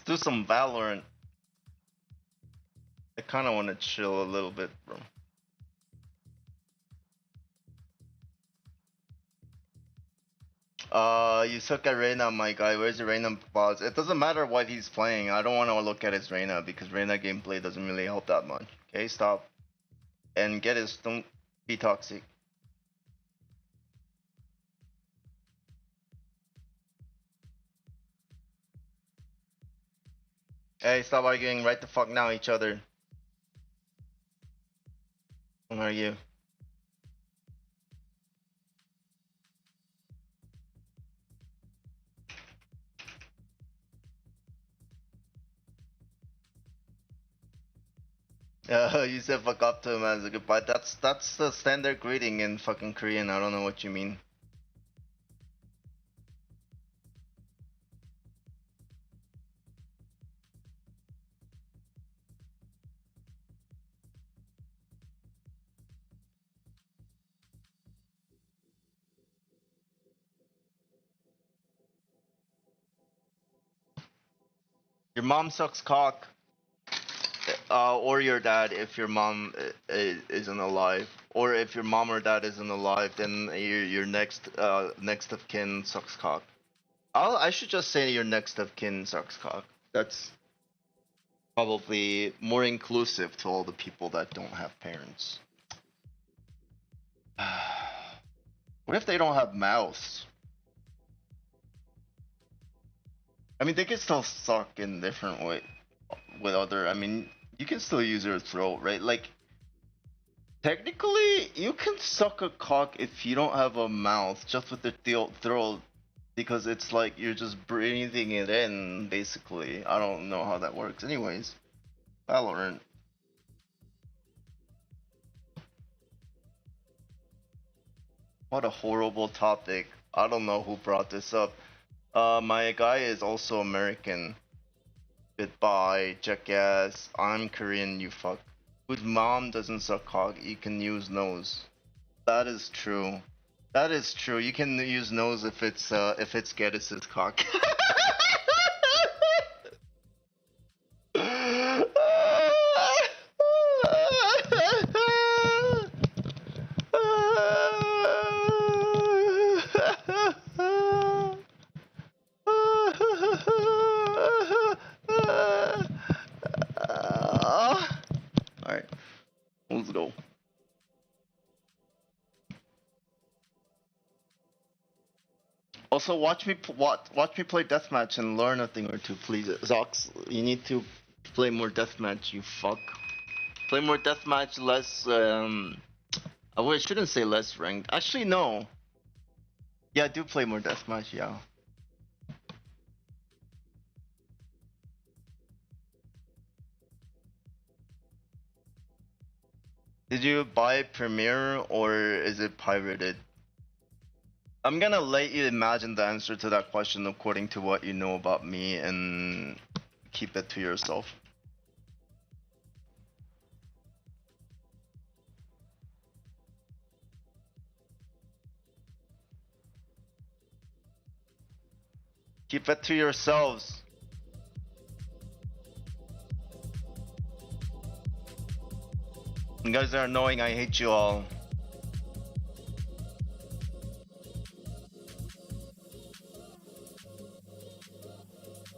do some Valorant. I kind of want to chill a little bit, bro. You suck at Reyna, my guy. Where's your Reyna boss? It doesn't matter what he's playing. I don't want to look at his Reyna because Reyna gameplay doesn't really help that much. Okay, stop. And get his. Don't be toxic. Hey, stop arguing right the fuck now each other. Don't argue. You said fuck up to him as a goodbye. That's the standard greeting in fucking Korean. I don't know what you mean. Your mom sucks cock. Or your dad if your mom isn't alive. Or if your mom or dad isn't alive, then your next of kin sucks cock. I should just say your next of kin sucks cock. That's probably more inclusive to all the people that don't have parents. What if they don't have mouths? I mean, they can still suck in different way with other. I mean, you can still use your throat, right? Like, technically, you can suck a cock if you don't have a mouth, just with the throat, because it's like you're just breathing it in, basically. I don't know how that works. Anyways, Valorant. What a horrible topic. I don't know who brought this up. My guy is also American. Goodbye, jackass. I'm Korean, you fuck. Whose mom doesn't suck cock, you can use nose. That is true. That is true. You can use nose if it's Geddes' cock. Alright, let's go. Also, watch me play deathmatch and learn a thing or two, please. Zox, you need to play more deathmatch, you fuck. Play more deathmatch, less I shouldn't say less ranked. Actually, no. Yeah, do play more deathmatch, yeah. Did you buy Premiere or is it pirated? I'm gonna let you imagine the answer to that question according to what you know about me and keep it to yourself. Keep it to yourselves. You guys are annoying, I hate you all.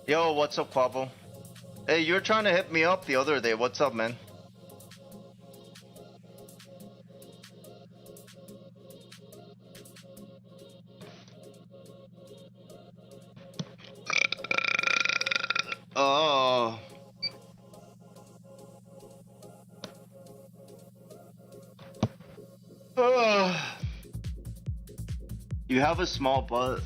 Yo, what's up, Quavo? Hey, you were trying to hit me up the other day. What's up, man? Oh. You have a small butt.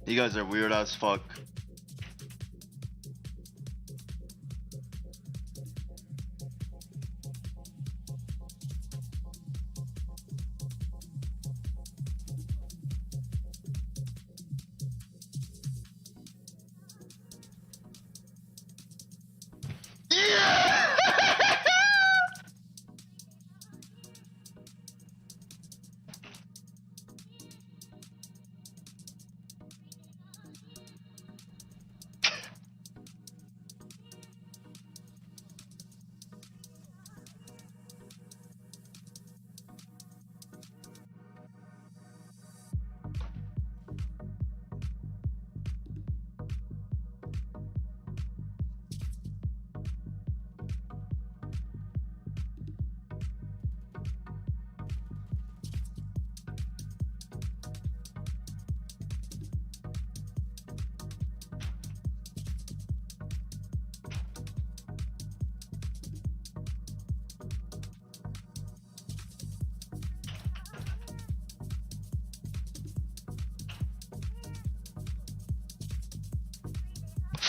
You guys are weird as fuck. Yeah!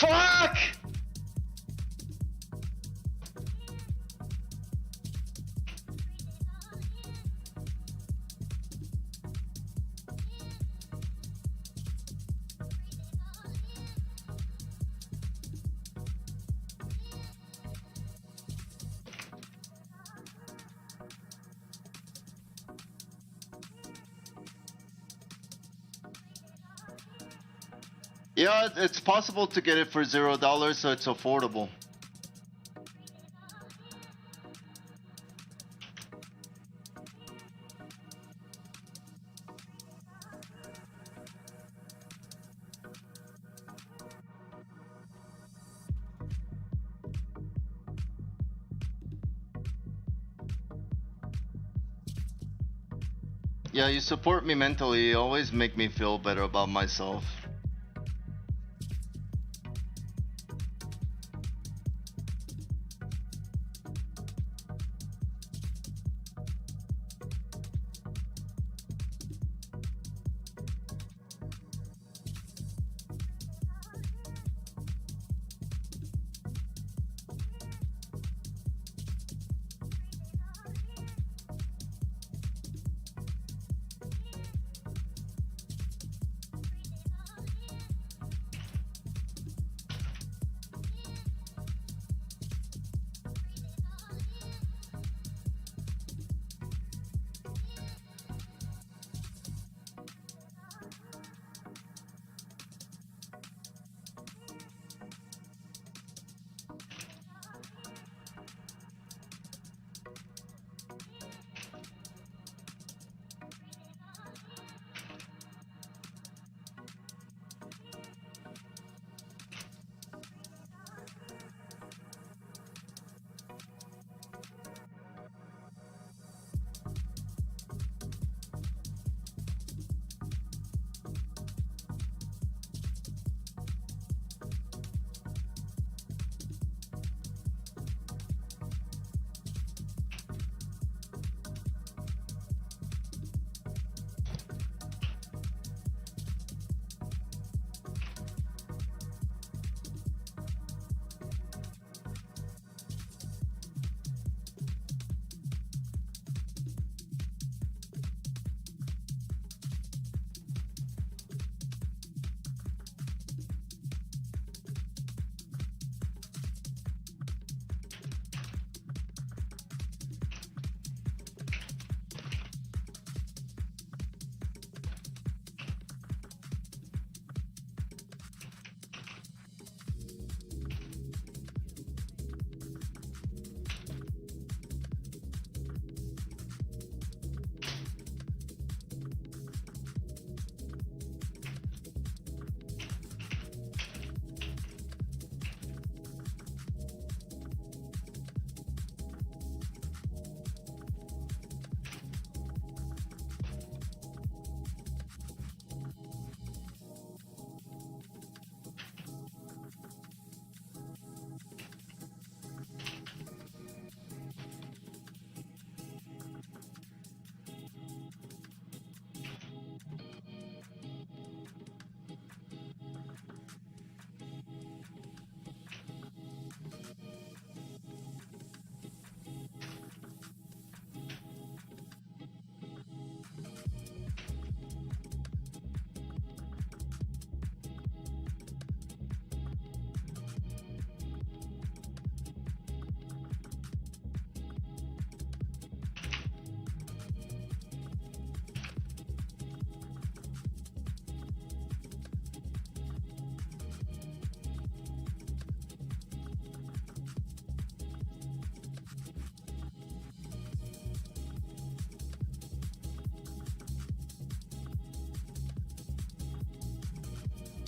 Fuck! Yeah, it's possible to get it for $0, so it's affordable. Yeah, you support me mentally. You always make me feel better about myself.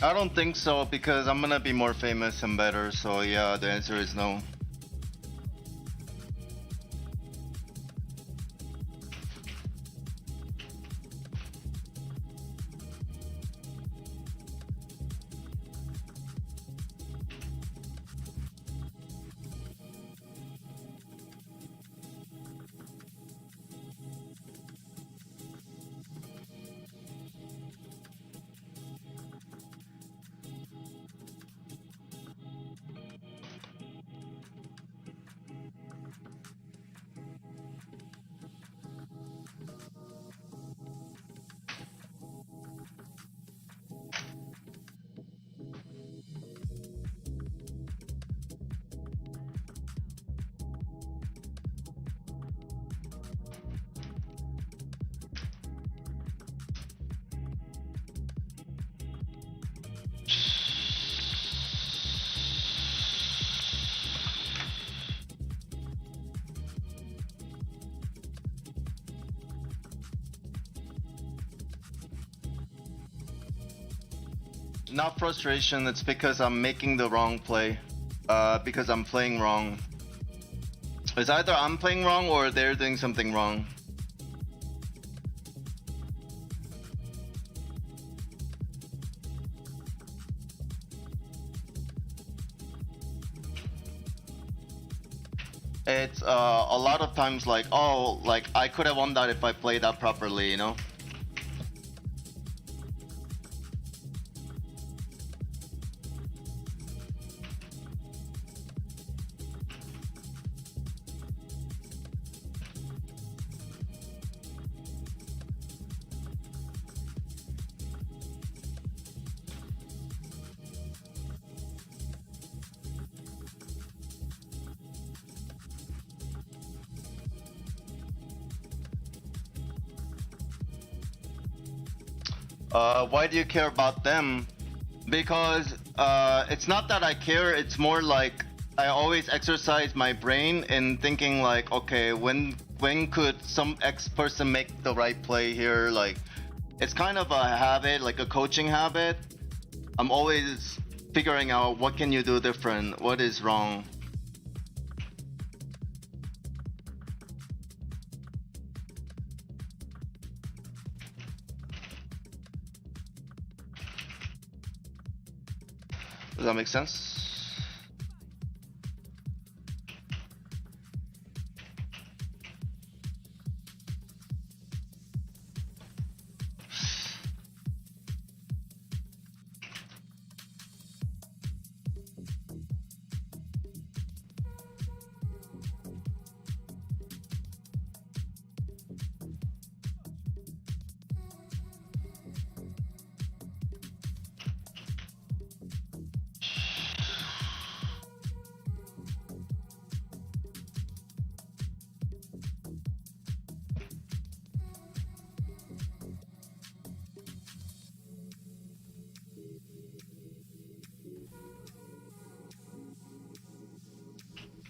I don't think so because I'm gonna be more famous and better. So yeah, the answer is no. Not frustration, it's because I'm making the wrong play. Because I'm playing wrong. It's either I'm playing wrong or they're doing something wrong. It's a lot of times like, oh, like I could have won that if I played that properly, you know? Why do you care about them? Because it's not that I care, it's more like I always exercise my brain in thinking like, okay, when could some X person make the right play here? Like, it's kind of a habit, like a coaching habit. I'm always figuring out what can you do different, what is wrong. Does that make sense?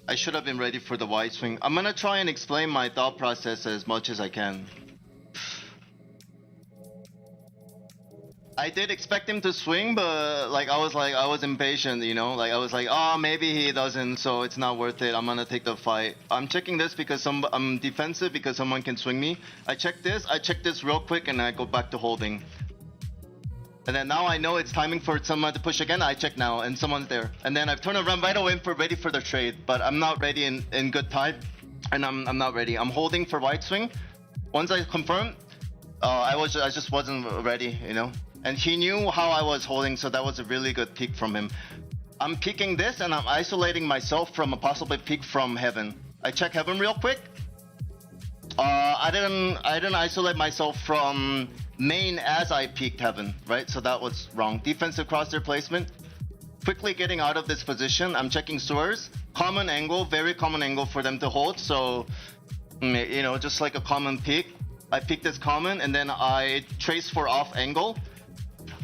I should have been ready for the wide swing. I'm gonna try and explain my thought process as much as I can. I did expect him to swing, but like I was impatient, you know? Like I was like, oh, maybe he doesn't, so it's not worth it. I'm gonna take the fight. I'm checking this because I'm defensive because someone can swing me. I check this real quick, and I go back to holding. And then now I know it's timing for someone to push again. I check now, and someone's there. And then I've turned around right away ready for the trade, but I'm not ready in good time, and I'm not ready. I'm holding for wide swing. Once I confirm, I just wasn't ready, you know. And he knew how I was holding, so that was a really good peek from him. I'm peeking this, and I'm isolating myself from a possible peek from heaven. I check heaven real quick. I didn't isolate myself from main as I peeked heaven, right? So that was wrong. Defensive crosshair placement. Quickly getting out of this position. I'm checking sewers. Common angle, very common angle for them to hold. So, you know, just like a common peek. I peek this common, and then I trace for off angle.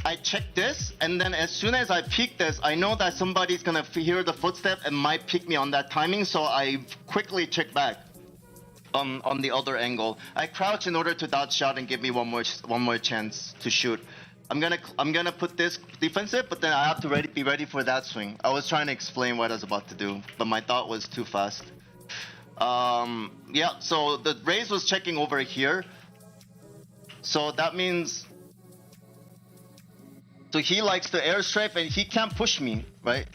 I check this, and then as soon as I peek this, I know that somebody's gonna hear the footstep and might peek me on that timing, so I quickly check back on the other angle. I crouch in order to dodge shot and give me one more chance to shoot. I'm gonna put this defensive, but then I have to be ready for that swing. I was trying to explain what I was about to do, but my thought was too fast. Yeah, so the raise was checking over here. So that means, so he likes the airstrike and he can't push me, right?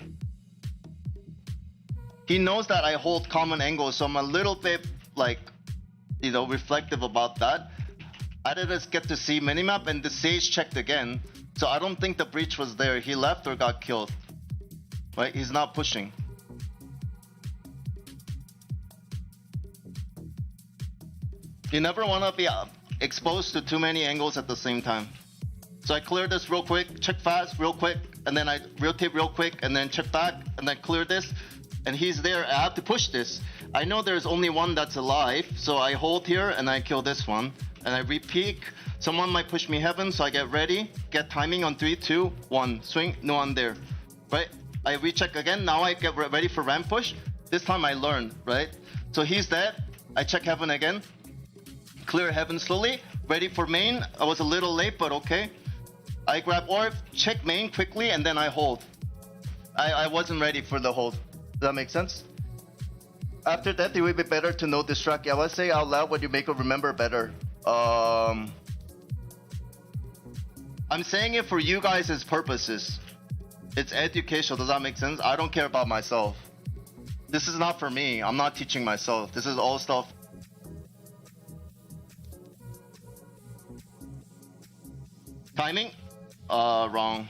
He knows that I hold common angles, so I'm a little bit like, you know, reflective about that. I didn't get to see minimap, and the Sage checked again, so I don't think the breach was there. He left or got killed, right? He's not pushing. You never want to be exposed to too many angles at the same time. So I clear this real quick, check fast, real quick, and then I rotate real quick, and then check back, and then clear this, and he's there. I have to push this. I know there's only one that's alive, so I hold here, and I kill this one, and I re-peek. Someone might push me heaven, so I get ready, get timing on 3, 2, 1, swing, no one there, right? I recheck again, now I get ready for ramp push. This time I learn, right? So he's dead, I check heaven again, clear heaven slowly, ready for main. I was a little late, but okay. I grab orb, check main quickly, and then I hold. I wasn't ready for the hold. Does that make sense? After that, it would be better to know distract. Yeah, let's say out loud what you make or remember better. I'm saying it for you guys' purposes. It's educational. Does that make sense? I don't care about myself. This is not for me. I'm not teaching myself. This is all stuff. Timing? Wrong.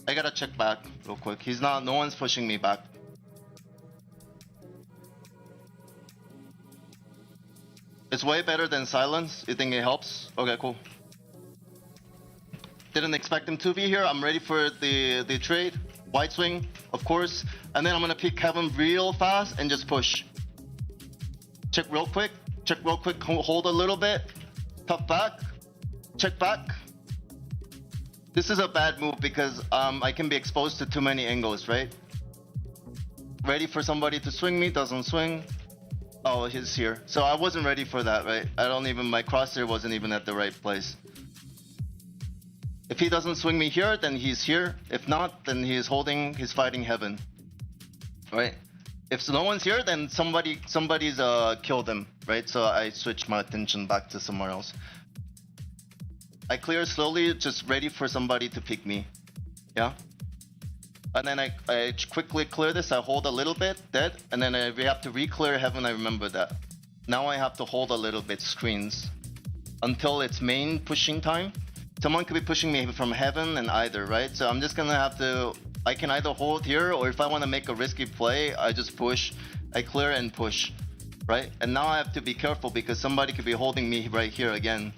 I gotta check back real quick. He's not, no one's pushing me back. It's way better than silence. You think it helps? Okay, cool. Didn't expect him to be here. I'm ready for the trade. White swing, of course. And then I'm gonna pick Kevin real fast and just push. Check real quick. Check real quick. Hold a little bit. Tough back. Check back. This is a bad move because I can be exposed to too many angles, right? Ready for somebody to swing me, doesn't swing. Oh, he's here. So I wasn't ready for that, right? My crosshair wasn't even at the right place. If he doesn't swing me here, then he's here. If not, then he's fighting heaven. Right? If no one's here, then somebody's killed him, right? So I switched my attention back to somewhere else. I clear slowly, just ready for somebody to pick me. Yeah? And then I quickly clear this, I hold a little bit, dead, and then we have to re-clear heaven, I remember that. Now I have to hold a little bit, screens, until it's main pushing time. Someone could be pushing me from heaven and either, right? So I'm just gonna have to, I can either hold here, or if I wanna make a risky play, I just push, I clear and push, right? And now I have to be careful because somebody could be holding me right here again.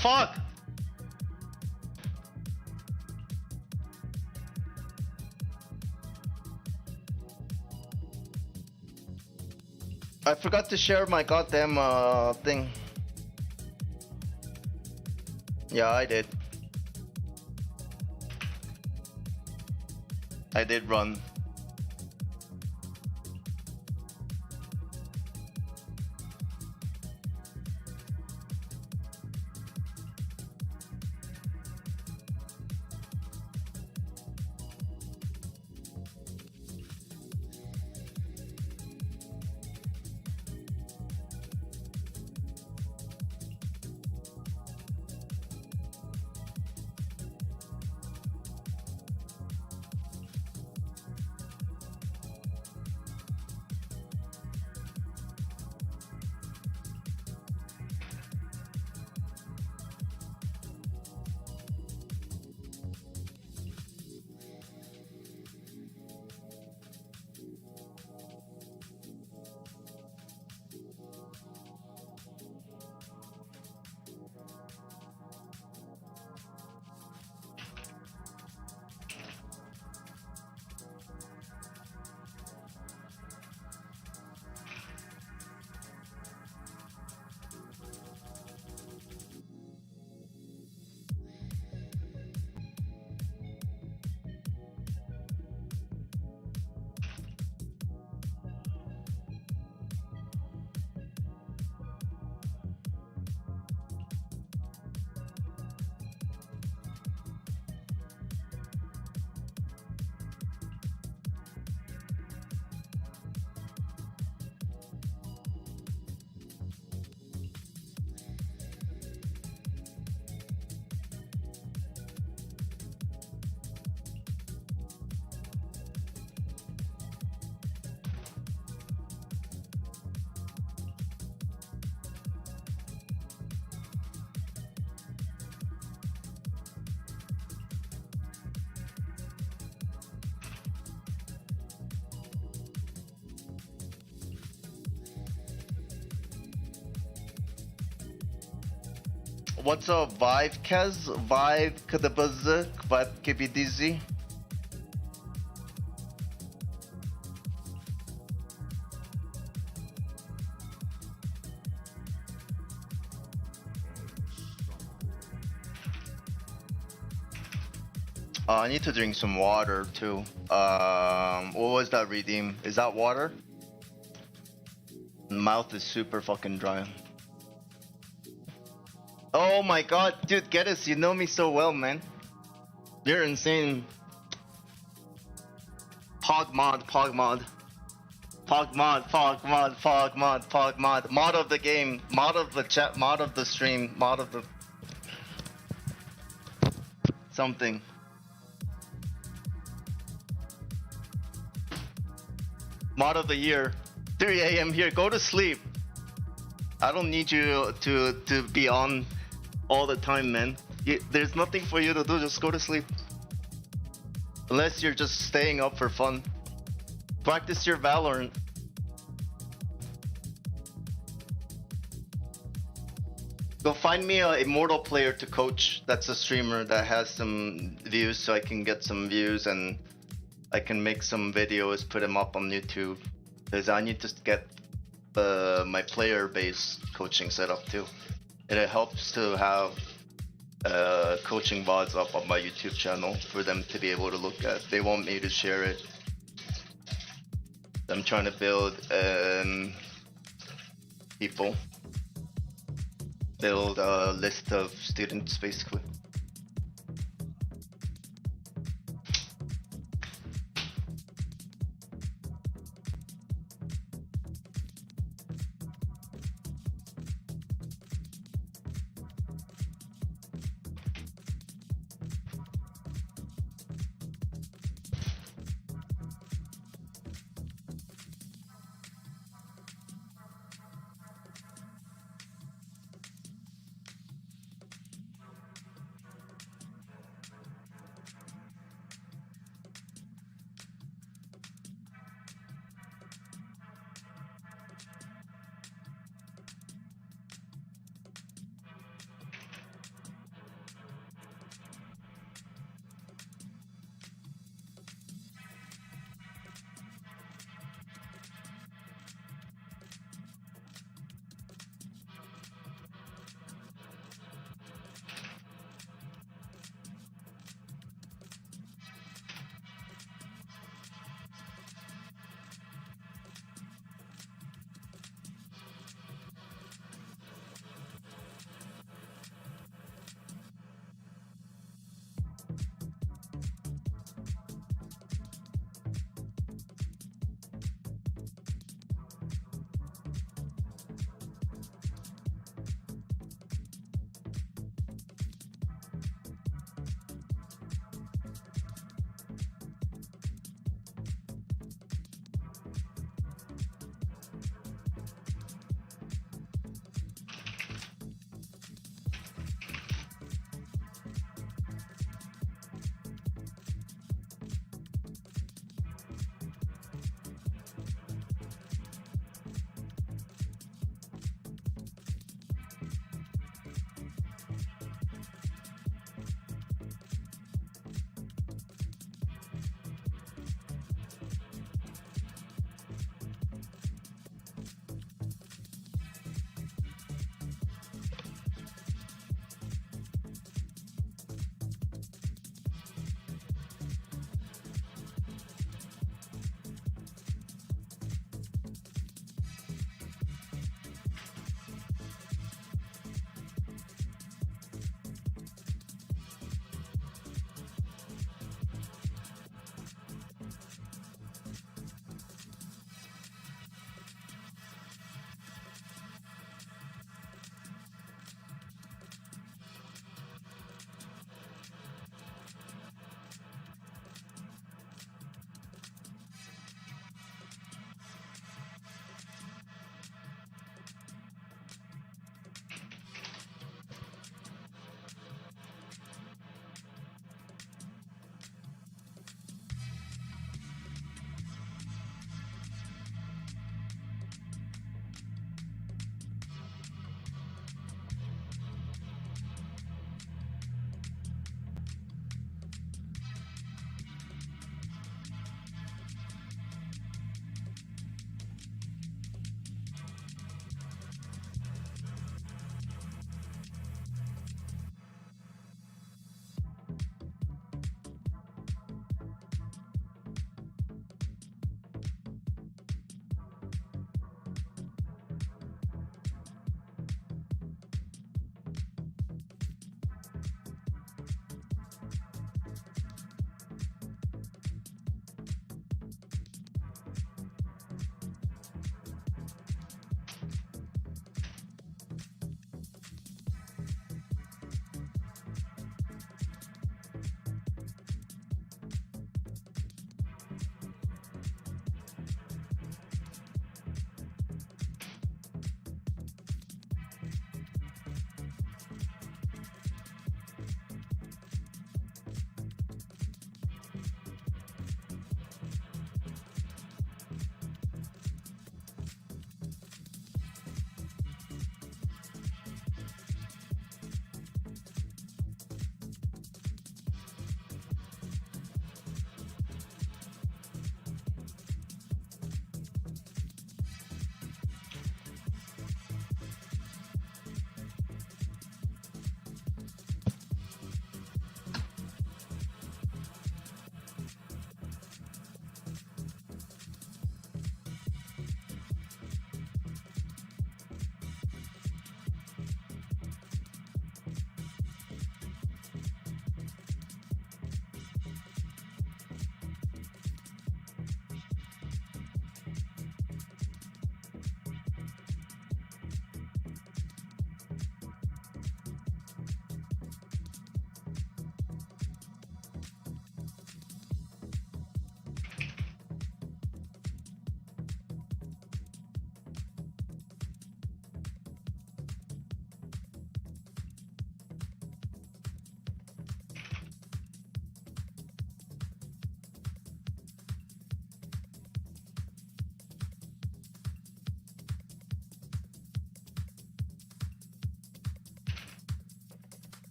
Fuck! I forgot to share my goddamn thing. Yeah, I did. I did run. What's up, Vibe Kez? Vibe Kadabazuk? Vibe Kibidizi? I need to drink some water too. What was that redeem? Is that water? Mouth is super fucking dry. Oh my god, dude, get us. You know me so well, man. You're insane. Pog mod, pog mod. Pog mod, pog mod, pog mod, pog mod. Mod of the game, mod of the chat, mod of the stream, mod of the... something. Mod of the year. 3 a.m. here, go to sleep. I don't need you to be on all the time, man. There's nothing for you to do, just go to sleep. Unless you're just staying up for fun. Practice your Valorant. Go find me a Immortal player to coach. That's a streamer that has some views, so I can get some views and I can make some videos, put them up on YouTube. Because I need to get my player base coaching set up too. And it helps to have coaching VODs up on my YouTube channel for them to be able to look at. They want me to share it. I'm trying to build people. Build a list of students basically.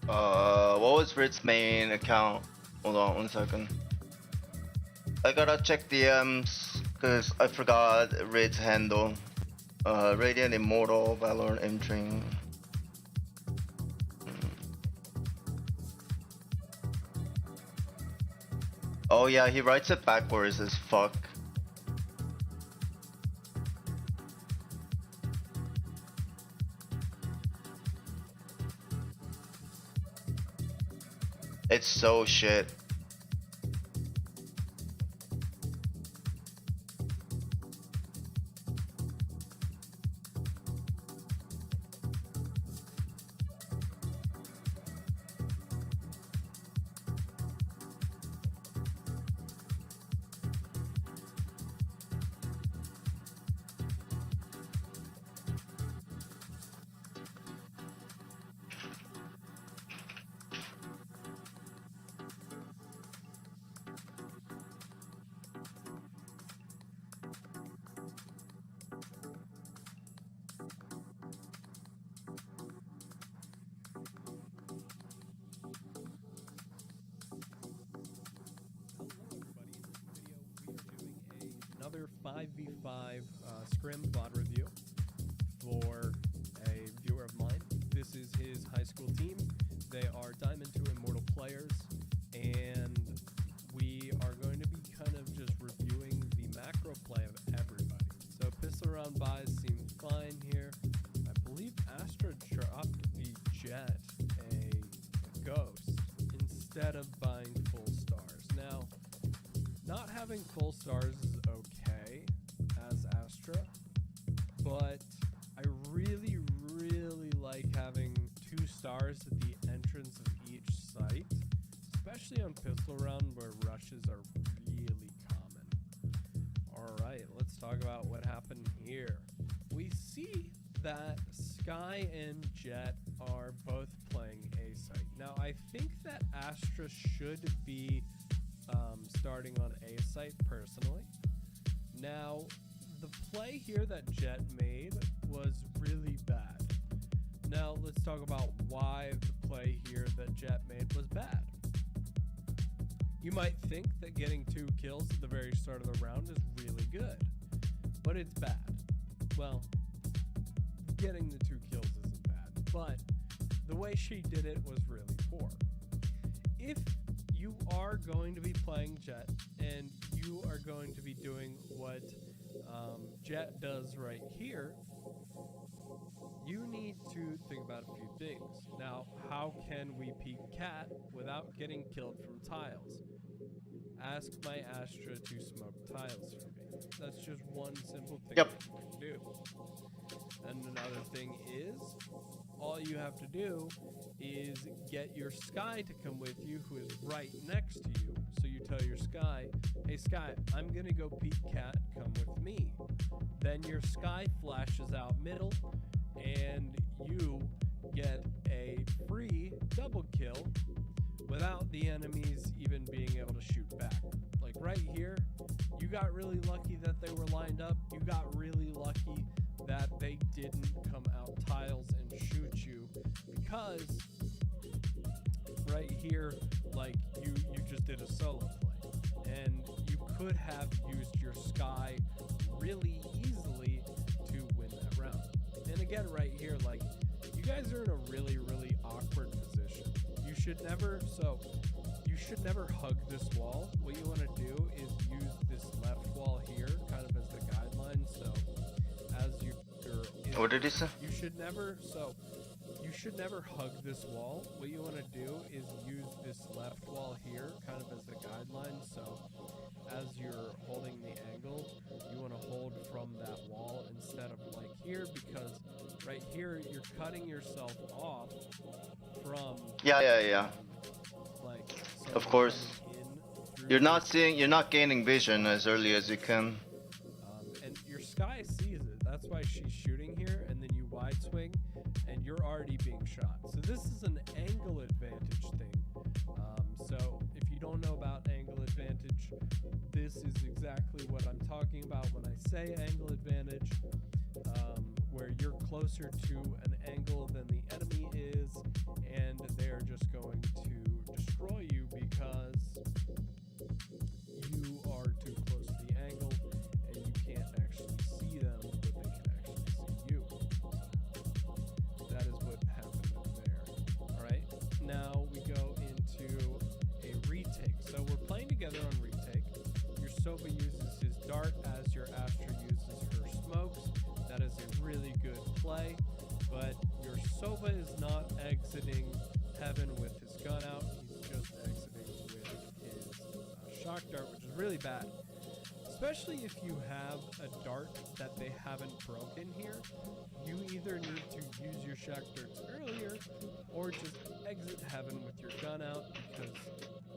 What was Rit's main account? Hold on 1 second. I gotta check DMs because I forgot Rit's handle. Radiant Immortal, Valorant, Aim Train. Oh yeah, he writes it backwards as fuck. It's so shit. Another 5v5 scrim VOD review for a viewer of mine. This is his high school team. They are Diamond 2 Immortal players, and we are going to be kind of just reviewing the macro play of everybody. So pistol round buys seem fine here. I believe Astra dropped the Jet a ghost instead of buying full stars. Now, not having full stars is okay as Astra, but I really, really like having 2 stars at the entrance of each site, especially on pistol round where rushes are really common. Alright, let's talk about what happened here. We see that Sky and Jet are both playing A site. Now, I think that Astra should be starting on A site personally. Now, the play here that Jet made was really bad. Now, let's talk about why the play here that Jet made was bad. You might think that getting 2 kills at the very start of the round is really good, but it's bad. Well, getting the 2 kills isn't bad, but the way she did it was really poor. If you are going to be playing Jet and you are going to be doing what Jet does right here, you need to think about a few things. Now, how can we peek cat without getting killed from tiles? Ask my Astra to smoke tiles for me. That's just one simple thing Yep. that you can do. And another thing is, all you have to do is get your Sky to come with you, who is right next to you. So you tell your Sky, hey Sky, I'm gonna go peek cat, come with me. Then your Sky flashes out middle, and you get a free double kill without the enemies even being able to shoot back. Like right here, you got really lucky that they were lined up. You got really lucky that they didn't come out tiles and shoot you, because right here, like you just did a solo play, and you could have used your Sky really easily to win that round. And again, right here, like you guys are in a really, really awkward position. You should never hug this wall. What you want to do is use this left wall here kind of as the guideline. So as you're What did he say? you should never hug this wall. What you want to do is use this left wall here kind of as the guideline. So as you're holding the angle, you want to hold from that wall instead of like here, because right here you're cutting yourself off from Yeah. like Of course. in through You're not gaining vision as early as you can. and your Sky sees it. That's why she's shooting here, and then you wide swing, and you're already being shot. So this is an angle advantage thing. So if you don't know about angle advantage, this is exactly what I'm talking about when I say angle advantage, where you're closer to an angle than the enemy is, and they're just Sova uses his dart as your Astra uses her smokes. That is a really good play, but your Sova is not exiting heaven with his gun out. He's just exiting with his shock dart, which is really bad. Especially if you have a dart that they haven't broken here, you either need to use your shock darts earlier or just exit heaven with your gun out, because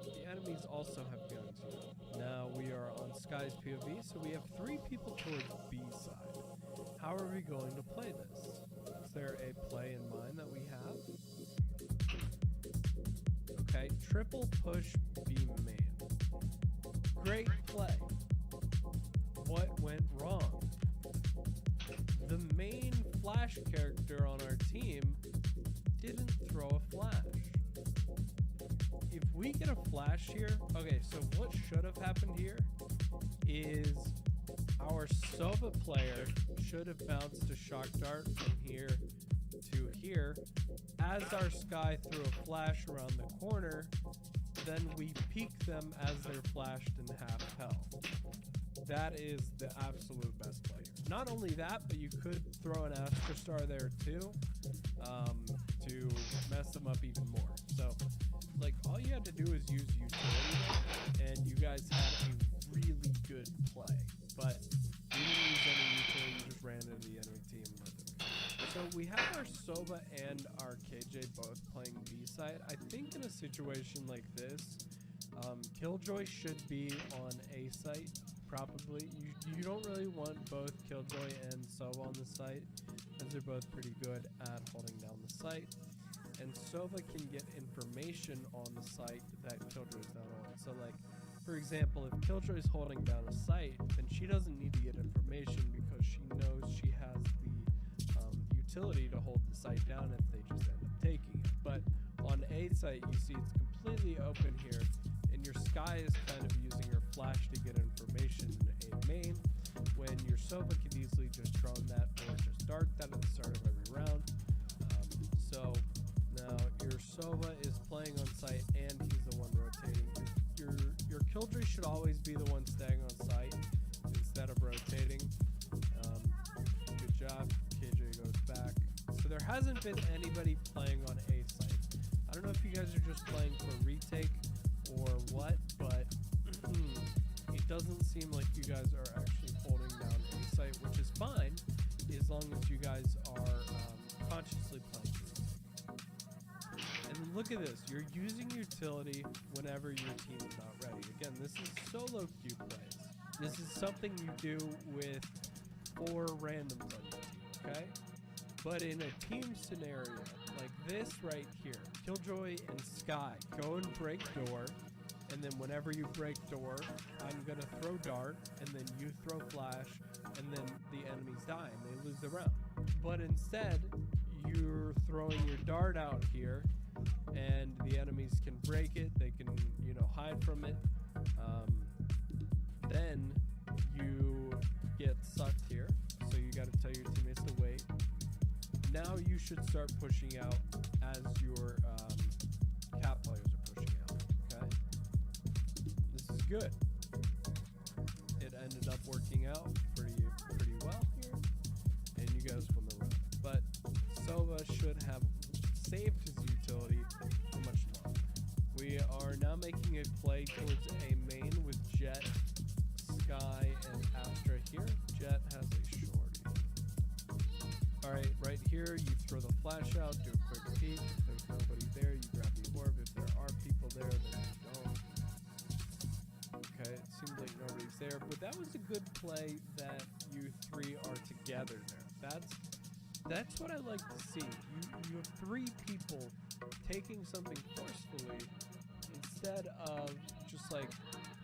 the enemies also have guns here. Now we are on Sky's POV, so we have 3 people towards B side. How are we going to play this? Is there a play in mind that we have? Okay, triple push B main. Great play. What went wrong? The main flash character on our team didn't throw a flash. If we get a flash here, okay, so what should have happened here is our Sova player should have bounced a shock dart from here to here. As our Sky threw a flash around the corner, then we peek them as they're flashed in half health. That is the absolute best play here. Not only that, but you could throw an Astra Star there too, to mess them up even more. So, like, all you had to do is use utility, and you guys had a really good play. But you didn't use any utility, you just ran into the enemy team. So we have our Sova and our KJ both playing B side. I think in a situation like this, Killjoy should be on A site, probably. You don't really want both Killjoy and Sova on the site, as they're both pretty good at holding down the site. And Sova can get information on the site that Killjoy is not on. So, like, for example, if Killjoy is holding down a site, then she doesn't need to get information because she knows she has the utility to hold the site down if they just end up taking it. But on A site, you see it's completely open here, and your Sky is kind of using her flash to get information in A main, when your Sova could easily just drone that or just dart that at the start of every round. So now your Sova is playing on site and he's the one rotating. Your Killjoy should always be the one staying on site instead of rotating. Good job. KJ goes back. So there hasn't been anybody playing on A site. I don't know if you guys are just playing for retake or what, but it doesn't seem like you guys are actually holding down A site, which is fine as long as you guys are consciously playing retake. And then look at this. You're using utility whenever your team is not ready. Again, this is solo queue plays. This is something you do with 4 randoms on your team, okay? But in a team scenario like this right here, Killjoy and Sky go and break door, and then whenever you break door, I'm gonna throw dart, and then you throw flash, and then the enemies die and they lose the round. But instead, you're throwing your dart out here, and the enemies can break it, they can, hide from it. Then you get sucked here, so you gotta tell your teammates to wait. Now you should start pushing out as your cap players are pushing out, okay? This is good. It ended up working out pretty well here, and you guys won the round. But Sova should have saved his utility much longer. We are now making a play towards A main with Jet, Sky, and Astra here. Jet has a shorty. Alright, right here, you throw the flash out, do a quick peek. If there's nobody there, you grab the orb. If there are people there, then you don't. Okay, it seems like nobody's there, but that was a good play that you 3 are together there. That's what I like to see. You have 3 people taking something forcefully instead of just like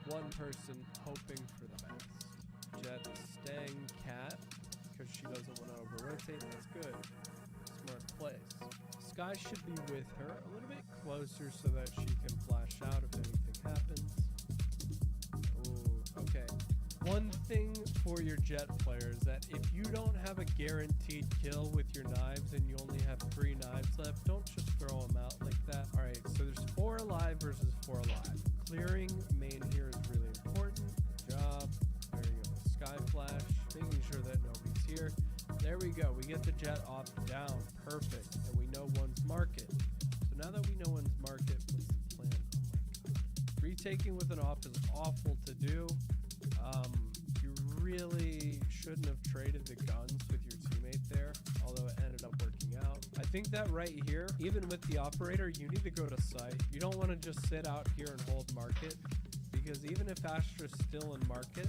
one person hoping for the best. Jet is staying cat because she doesn't want to over-rotate. That's good. Smart plays. Sky should be with her a little bit closer so that she can flash out if anything happens. Ooh, okay. One thing for your Jet players is that if you don't have a guaranteed kill with your knives and you only have 3 knives left, don't just throw them out like that. Alright, so there's 4 alive versus 4 alive. Clearing main here is really important. Good job. There we go. We get the jet off down. Perfect. And we know one's market. So now that we know one's market, what's the plan? Oh my god. Retaking with an off is awful to do. You really shouldn't have traded the guns with your teammate there, although it ended up working out. I think that right here, even with the operator, you need to go to site. You don't want to just sit out here and hold market, because even if Astra's still in market,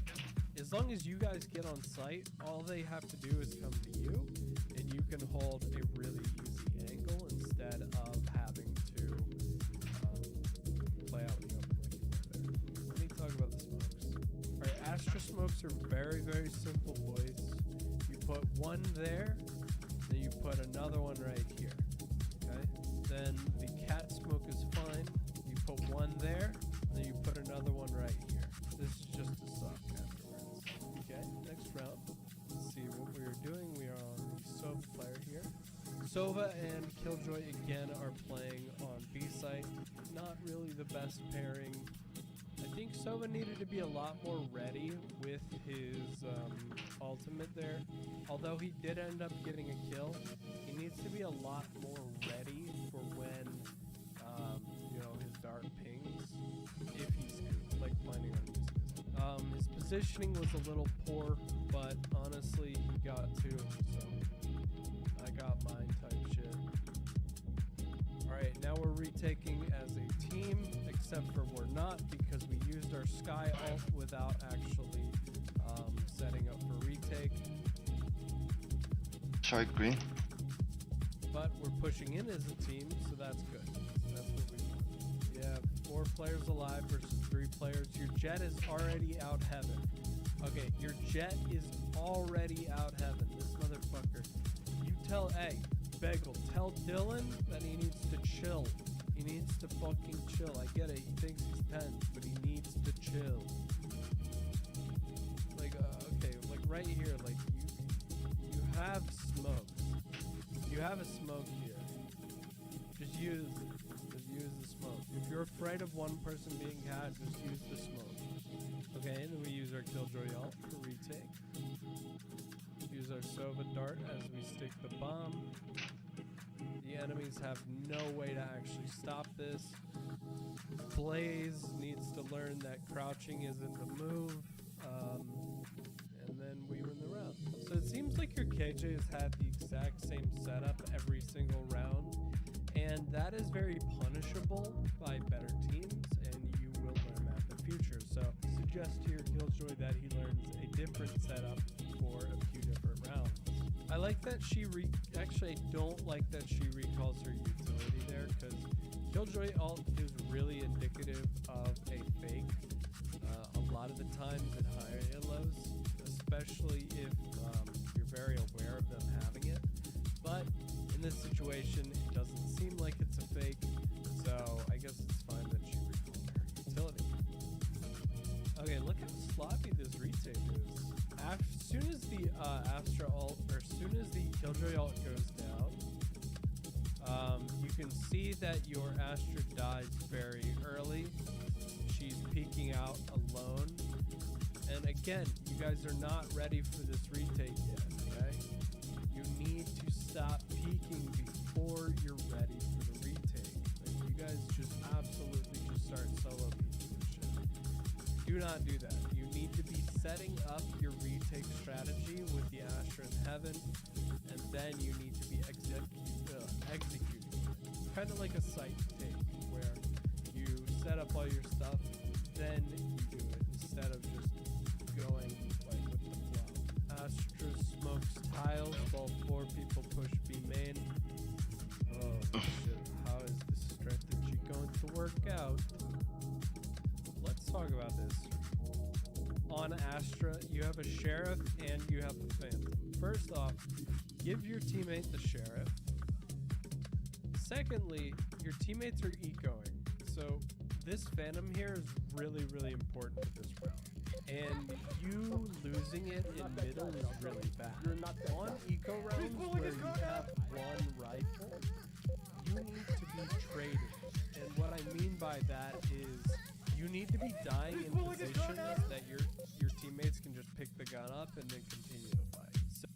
as long as you guys get on site, all they have to do is come to you, and you can hold a really easy angle instead of having to play out in the open like you were there. Let me talk about the smokes. Alright, Astra smokes are very, very simple, boys. You put one there, then you put another one right here. Okay? Then the cat smoke is fine. You put one there, then you put another one right here. This is just a suck afterwards. Okay, next round. Let's see what we are doing. We are on the Sova player here. Sova and Killjoy again are playing on B site. Not really the best pairing. I think Sova needed to be a lot more ready with his ultimate there. Although he did end up getting a kill, he needs to be a lot more ready for when his dart pings, if he's like planning on using it. His positioning was a little poor, but honestly he got two, so I got mine type shit. Alright, now we're retaking as a team, except for we're not, because we used our Sky ult without actually setting up for retake. Shark green. But we're pushing in as a team, so that's good. That's what we want. You have 4 players alive versus 3 players. Your jet is already out heaven. Okay, your jet is already out heaven. This motherfucker. You tell, hey, Bagel, tell Dylan that he needs to chill. He needs to fucking chill. I get it. He thinks he's 10, but he needs to chill. Like, okay, like right here, like you have smokes. You have a smoke here. Just use it. Just use the smoke. If you're afraid of one person being cat, just use the smoke. Okay, and then we use our Killjoy ult for retake. Use our Sova dart as we stick the bomb. The enemies have no way to actually stop this. Blaze needs to learn that crouching isn't the move. And then we win the round. So it seems like your KJ has had the exact same setup every single round. And that is very punishable by better teams, and you will learn that in the future. So suggest to your Killjoy that he learns a different setup for a few different rounds. I like that she actually I don't like that she recalls her utility there, because Killjoy ult is really indicative of a fake a lot of the times in higher illos, especially if you're very aware of them having it. But in this situation, it doesn't seem like it's a fake, so I guess it's fine that she recalled her utility. Okay, look how sloppy this retake is. As soon as the Astra ult, or as soon as the Killjoy ult goes down, you can see that your Astra dies very early. She's peeking out alone. And again, you guys are not ready for this retake yet, okay? You need to stop peeking before you're ready for the retake. Like, you guys just absolutely just start solo peeking this shit. Do not do that. You need to be setting up your retake strategy with the Astra in heaven, and then you need to be executing it. Kind of like a site take, where you set up all your stuff, then you do it, instead of just going like with the flow. Astra smokes tiles while 4 people push B main. Oh shit, how is this strategy going to work out? Let's talk about this. On Astra, you have a Sheriff and you have a Phantom. First off, give your teammate the Sheriff. Secondly, your teammates are ecoing. So this Phantom here is really, really important for this round. And you losing it in middle is really bad. On eco rounds where you have one rifle, you need to be trading. And what I mean by that is you need to be dying in positions that your teammates can just pick the gun up and then continue to fight. So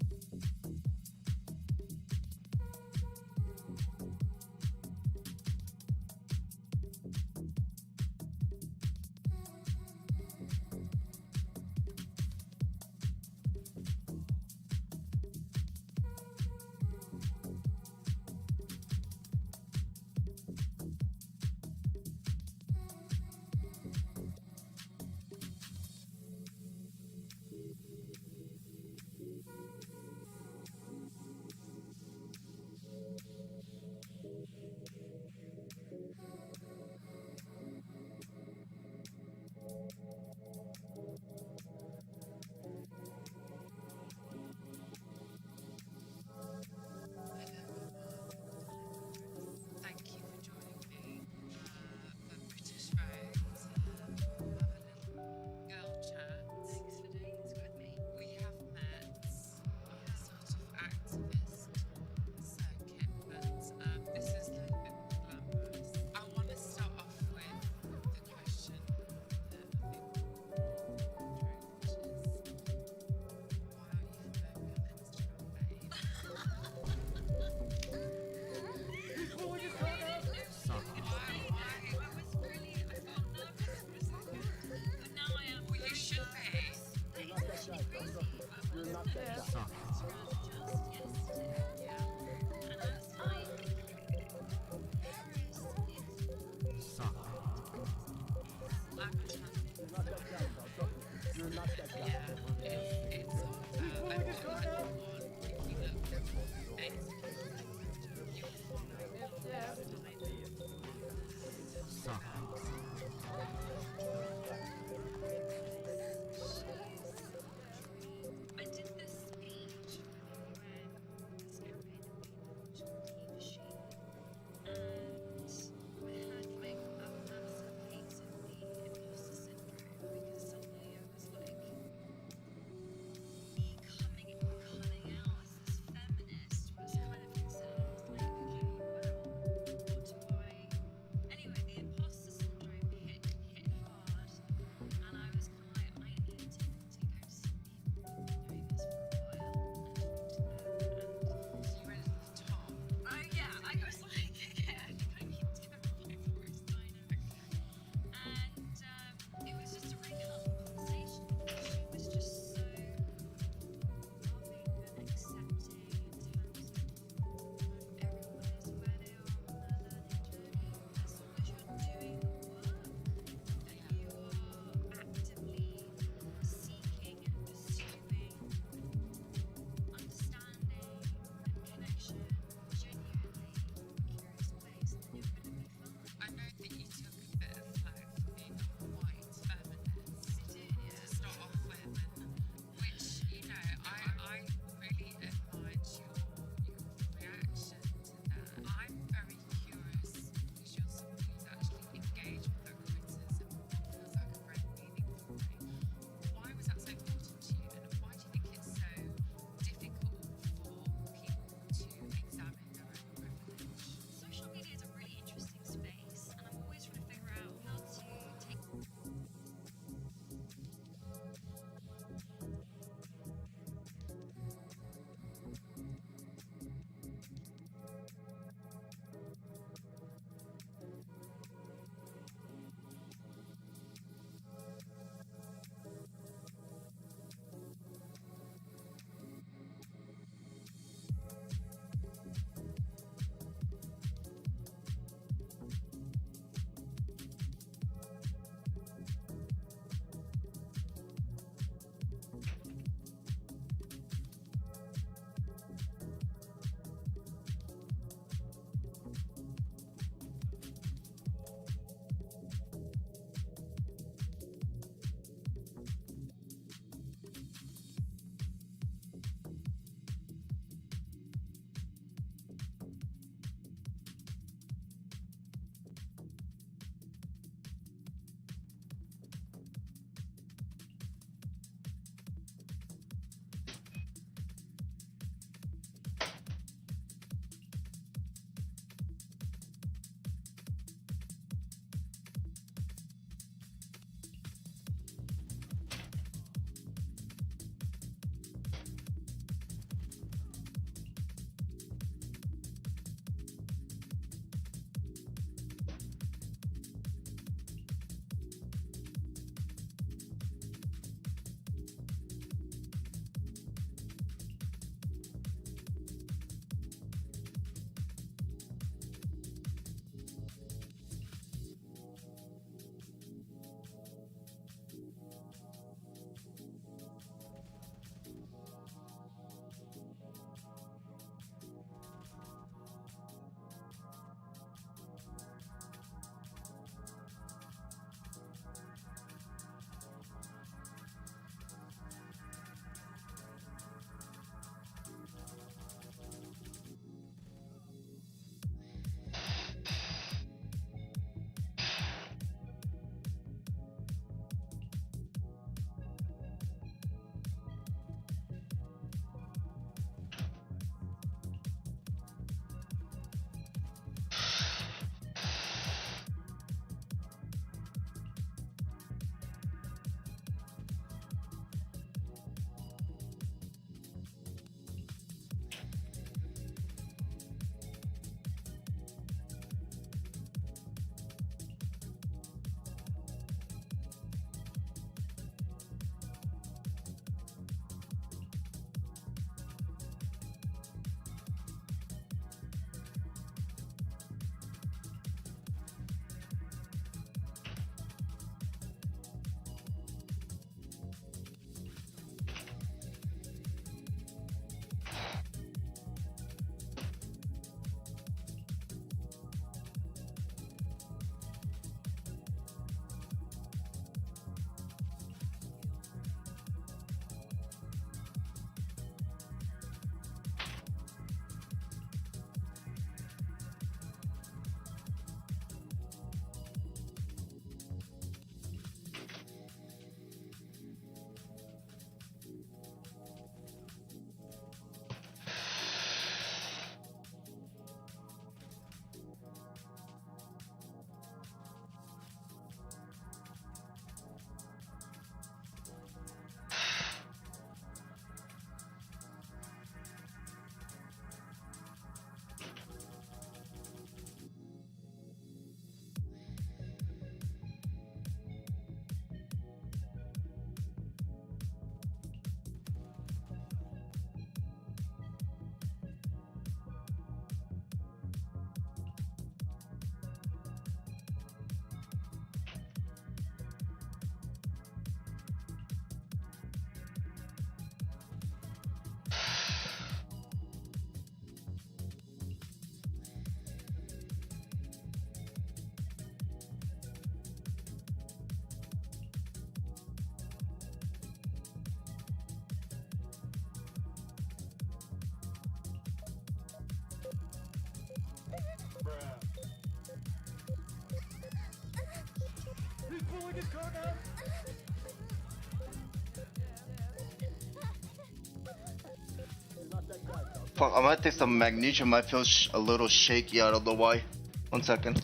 Fuck, I might take some magnesium. I feel a little shaky. I don't know why. 1 second.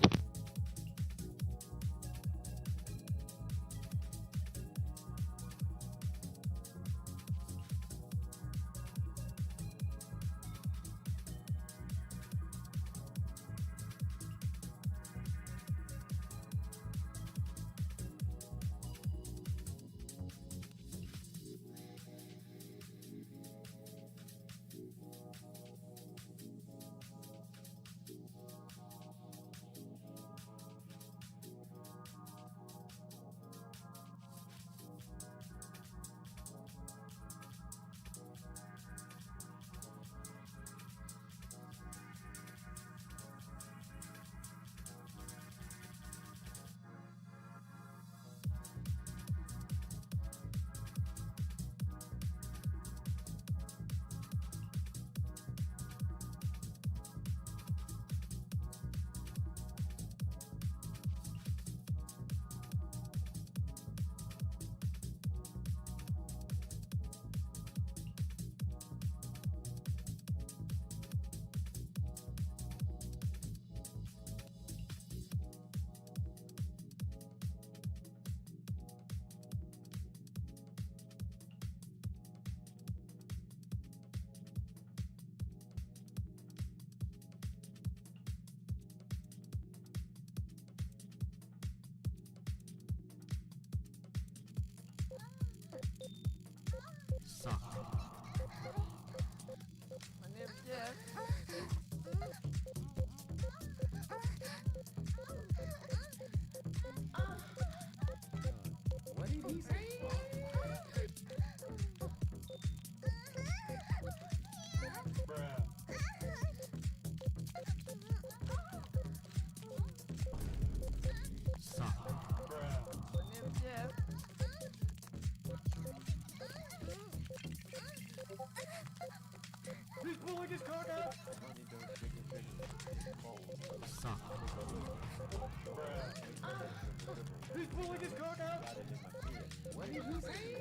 He's pulling his cock out! He's pulling his cock out! What did he say?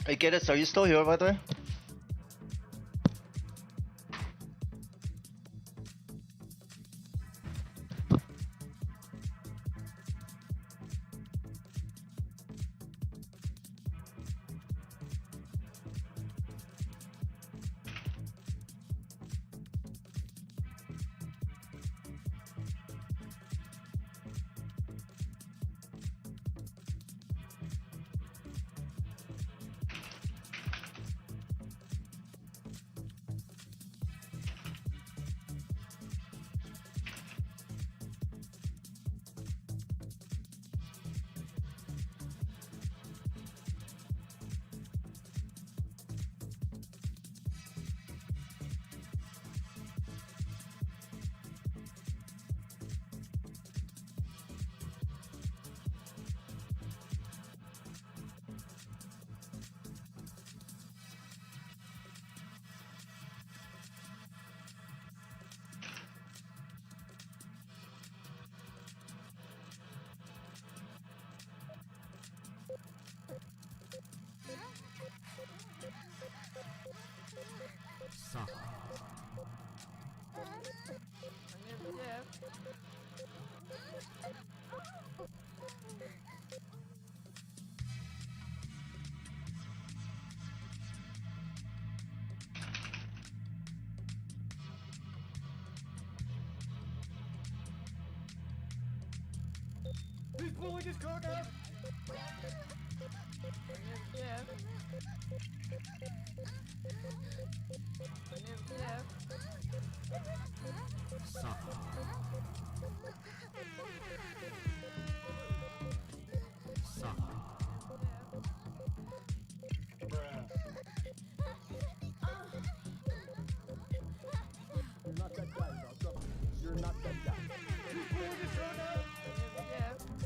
Hey, Geddes, are you still here, by the way? He's pulling his cock out! My name's Jeff. My name's Jeff. You're not that guy, bro. Trust me. You're not that guy. He's pulling his cock out! My name's Jeff.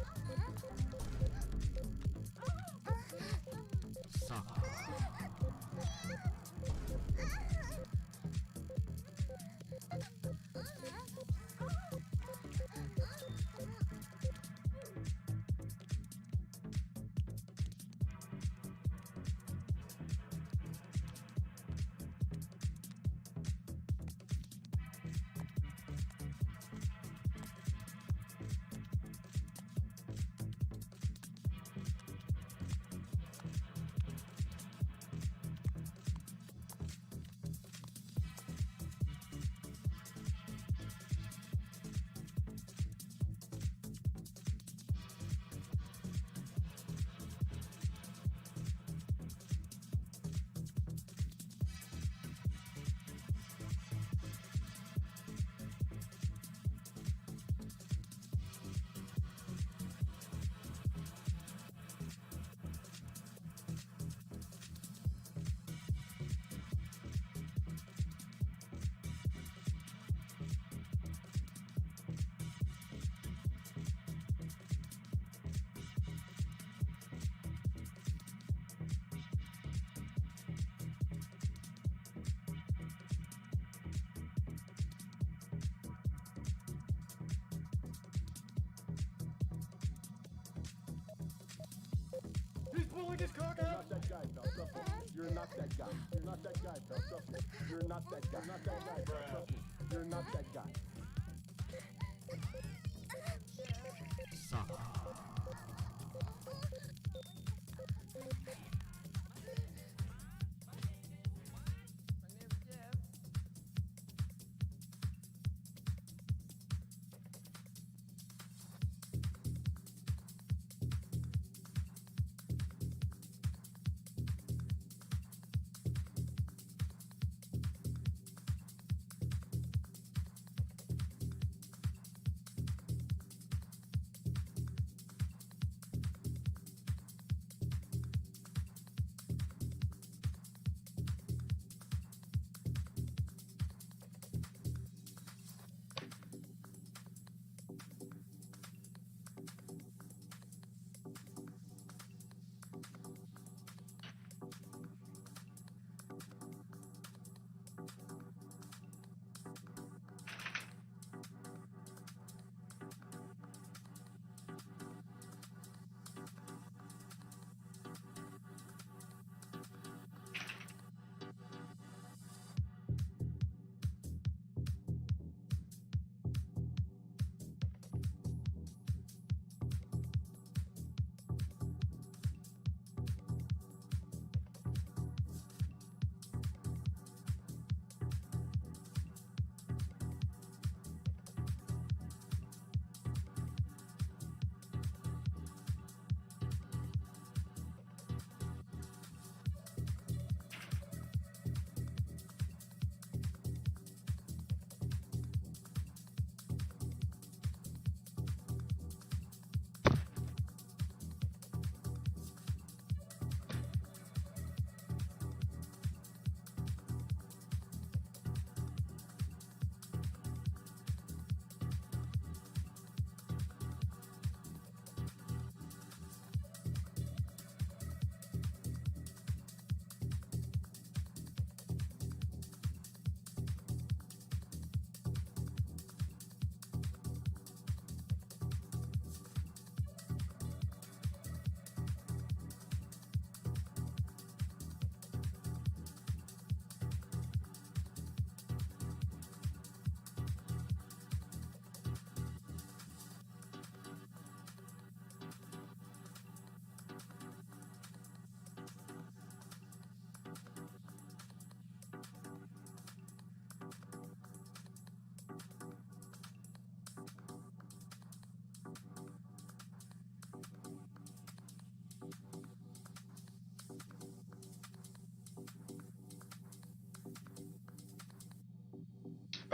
He's pulling his cock You're out! not that guy, pal. Trust me. You're not that guy. You're not that guy, pal. Trust me. You're not that guy. Not that guy, pal. Trust me. You're not that guy. My name's Jeff.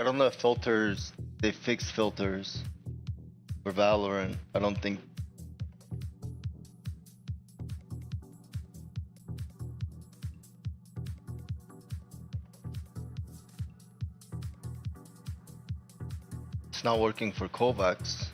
I don't know if filters, they fix filters for Valorant. I don't think. It's not working for kovaaks.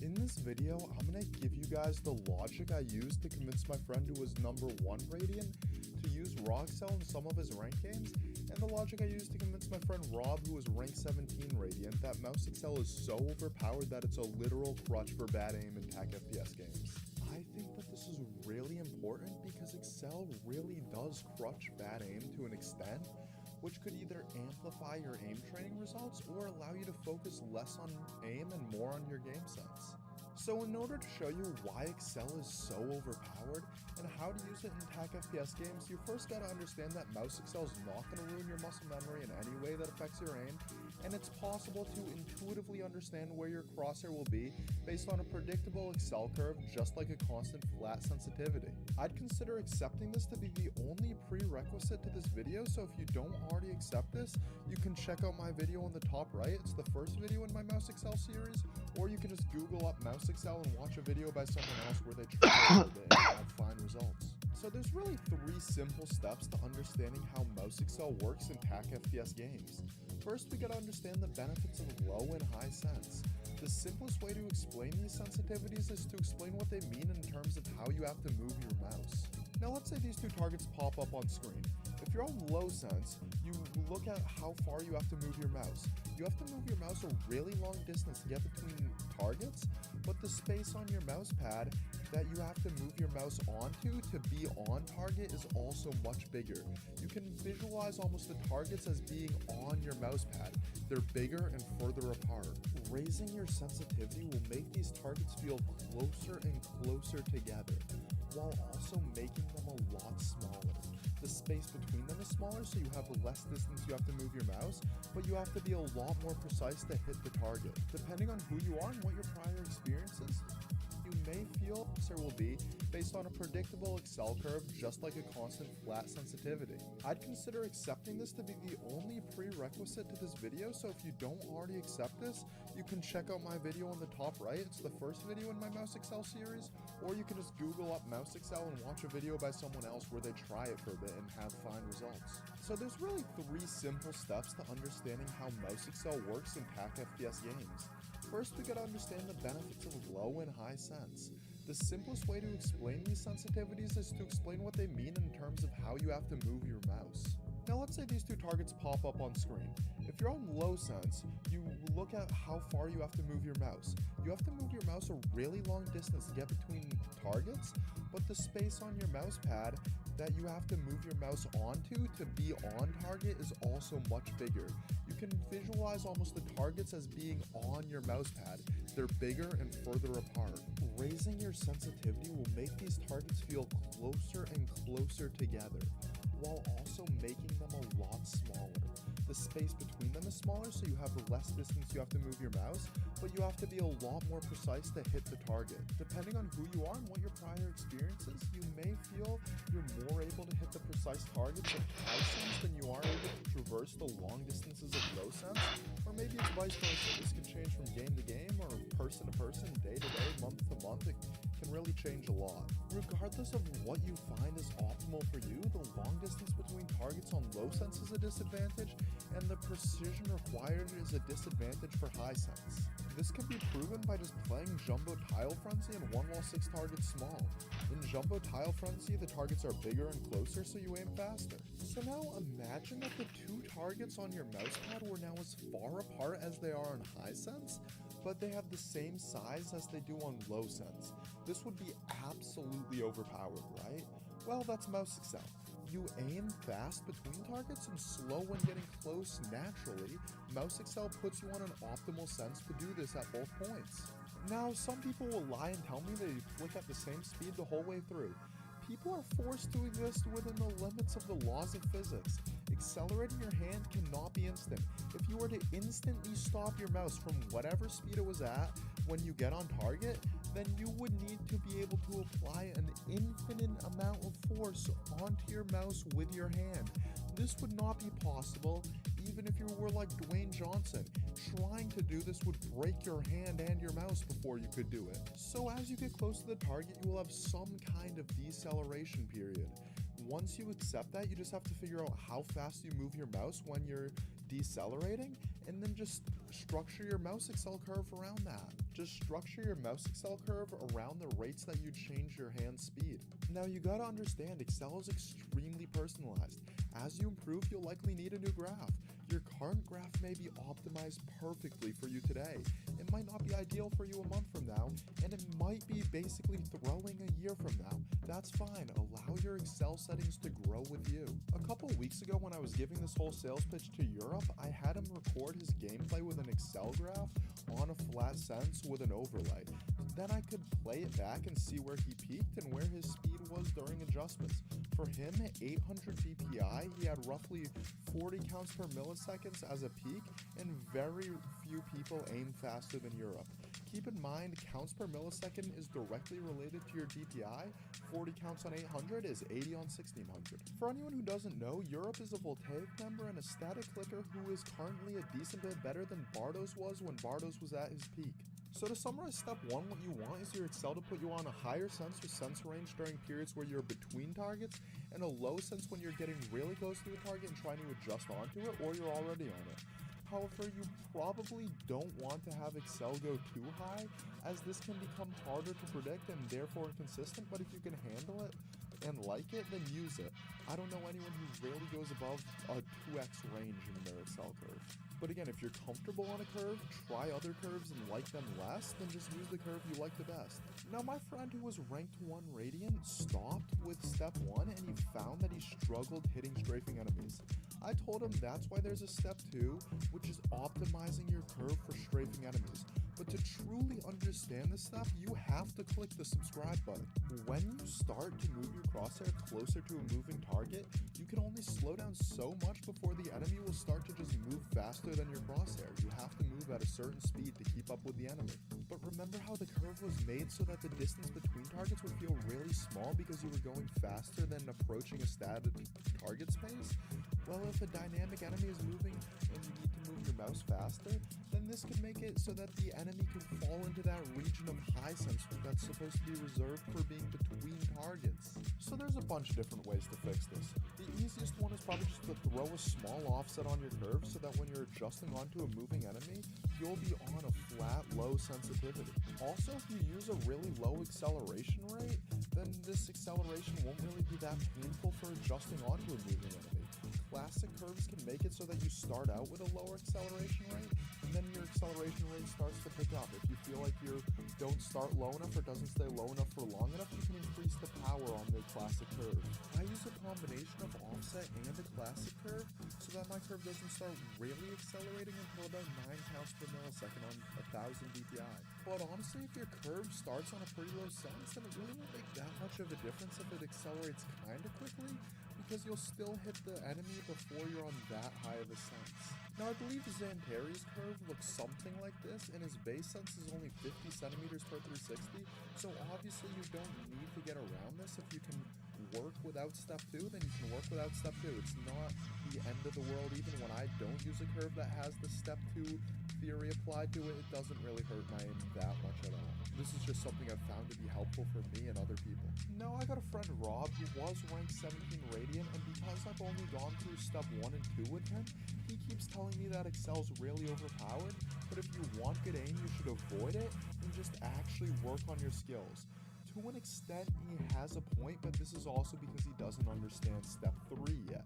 In this video, I'm going to give you guys the logic I used to convince my friend who was number 1 Radiant to use Roxel in some of his ranked games, and the logic I used to convince my friend Rob, who was rank 17 Radiant, that Mouse Excel is so overpowered that it's a literal crutch for bad aim in TAC FPS games. I think that this is really important because Excel really does crutch bad aim to an extent, which could either amplify your aim training results or allow you to focus less on aim and more on your game sense. So in order to show you why Excel is so overpowered and how to use it in TAC FPS games, you first gotta understand that mouse Excel is not gonna ruin your muscle memory in any way that affects your aim, and it's possible to intuitively understand where your crosshair will be based on a predictable Excel curve, just like a constant flat sensitivity. I'd consider accepting this to be the only prerequisite to this video, so if you don't already accept this, you can check out my video on the top right. It's the first video in my mouse Excel series, or you can just Google up mouse Excel and watch a video by someone else where they try it and have fine results. So there's really 3 simple steps to understanding how mouse Excel works in TAC FPS games. First, we gotta understand the benefits of low and high sense. The simplest way to explain these sensitivities is to explain what they mean in terms of how you have to move your mouse. Now let's say these 2 targets pop up on screen. If you're on low sense, you look at how far you have to move your mouse. You have to move your mouse a really long distance to get between targets, but the space on your mouse pad that you have to move your mouse onto to be on target is also much bigger. You can visualize almost the targets as being on your mouse pad. They're bigger and further apart. Raising your sensitivity will make these targets feel closer and closer together, while also making them a lot smaller. The space between them is smaller, so you have less distance you have to move your mouse, but you have to be a lot more precise to hit the target. Depending on who you are and what your prior experience is, you may feel there will be based on a predictable Excel curve, just like a constant flat sensitivity. I'd consider accepting this to be the only prerequisite to this video, so if you don't already accept this, you can check out my video on the top right. It's the first video in my mouse Excel series, or you can just Google up mouse Excel and watch a video by someone else where they try it for a bit and have fine results. So there's really 3 simple steps to understanding how mouse Excel works in TAC FPS games. First, we gotta understand the benefits of low and high sense. The simplest way to explain these sensitivities is to explain what they mean in terms of how you have to move your mouse. Now let's say these 2 targets pop up on screen. If you're on low sense, you look at how far you have to move your mouse. You have to move your mouse a really long distance to get between targets, but the space on your mouse pad that you have to move your mouse onto to be on target is also much bigger. You can visualize almost the targets as being on your mouse pad. They're bigger and further apart. Raising your sensitivity will make these targets feel closer and closer together, while also making them a lot smaller. The space between them is smaller, so you have less distance you have to move your mouse, but you have to be a lot more precise to hit the target. Depending on who you are and what your prior experience is, you may feel you're more able to hit the precise targets of high sense than you are able to traverse the long distances of low sense, or maybe it's vice versa. This can change from game to game, or person to person, day to day, month to month. It can really change a lot. Regardless of what you find is optimal for you, the long distance between targets on low sense is a disadvantage, and the precision required is a disadvantage for high sense. This can be proven by just playing Jumbo Tile Frenzy and 1 while 6 targets small. In Jumbo Tile Frenzy, the targets are bigger and closer, so you aim faster. So now imagine that the 2 targets on your mouse pad were now as far apart as they are on high sense, but they have the same size as they do on low sense. This would be absolutely overpowered, right? Well, that's mouse Excel. You aim fast between targets and slow when getting close naturally. Mouse Excel puts you on an optimal sense to do this at both points. Now, some people will lie and tell me they flick at the same speed the whole way through. People are forced to exist within the limits of the laws of physics. Accelerating your hand cannot be instant. If you were to instantly stop your mouse from whatever speed it was at when you get on target, then you would need to be able to apply an infinite amount of force onto your mouse with your hand. This would not be possible even if you were like Dwayne Johnson. Trying to do this would break your hand and your mouse before you could do it. So as you get close to the target, you will have some kind of deceleration period. Once you accept that, you just have to figure out how fast you move your mouse when you're decelerating, and then just structure your mouse Excel curve around that. Just structure your mouse Excel curve around the rates that you change your hand speed. Now you gotta understand, Excel is extremely personalized. As you improve, you'll likely need a new graph. Your current graph may be optimized perfectly for you today. It might not be ideal for you a month from now, and it might be basically throwing a year from now. That's fine. Allow your Excel settings to grow with you. A couple weeks ago when I was giving this whole sales pitch to Europe, I had him record his gameplay with an Excel graph on a flat sense with an overlay. Then I could play it back and see where he peaked and where his speed was during adjustments. For him, at 800 DPI, he had roughly 40 counts per milliseconds as a peak, and very few people aim faster than Europe. Keep in mind, counts per millisecond is directly related to your DPI. 40 counts on 800 is 80 on 1600. For anyone who doesn't know, Europe is a Voltaic member and a static clicker who is currently a decent bit better than Bardos was when Bardos was at his peak. So to summarize step 1, what you want is your Excel to put you on a higher sense or sense range during periods where you're between targets, and a low sense when you're getting really close to the target and trying to adjust onto it, or you're already on it. However, you probably don't want to have Excel go too high, as this can become harder to predict and therefore inconsistent, but if you can handle it and like it, then use it. I don't know anyone who really goes above a 2x range in their Excel curve. But again, if you're comfortable on a curve, try other curves and like them less, then just use the curve you like the best. Now, my friend who was ranked 1 Radiant stopped with step 1 and he found that he struggled hitting strafing enemies. I told him that's why there's a step 2, which is optimizing your curve for strafing enemies. But to truly understand this stuff, you have to click the subscribe button. When you start to move your crosshair closer to a moving target, you can only slow down so much before the enemy will start to just move faster than your crosshair. You have to move at a certain speed to keep up with the enemy. But remember how the curve was made so that the distance between targets would feel really small because you were going faster than approaching a static target space? Well, if a dynamic enemy is moving and you need to move your mouse faster, then this could make it so that the enemy could fall into that region of high sense that's supposed to be reserved for being between targets. So there's a bunch of different ways to fix this. The easiest one is probably just to throw a small offset on your curve so that when you're adjusting onto a moving enemy, you'll be on a flat, low sensitivity. Also, if you use a really low acceleration rate, then this acceleration won't really be that painful for adjusting onto a moving enemy. Classic curves can make it so that you start out with a lower acceleration rate, and then your acceleration rate starts to pick up. If you feel like you don't start low enough or doesn't stay low enough for long enough, you can increase the power on the classic curve. I use a combination of offset and a classic curve so that my curve doesn't start really accelerating until about 9 counts per millisecond on 1000 DPI. But honestly, if your curve starts on a pretty low sense, then it really won't make that much of a difference if it accelerates kind of quickly, because you'll still hit the enemy before you're on that high of a sense. Now, I believe Xanteri's curve looks something like this, and his base sense is only 50 centimeters per 360, so obviously you don't need to get around this. If you can work without step 2, then you can work without step 2. It's not the end of the world. Even when I don't use a curve that has the step 2 theory applied to it, it doesn't really hurt my aim that much at all. This is just something I've found to be helpful for me and other people. Now, I got a friend Rob who was ranked 17 Radiant, and because I've only gone through step 1 and 2 with him, he keeps telling me that Excel's really overpowered, but if you want good aim, you should avoid it and just actually work on your skills. To an extent, he has a point, but this is also because he doesn't understand step 3 yet.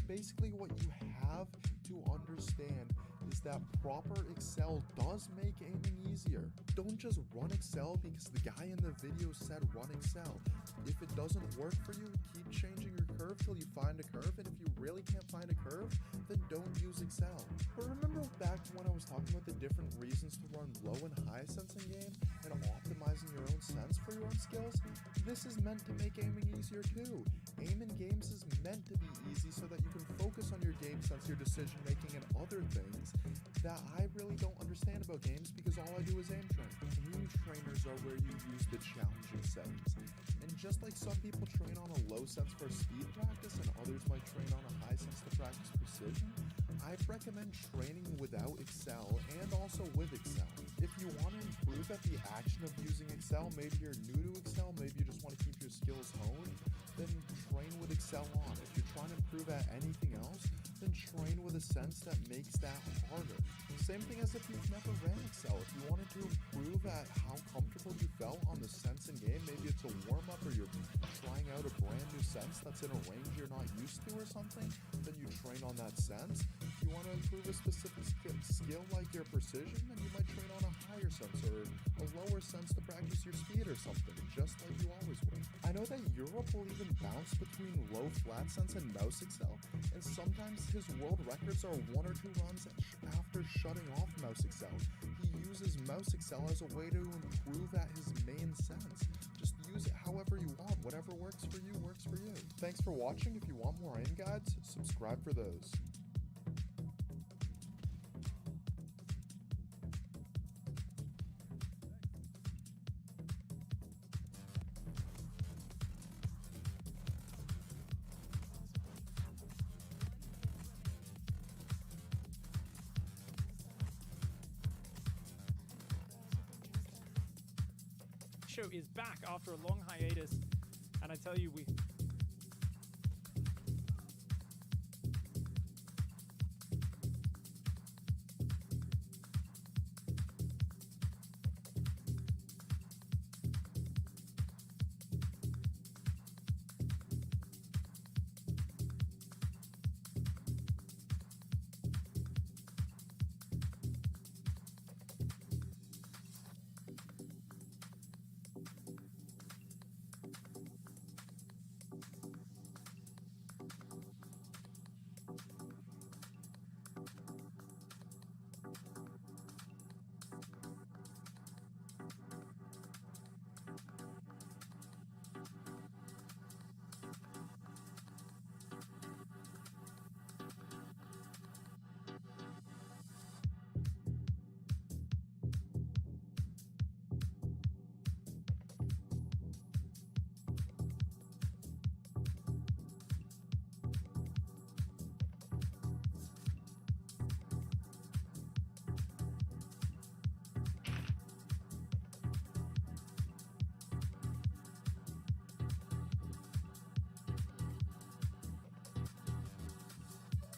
Basically, what you have to understand is that proper Excel does make aiming easier. Don't just run Excel because the guy in the video said run Excel. If it doesn't work for you, keep changing your curve till you find a curve, and if you really can't find a curve, then don't use Excel. But remember back when I was talking about the different reasons to run low and high sensing game and optimizing your own sense for your own skills? This is meant to make aiming easier too. Aim in games is meant to be easy so that you can focus on your game sense, your decision making, and other things that I really don't understand about games because all I do is aim train. Aim trainers are where you use the challenging settings. And just like some people train on a low sense for speed practice and others might train on a high sense to practice precision, I'd recommend training without Excel and also with Excel. If you want to improve at the action of using Excel, maybe you're new to Excel, maybe you just want to keep your skills honed, then train with Excel on. If you're trying to improve at anything else, then train with a sense that makes that harder. Same thing as if you've never ran Excel. If you wanted to improve at how comfortable you felt on the sense in game, maybe it's a warm-up or you're trying out a brand new sense that's in a range you're not used to or something, then you train on that sense. If you want to improve a specific skill like your precision, then you might train on a higher sense or a lower sense to practice your speed or something. just like you always would. I know that Europe will even bounce between low flat sense and mouse excel, and sometimes his world records are 1 or 2 runs after shutting off mouse excel. He uses mouse excel as a way to improve at his main sense. Just use it however you want. Whatever works for you works for you. Thanks for watching. If you want more aim guides, subscribe for those. Show is back after a long hiatus, and I tell you, we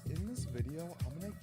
In this video, I'm gonna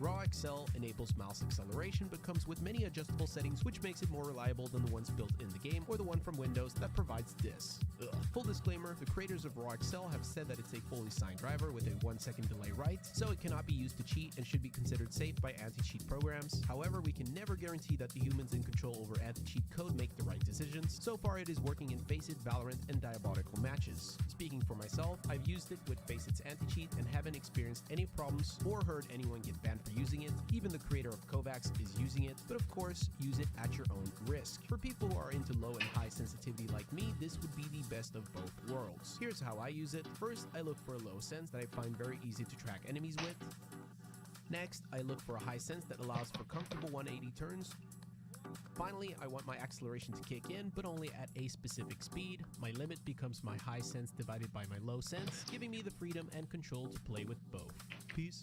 Raw Excel enables mouse acceleration but comes with many adjustable settings, which makes it more reliable than the ones built in the game or the one from Windows that provides this. Ugh. Full disclaimer, the creators of Raw Excel have said that it's a fully signed driver with a 1-second delay write, so it cannot be used to cheat and should be considered safe by anti-cheat programs. However, we can never guarantee that the humans in control over anti-cheat code make the right decisions. So far it is working in Faceit, Valorant, and Diabolical matches. Speaking for myself, I've used it with Faceit's anti-cheat and haven't experienced any problems or heard anyone get banned for using it. Even the creator of Kovaaks is using it, but of course, use it at your own risk. For people who are into low and high sensitivity like me, this would be the best of both worlds. Here's how I use it. First, I look for a low sense that I find very easy to track enemies with. Next, I look for a high sense that allows for comfortable 180 turns. Finally, I want my acceleration to kick in, but only at a specific speed. My limit becomes my high sense divided by my low sense, giving me the freedom and control to play with both. Peace.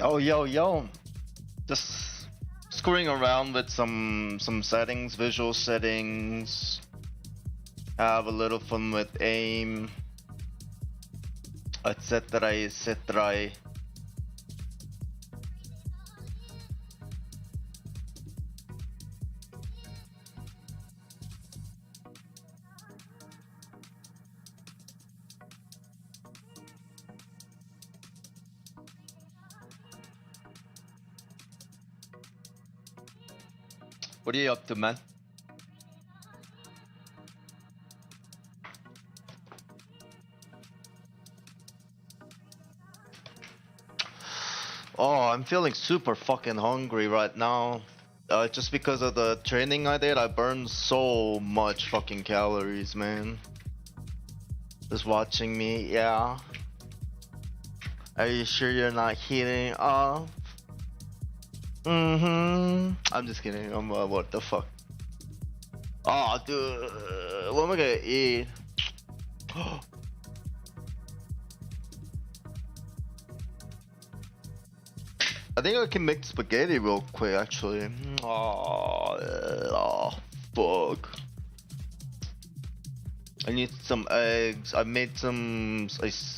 Oh, yo. Just screwing around with some settings, visual settings. Have a little fun with aim, etc. What are you up to, man? Oh, I'm feeling super fucking hungry right now. Just because of the training I did, I burned so much fucking calories, man. Just watching me, yeah. Are you sure you're not heating up? I'm just kidding. What the fuck? Oh, dude. What am I gonna eat? I think I can make spaghetti real quick, actually. Oh, fuck. I need some eggs. I made some.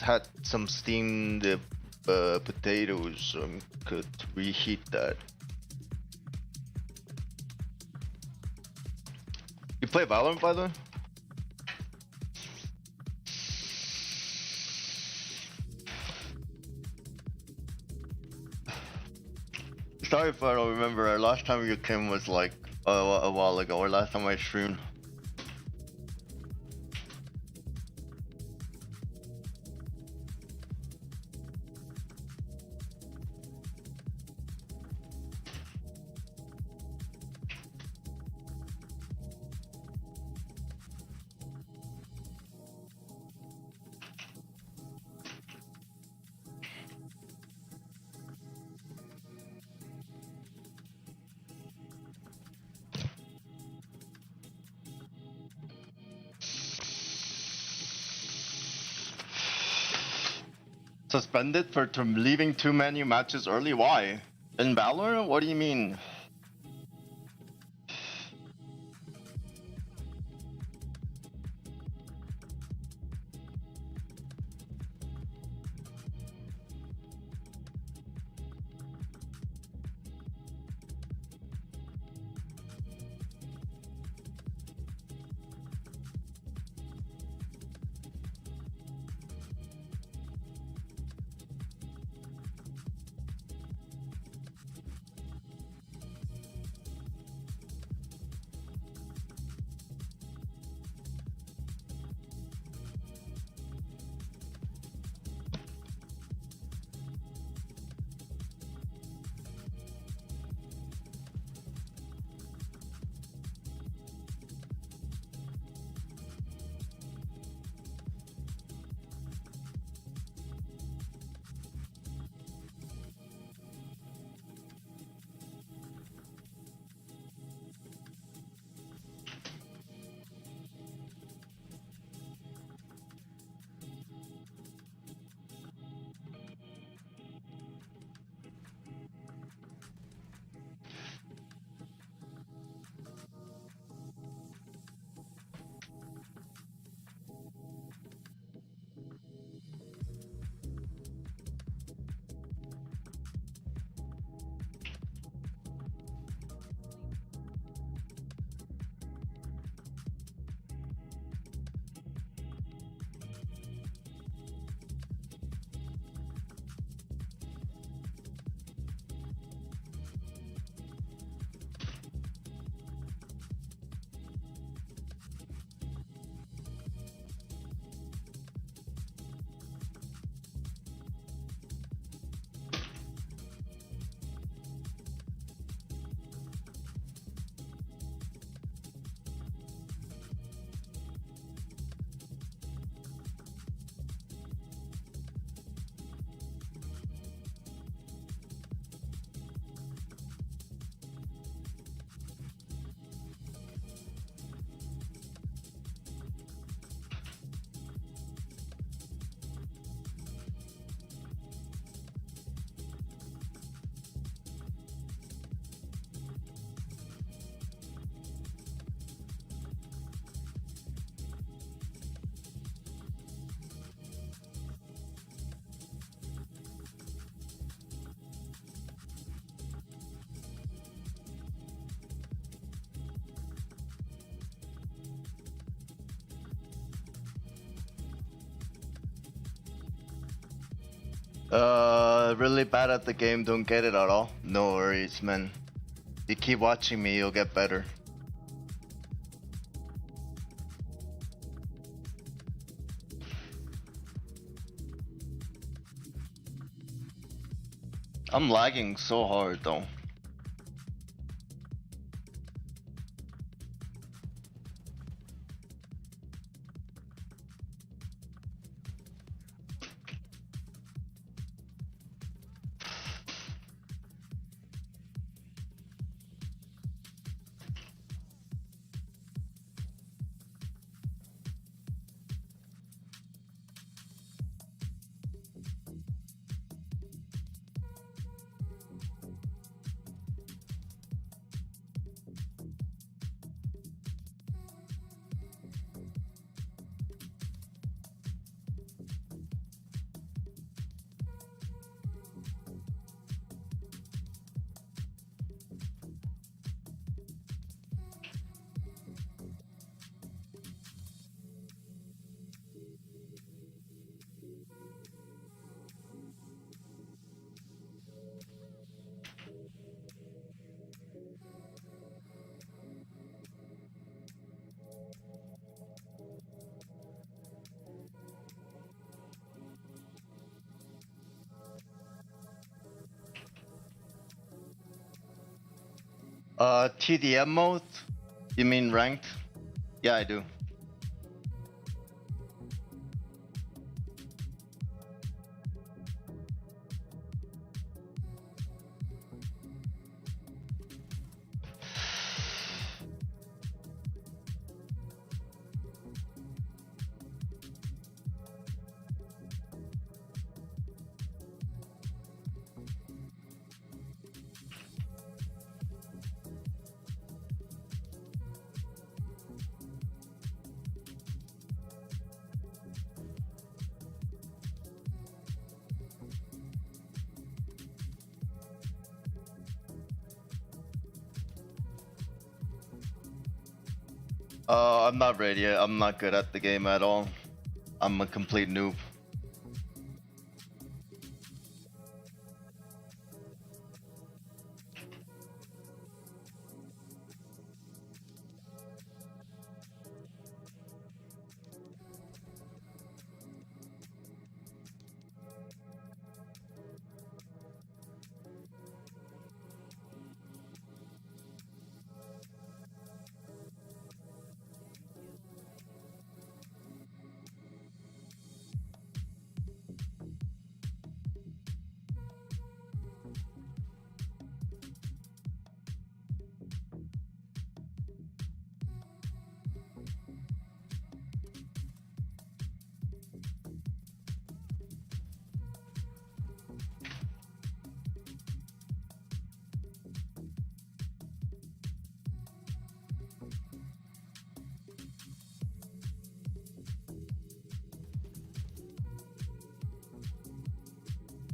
Had some steamed potatoes, so I could reheat that. You play Valorant, by the way? Sorry if I don't remember. Last time you came was like a while ago, or last time I streamed. Suspended for leaving too many matches early? Why? In Valorant? What do you mean? Really bad at the game, don't get it at all. No worries, man. You keep watching me, you'll get better. I'm lagging so hard though. TDM mode? You mean ranked? Yeah, I do. I'm not ready yet. I'm not good at the game at all. I'm a complete noob.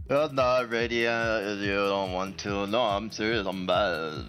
Well, not ready if you don't want to. No, I'm serious. I'm bad.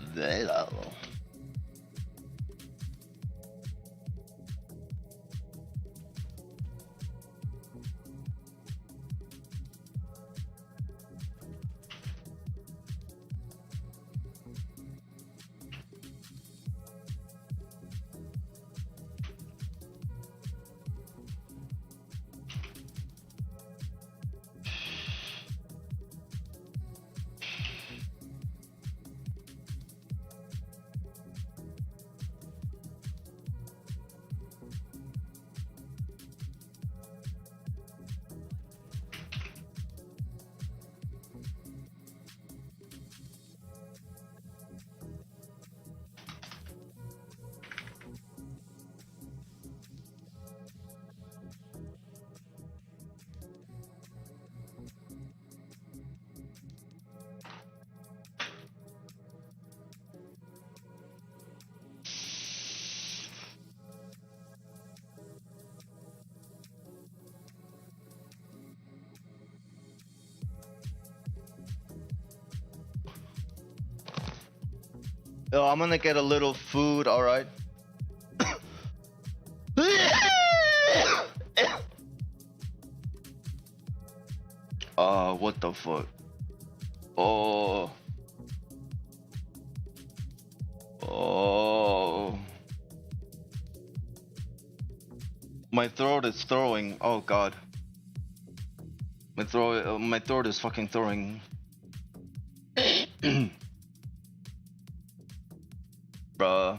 Yo, I'm gonna get a little food, alright? What the fuck? Oh. Oh. My throat is throwing. Oh god. My throat is fucking throwing. Bruh.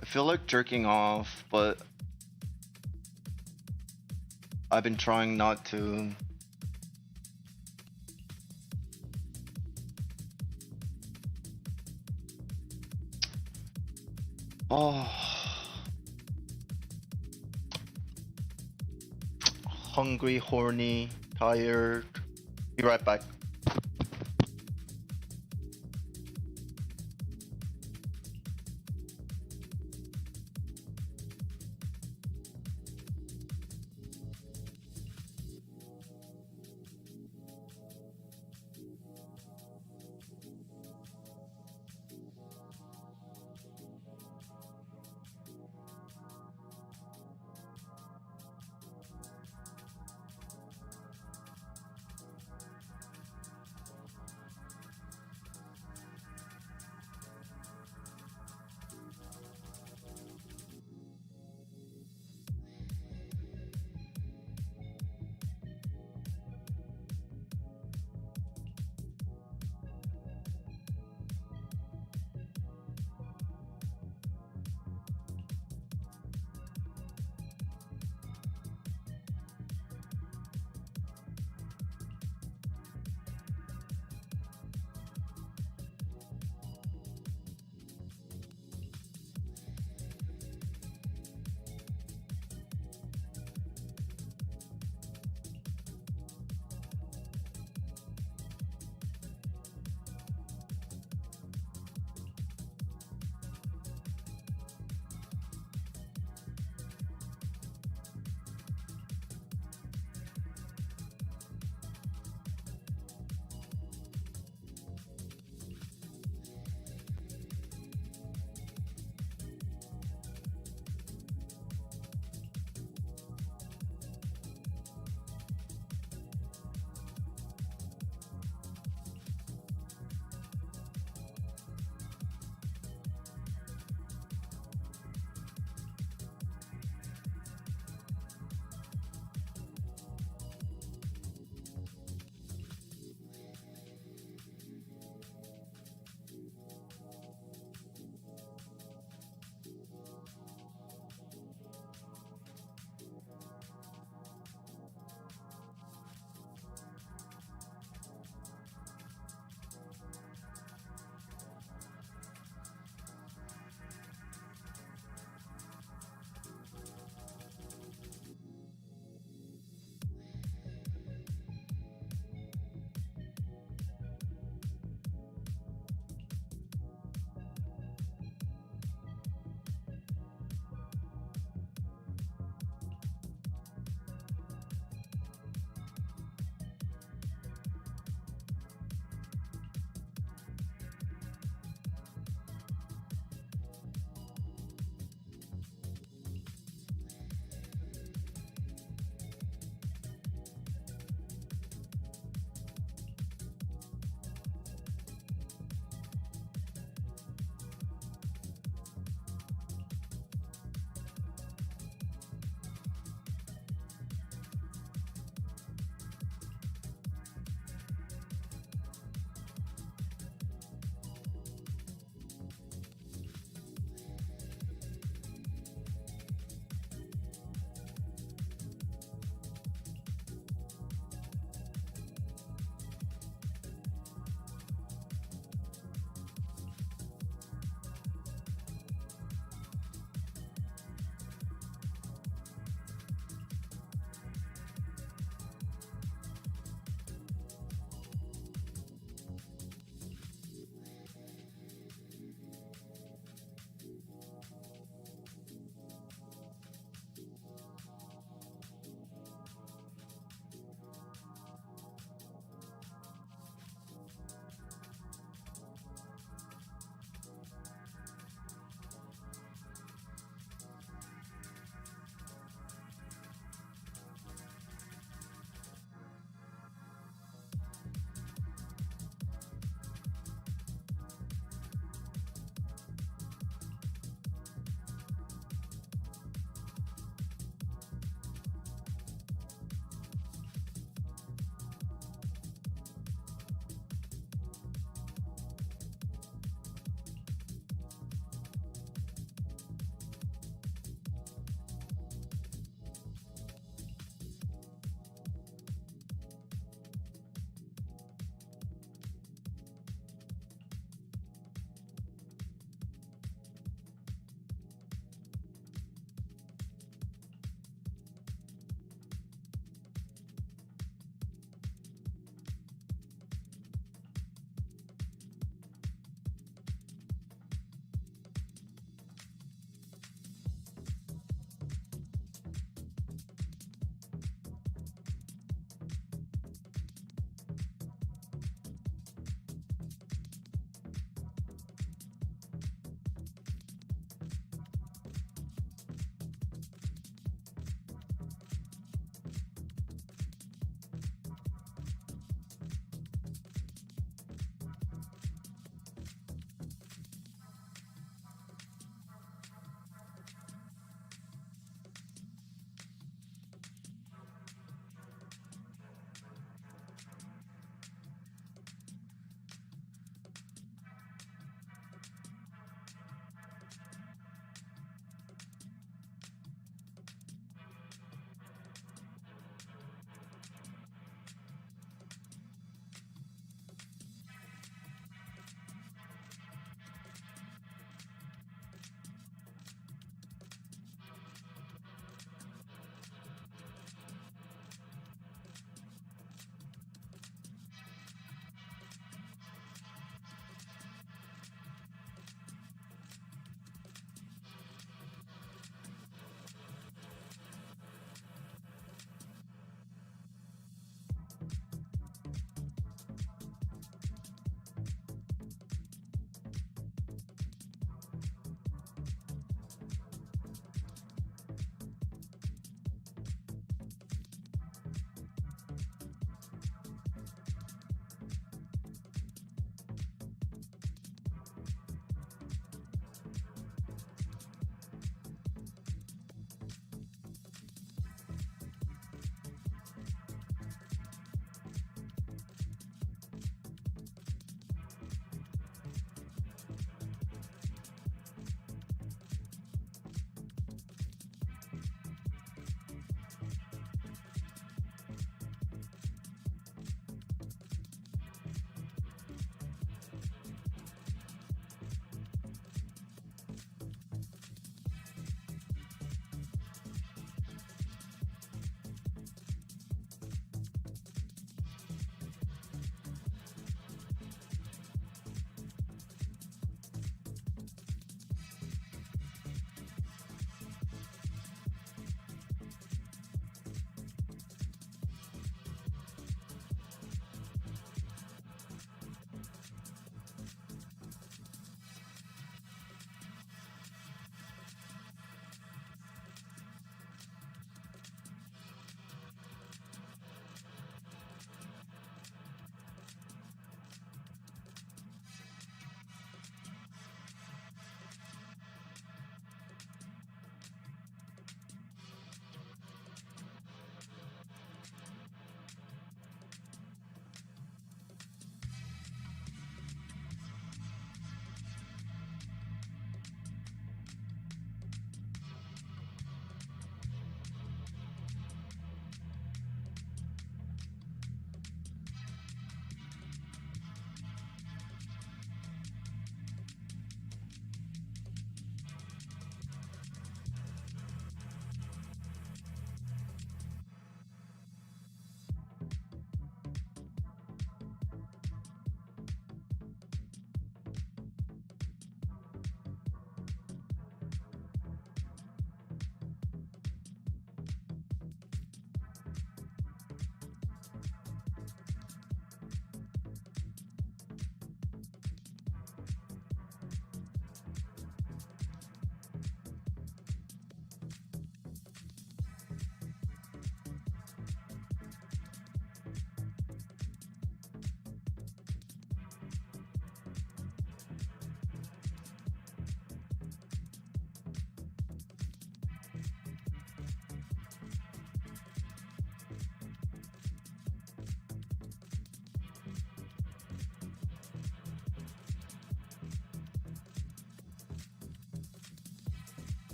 I feel like jerking off, but I've been trying not to. Oh. Hungry, horny, tired. Be right back.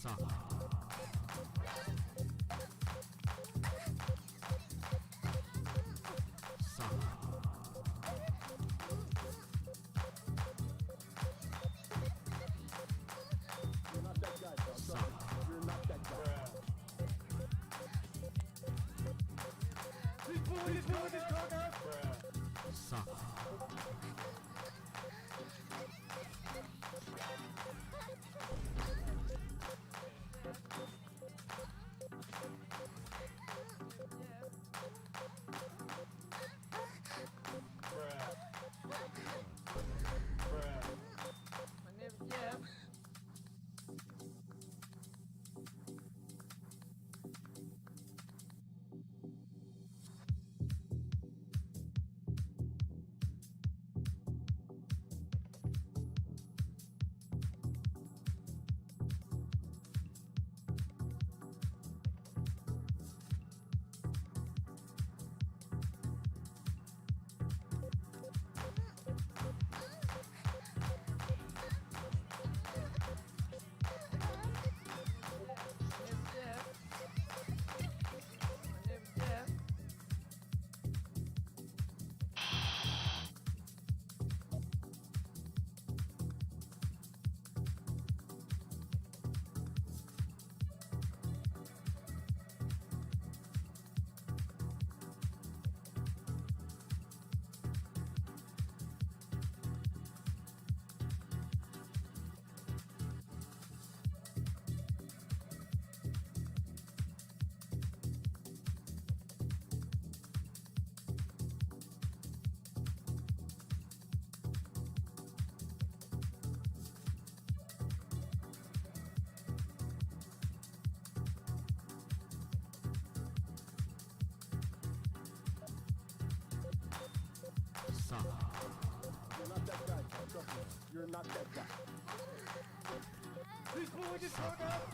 You're not that guy, pal. Trust me. You're not that guy. He's pulling his cock out. You're not that guy, pal. Trust me. You're not that guy. He's pulling his cock out.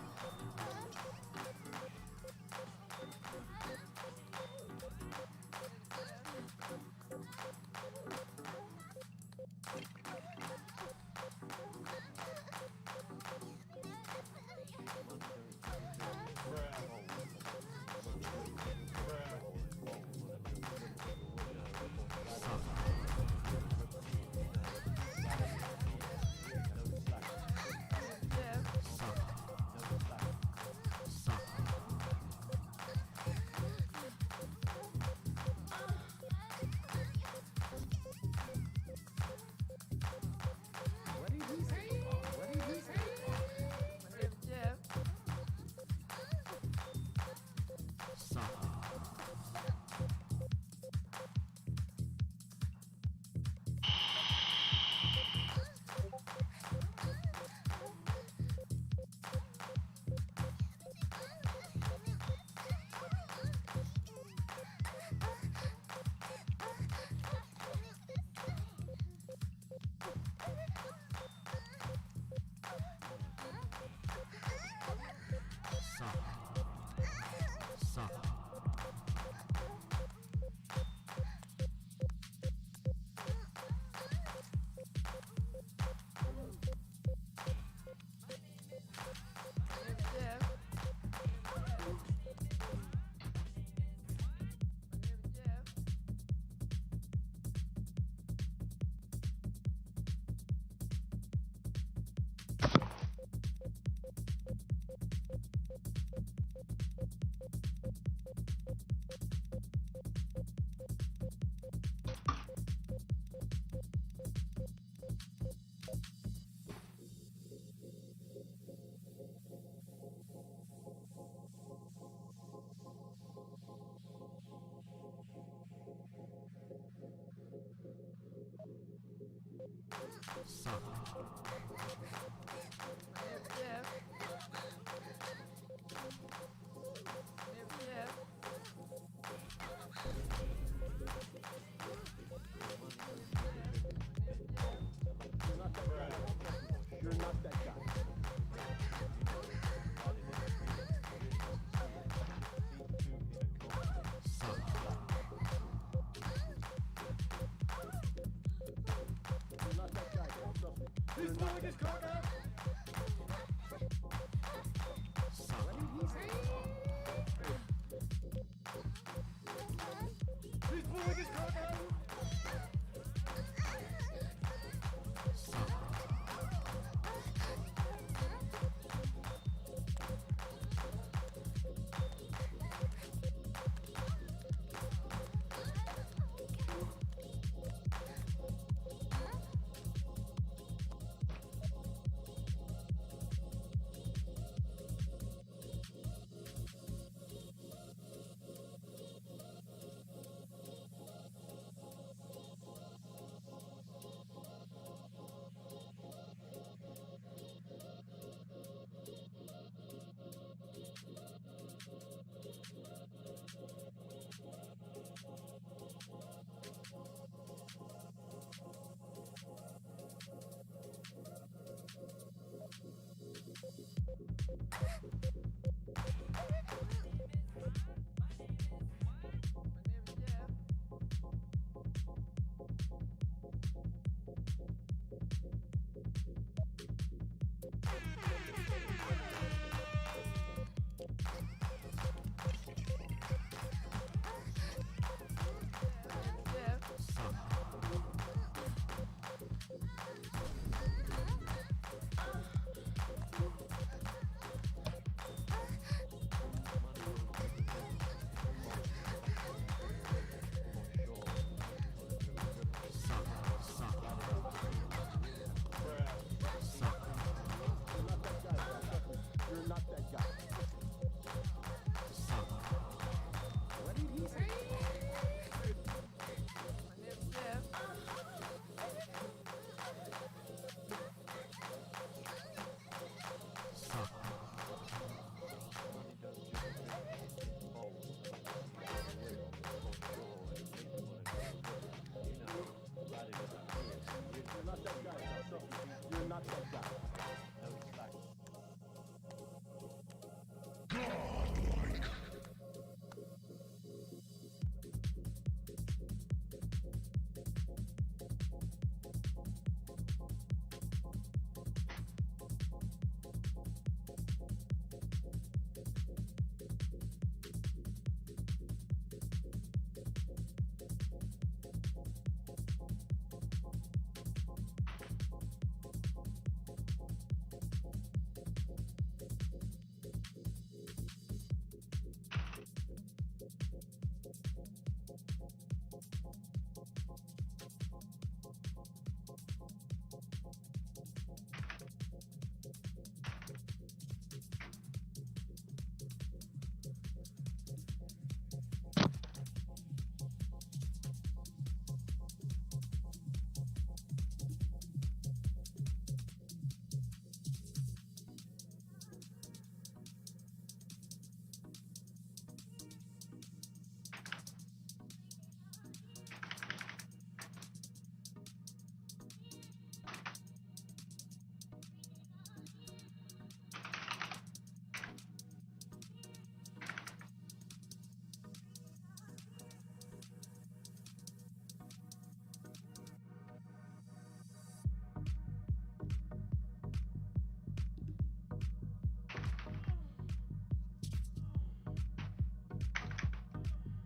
You're not that guy. You're not that guy, pal. Trust me. He's pulling his cock out.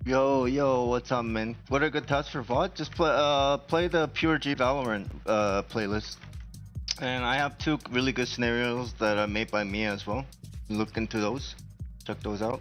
Yo, what's up, man? What a good test for VOD. Just play the Pure G Valorant playlist. And I have two really good scenarios that are made by me as well. Look into those. Check those out.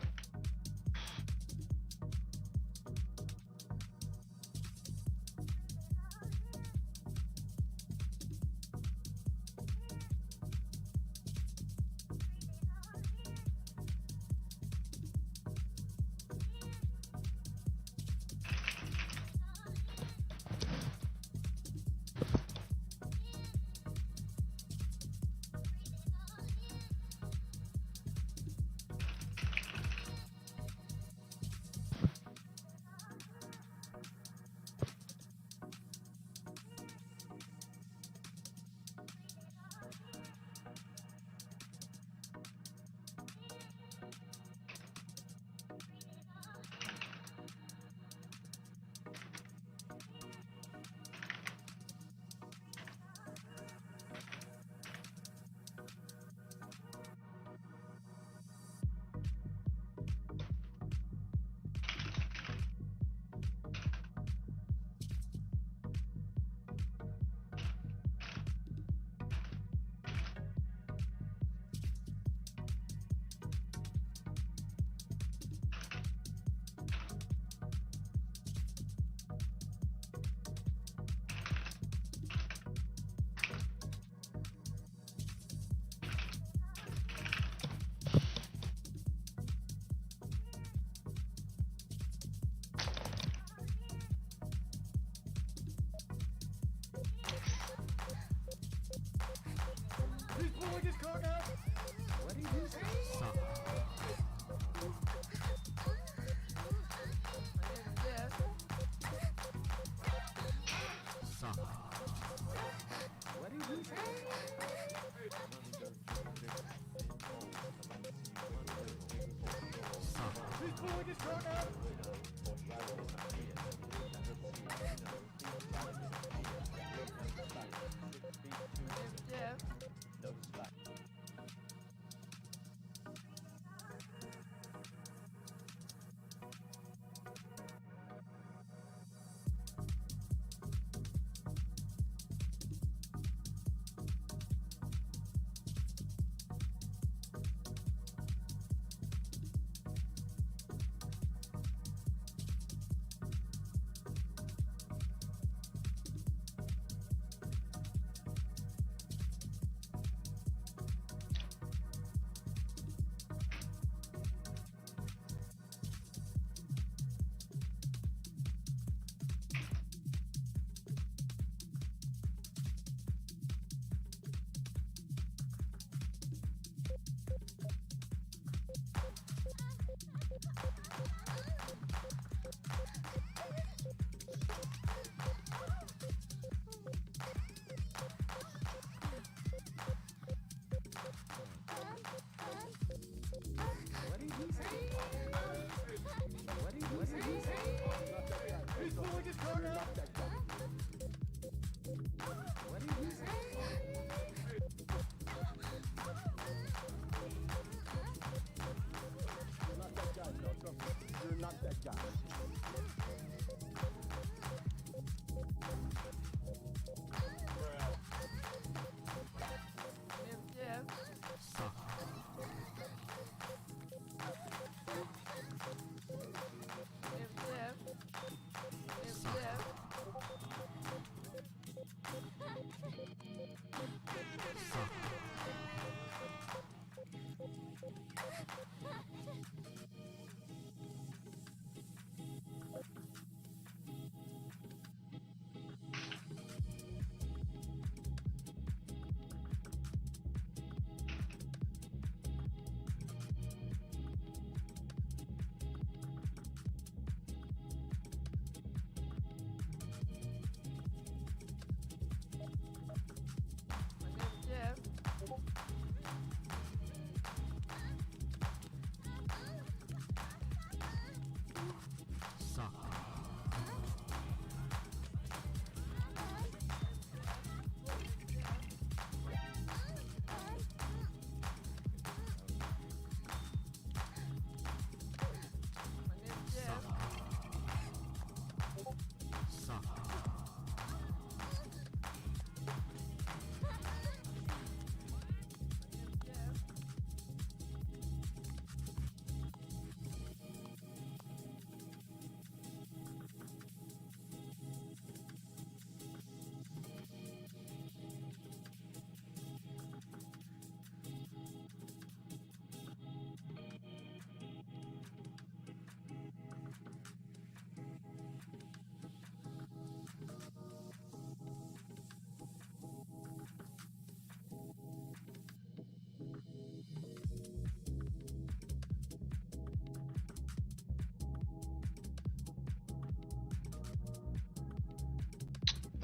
You're not that guy.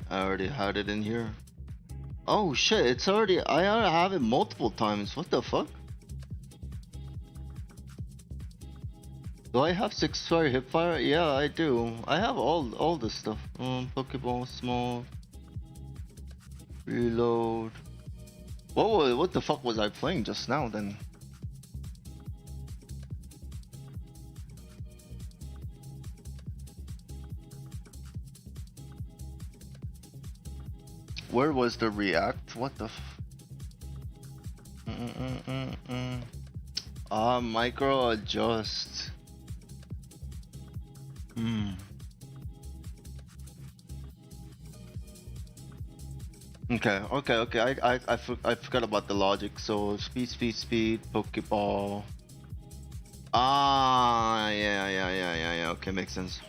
I already had it in here. Oh shit, it's already, I already have it multiple times. What the fuck? Do I have 6-star hipfire? Yeah, I do. I have all this stuff. Pokeball, small, reload. What the fuck was I playing just now then? Where was the react? What the micro adjust. Okay. I forgot about the logic. So speed, Pokeball. Ah, yeah. Okay, makes sense.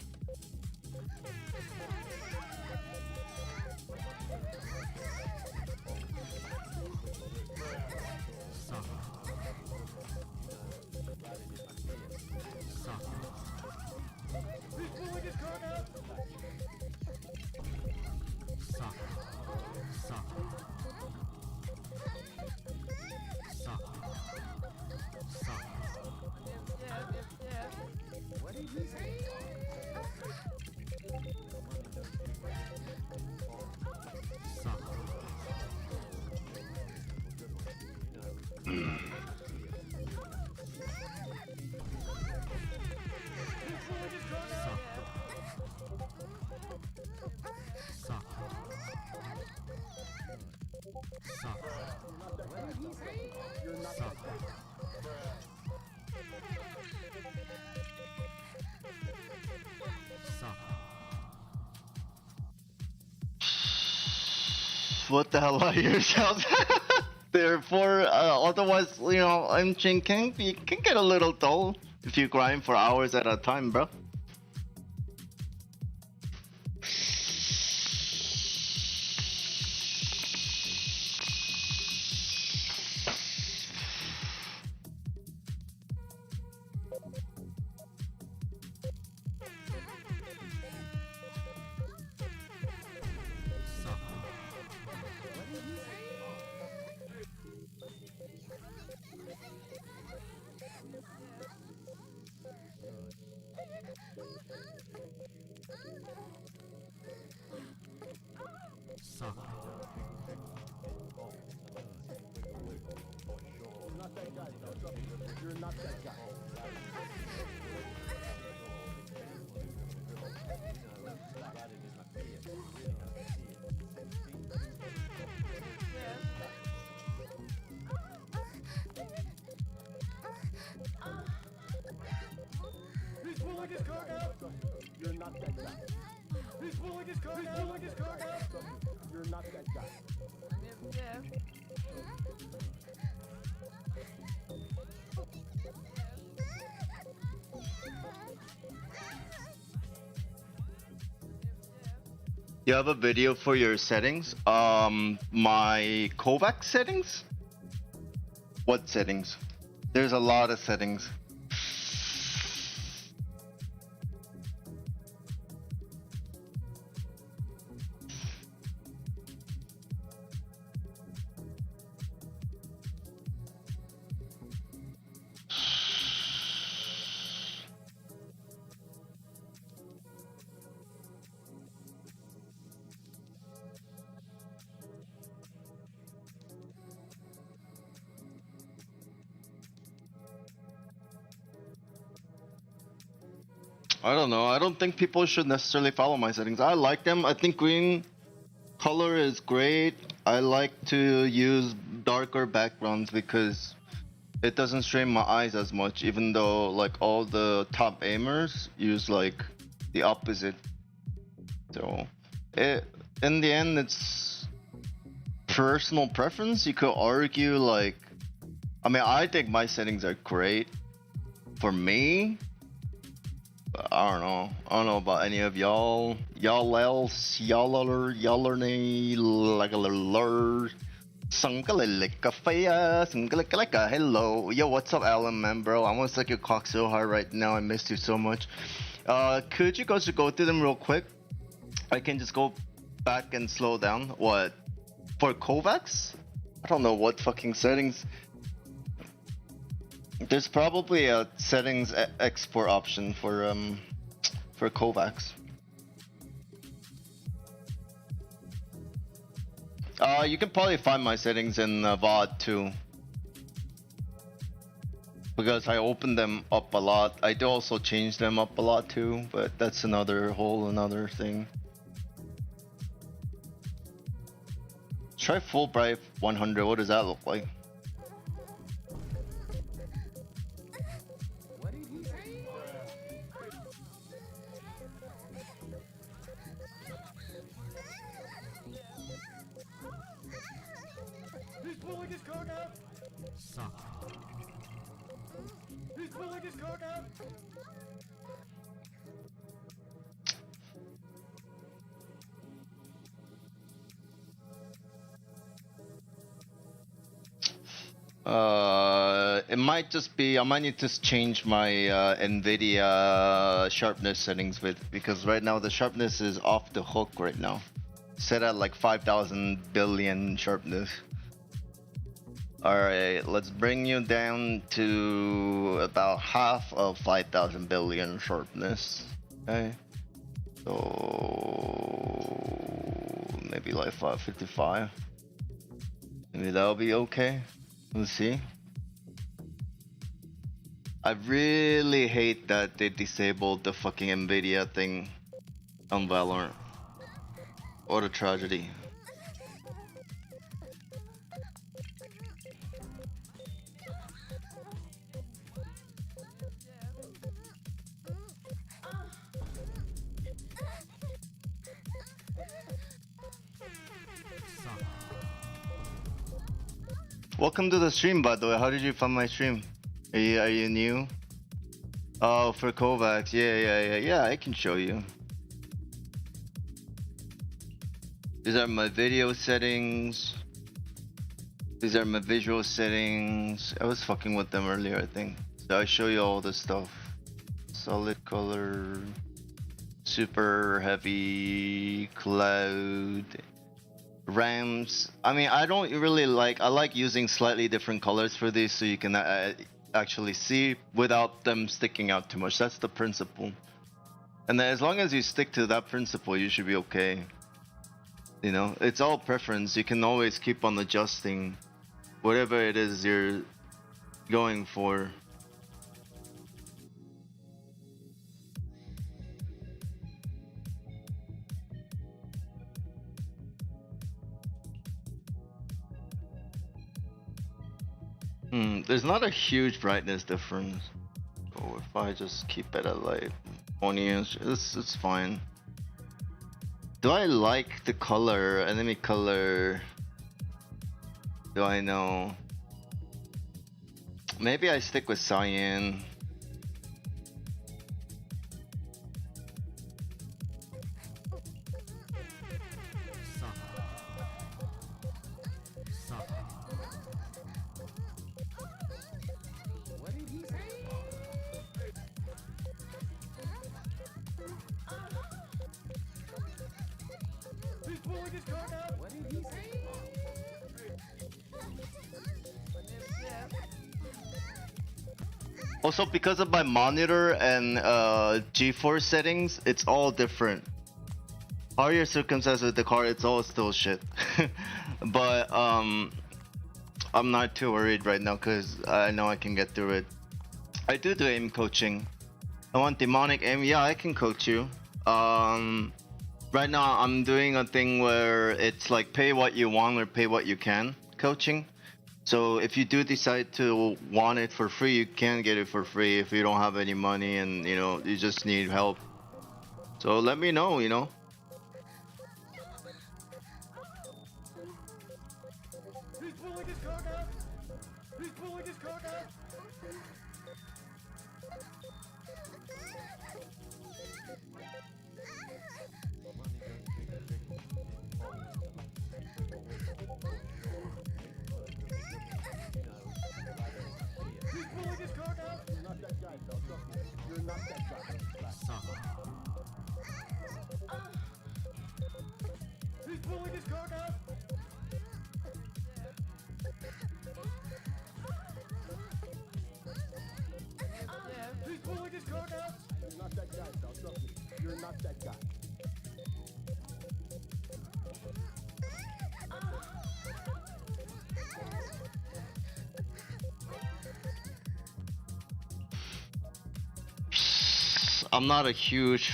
What the hell are yourselves? Therefore, otherwise, you know, Aim Train can get a little dull if you grind for hours at a time, bro. Not that guy, though. Trust me. You're not that guy. He's pulling his card out. You're not that guy. He's pulling his card out. He's pulling his card out. You're not that guy. You have a video for your settings? My kovaaks settings? What settings? There's a lot of settings. I don't know. I don't think people should necessarily follow my settings. I like them. I think green color is great. I like to use darker backgrounds because it doesn't strain my eyes as much, even though like all the top aimers use like the opposite. So in the end, it's personal preference. You could argue like, I mean, I think my settings are great for me. I don't know. I don't know about any of y'all. Y'all else. Y'all are like a little hello. Yo, what's up, Alan, man, bro? I want to suck your cock so hard right now. I missed you so much. Could you guys go through them real quick? I can just go back and slow down. What? For kovaaks? I don't know what fucking settings. There's probably a settings export option for kovaaks. You can probably find my settings in VOD too. Because I opened them up a lot. I do also change them up a lot too, but that's another thing. Try full bright 100. What does that look like? What did he say? He's pulling his card out. He's pulling his card out. It might just be, I might need to change my NVIDIA sharpness settings because right now the sharpness is off the hook right now. Set at like 5,000 billion sharpness. Alright, let's bring you down to about half of 5,000 billion sharpness. Okay. So maybe like 555. Maybe that'll be okay. Let's see. I really hate that they disabled the fucking NVIDIA thing on Valorant. What a tragedy. Welcome to the stream, by the way. How did you find my stream? Are you new? Oh, for kovaaks. Yeah, I can show you. These are my video settings. These are my visual settings. I was fucking with them earlier, I think. So I'll show you all this stuff. Solid color, super heavy, cloud, RAMs. I mean, I don't really like, I like using slightly different colors for these so you can actually see without them sticking out too much. That's the principle. And then as long as you stick to that principle, you should be okay. You know, it's all preference. You can always keep on adjusting whatever it is you're going for. There's not a huge brightness difference. So if I just keep it at like 20-ish, it's fine. Do I like the color? Enemy color. Do I know? Maybe I stick with cyan. What did he say? He's pulling his card out. What did he say? Also, because of my monitor and GeForce settings, it's all different. How are your circumstances with the car? It's all still shit. But I'm not too worried right now because I know I can get through it. I do aim coaching. I want demonic aim. Yeah, I can coach you. Right now I'm doing a thing where it's like pay what you want or pay what you can coaching. So if you do decide to want it for free, you can get it for free if you don't have any money and you know you just need help. So let me know, you know. He's pulling his card out. He's pulling his card out. He's pulling his card out. You're not that guy, Phil. Trust me. You're not that guy. that guy, pal. Trust me. You're not that guy. I'm not a huge.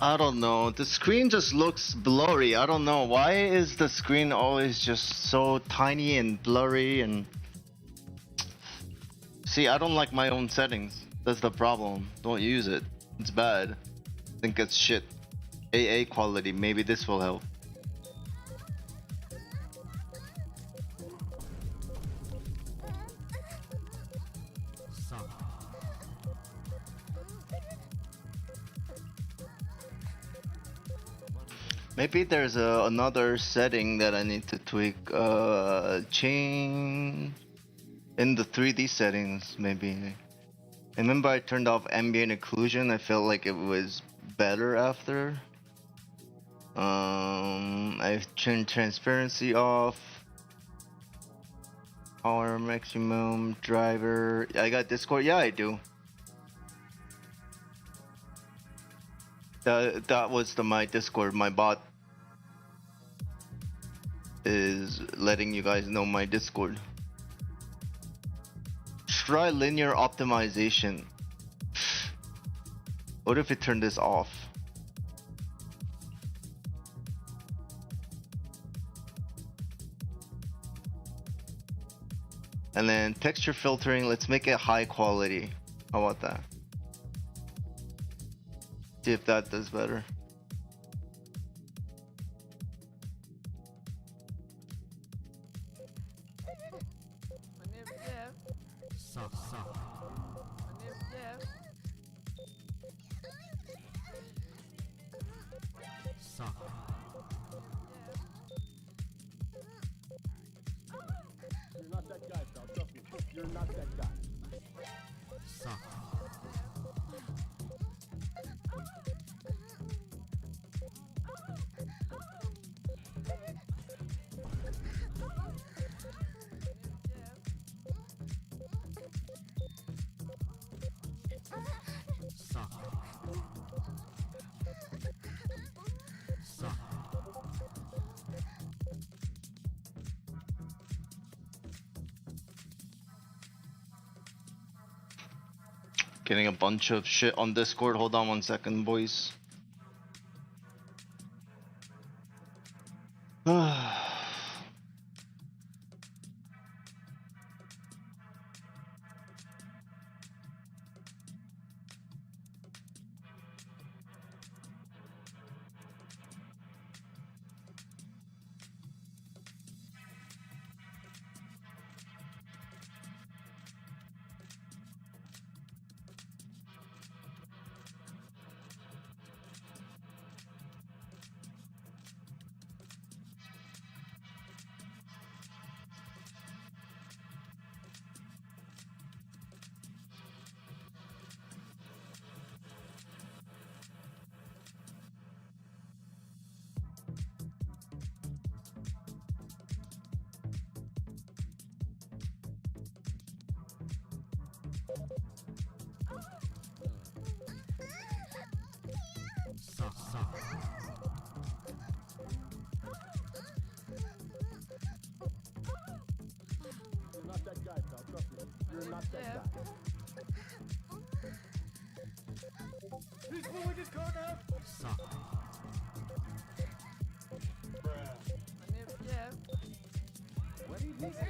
I don't know. The screen just looks blurry. I don't know. Why is the screen always just so tiny and blurry? And see, I don't like my own settings. That's the problem. Don't use it. It's bad. I think it's shit. AA quality. Maybe this will help. Maybe there's another setting that I need to tweak. Change in the 3D settings, maybe. I remember I turned off ambient occlusion. I felt like it was better after. I turned transparency off. Power maximum driver. I got Discord. Yeah, I do. That was my Discord. My bot is letting you guys know my Discord. Try linear optimization. What if it turned this off? And then texture filtering, let's make it high quality. How about that? See if that does better. You're not that guy, pal. Trust me. You're not that guy. Getting a bunch of shit on Discord. Hold on 1 second, boys. You're not that guy, pal. Trust me. You're not that guy. He's pulling his card out. What did he say?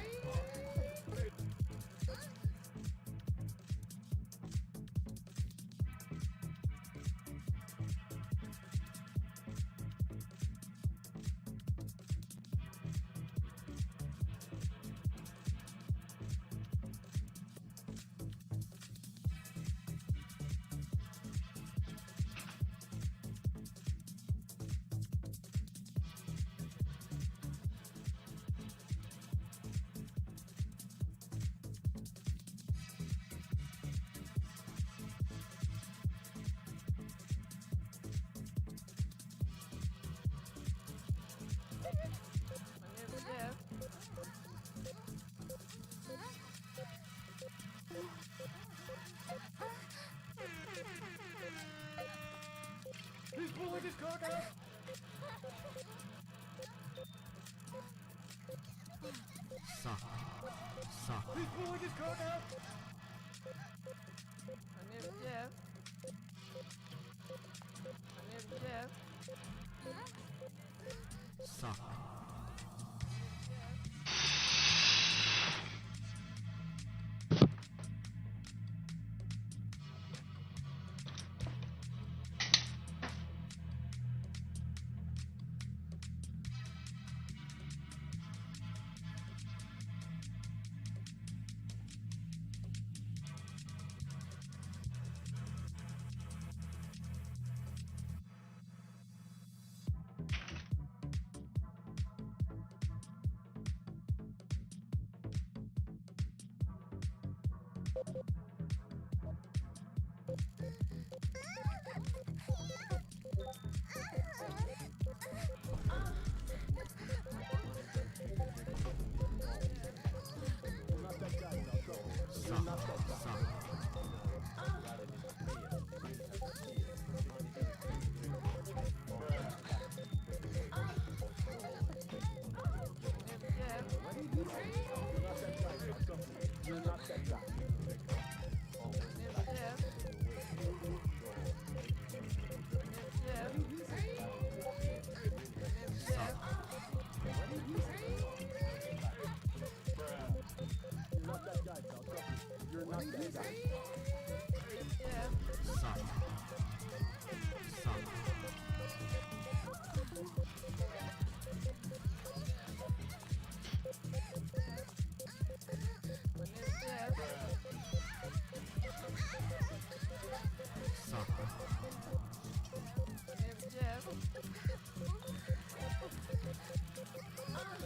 cock out! He's pulling his cock out! My name is Jeff. My name is Jeff.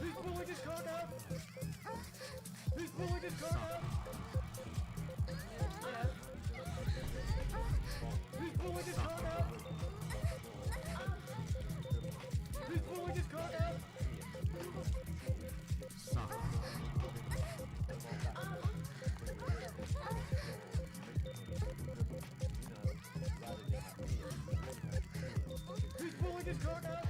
He's pulling his cock out! He's pulling his cock out! He's pulling his cock out! He's pulling his cock out! He's pulling his cock out!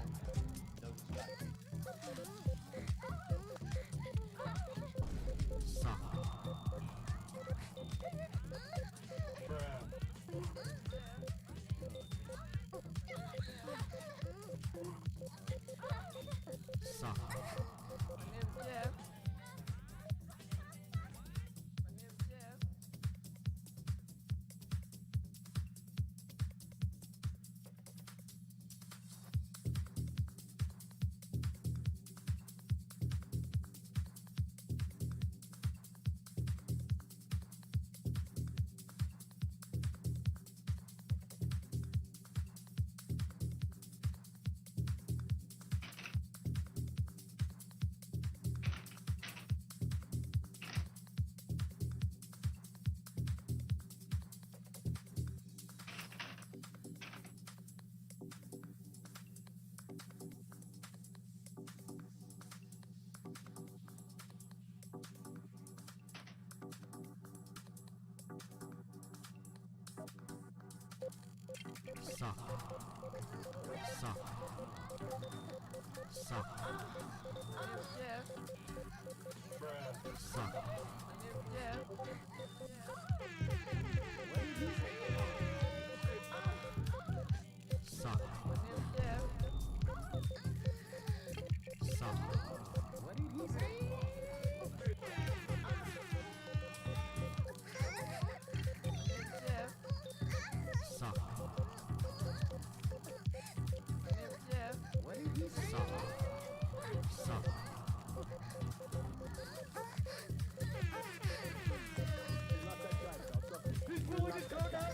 He's pulling his cock out!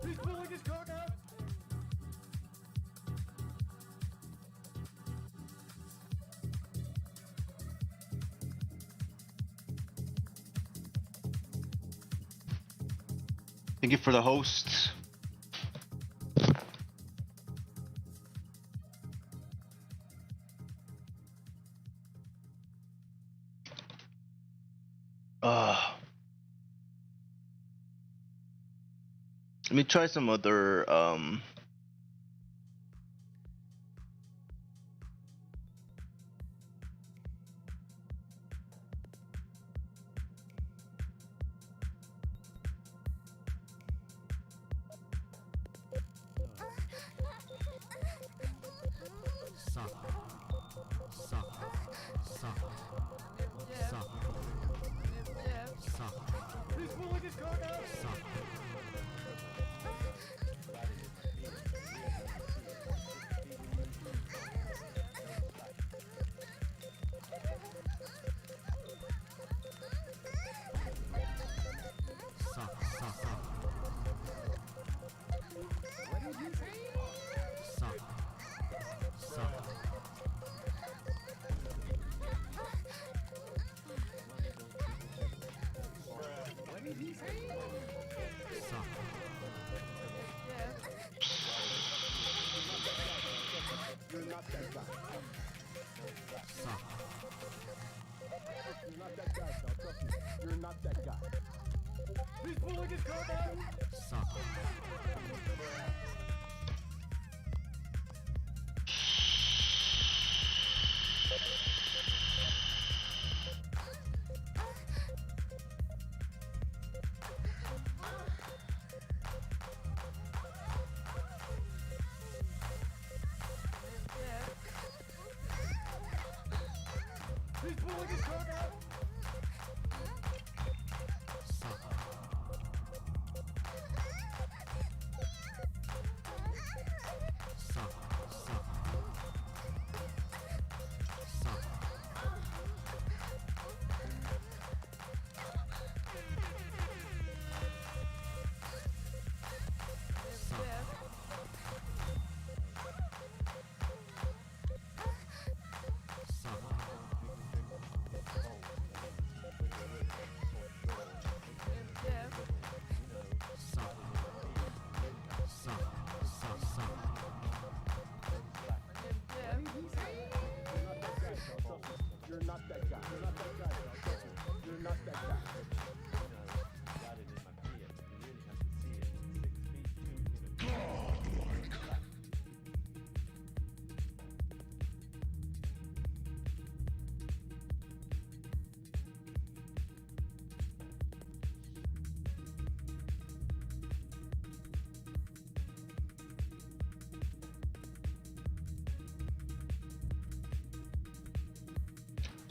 He's pulling his cock out! Thank you for the host. Let me try some other He's pulling his card out. You're not that guy. You're not that guy, Sal. Trust me. You're not that guy. He's pulling his card out. He's pulling his card out. You're not that guy. You're not that guy, Sal. Trust me. You're not that guy.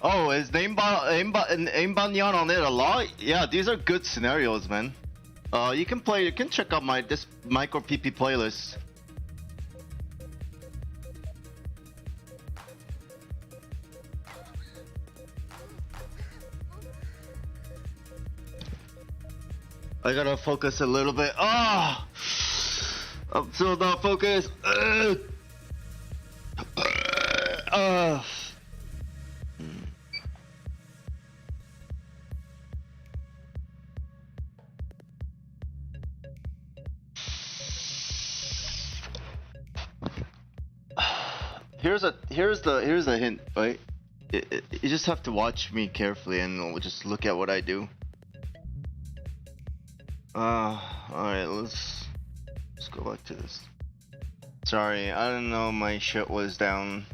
Oh, is Aimbanyan on it a lot? Yeah, these are good scenarios, man. You can check out this micro PP playlist. I gotta focus a little bit. Ah, I'm still not focused. Here's a hint, right? You just have to watch me carefully and just look at what I do. Alright, let's go back to this. Sorry, I didn't know my shit was down.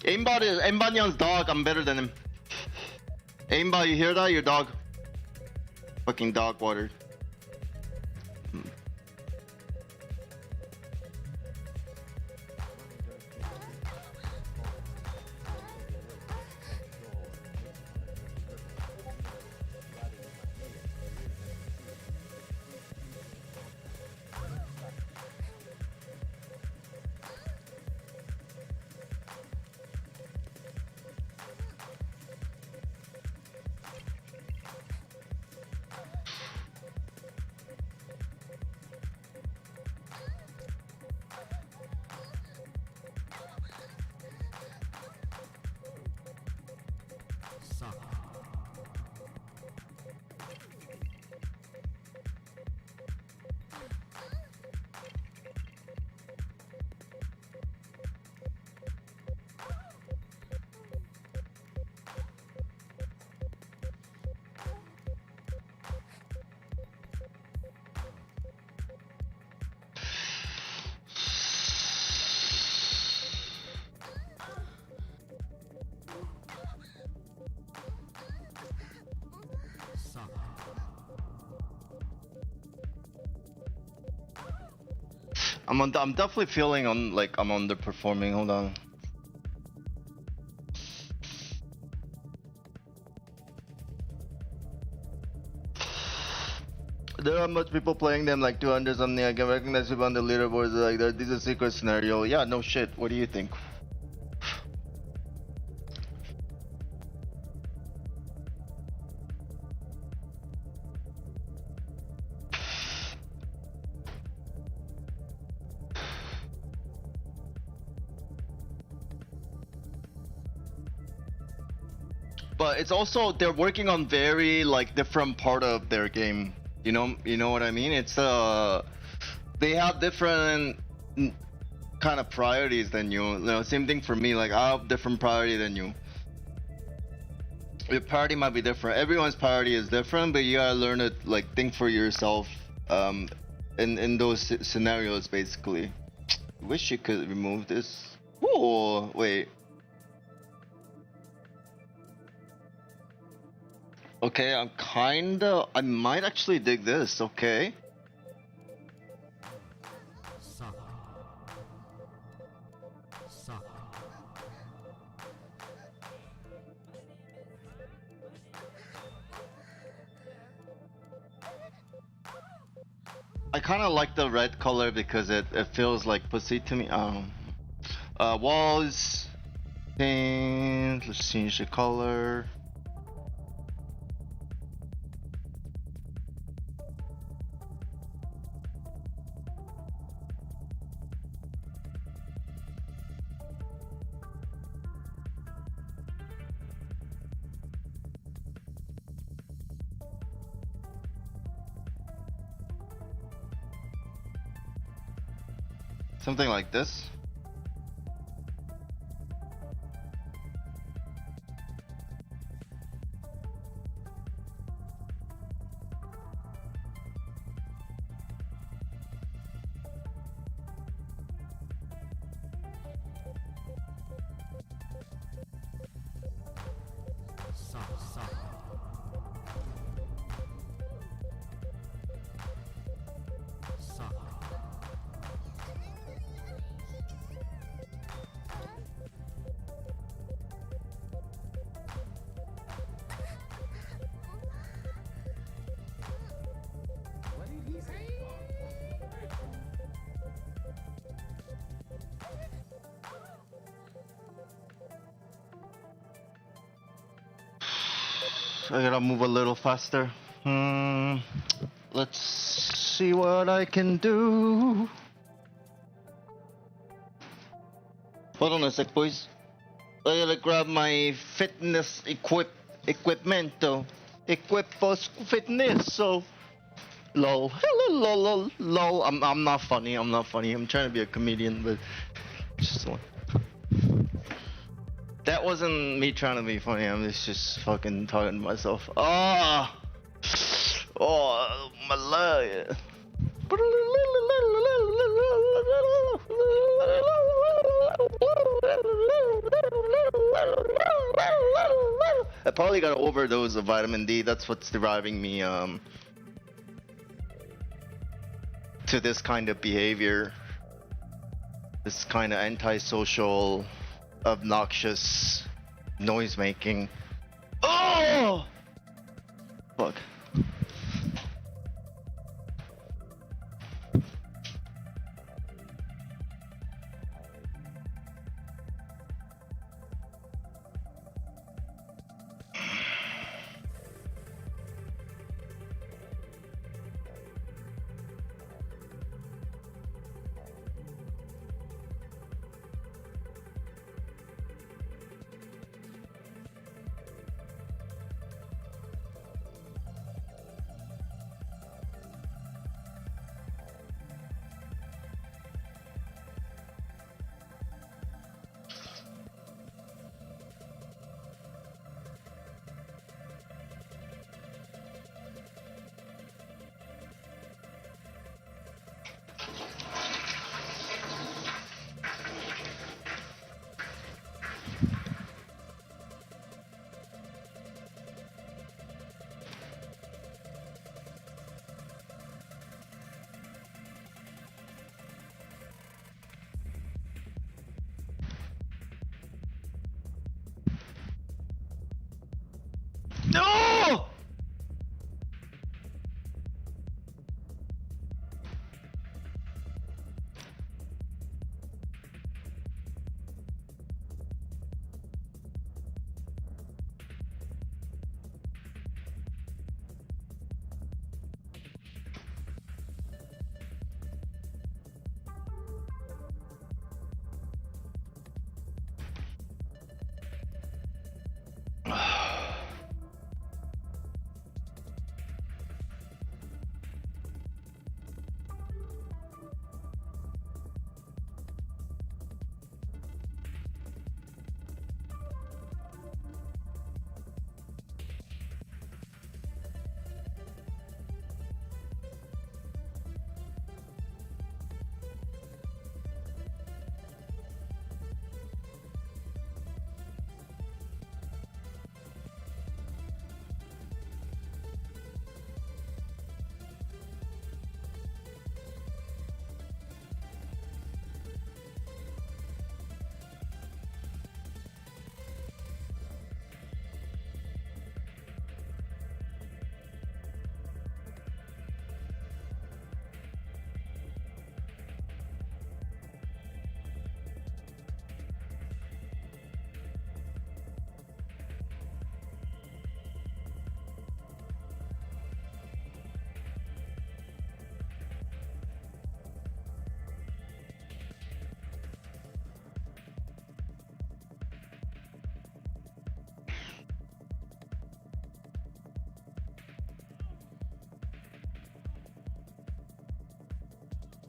Aimbot is Aimbanyan's dog. I'm better than him. Aimbot, you hear that? Your dog. Fucking dog water. I'm definitely feeling like I'm underperforming. Hold on. There are much people playing them like 200 something. I can recognize people on the leaderboards like that. This is a secret scenario. Yeah, no shit. What do you think? But it's also they're working on very like different part of their game. You know what I mean? It's they have different kind of priorities than you. You know, same thing for me. Like I have different priority than you. Your priority might be different. Everyone's priority is different, but you gotta learn to like think for yourself. In those scenarios, basically. Wish you could remove this. Oh wait. Okay, I might actually dig this, okay. I kind of like the red color because it feels like pussy to me. Walls, paint, let's change the color. Something like this. I gotta move a little faster. Let's see what I can do. Hold on a sec, boys. I gotta grab my fitness equipmento. Equipos fitness. So, lol. Hello, lol, lol. I'm not funny. I'm trying to be a comedian, but just one. That wasn't me trying to be funny. I'm just fucking talking to myself. Oh, my leg. I probably got an overdose of vitamin D. That's what's driving me to this kind of behavior. This kind of antisocial, obnoxious noise making. Oh! Fuck.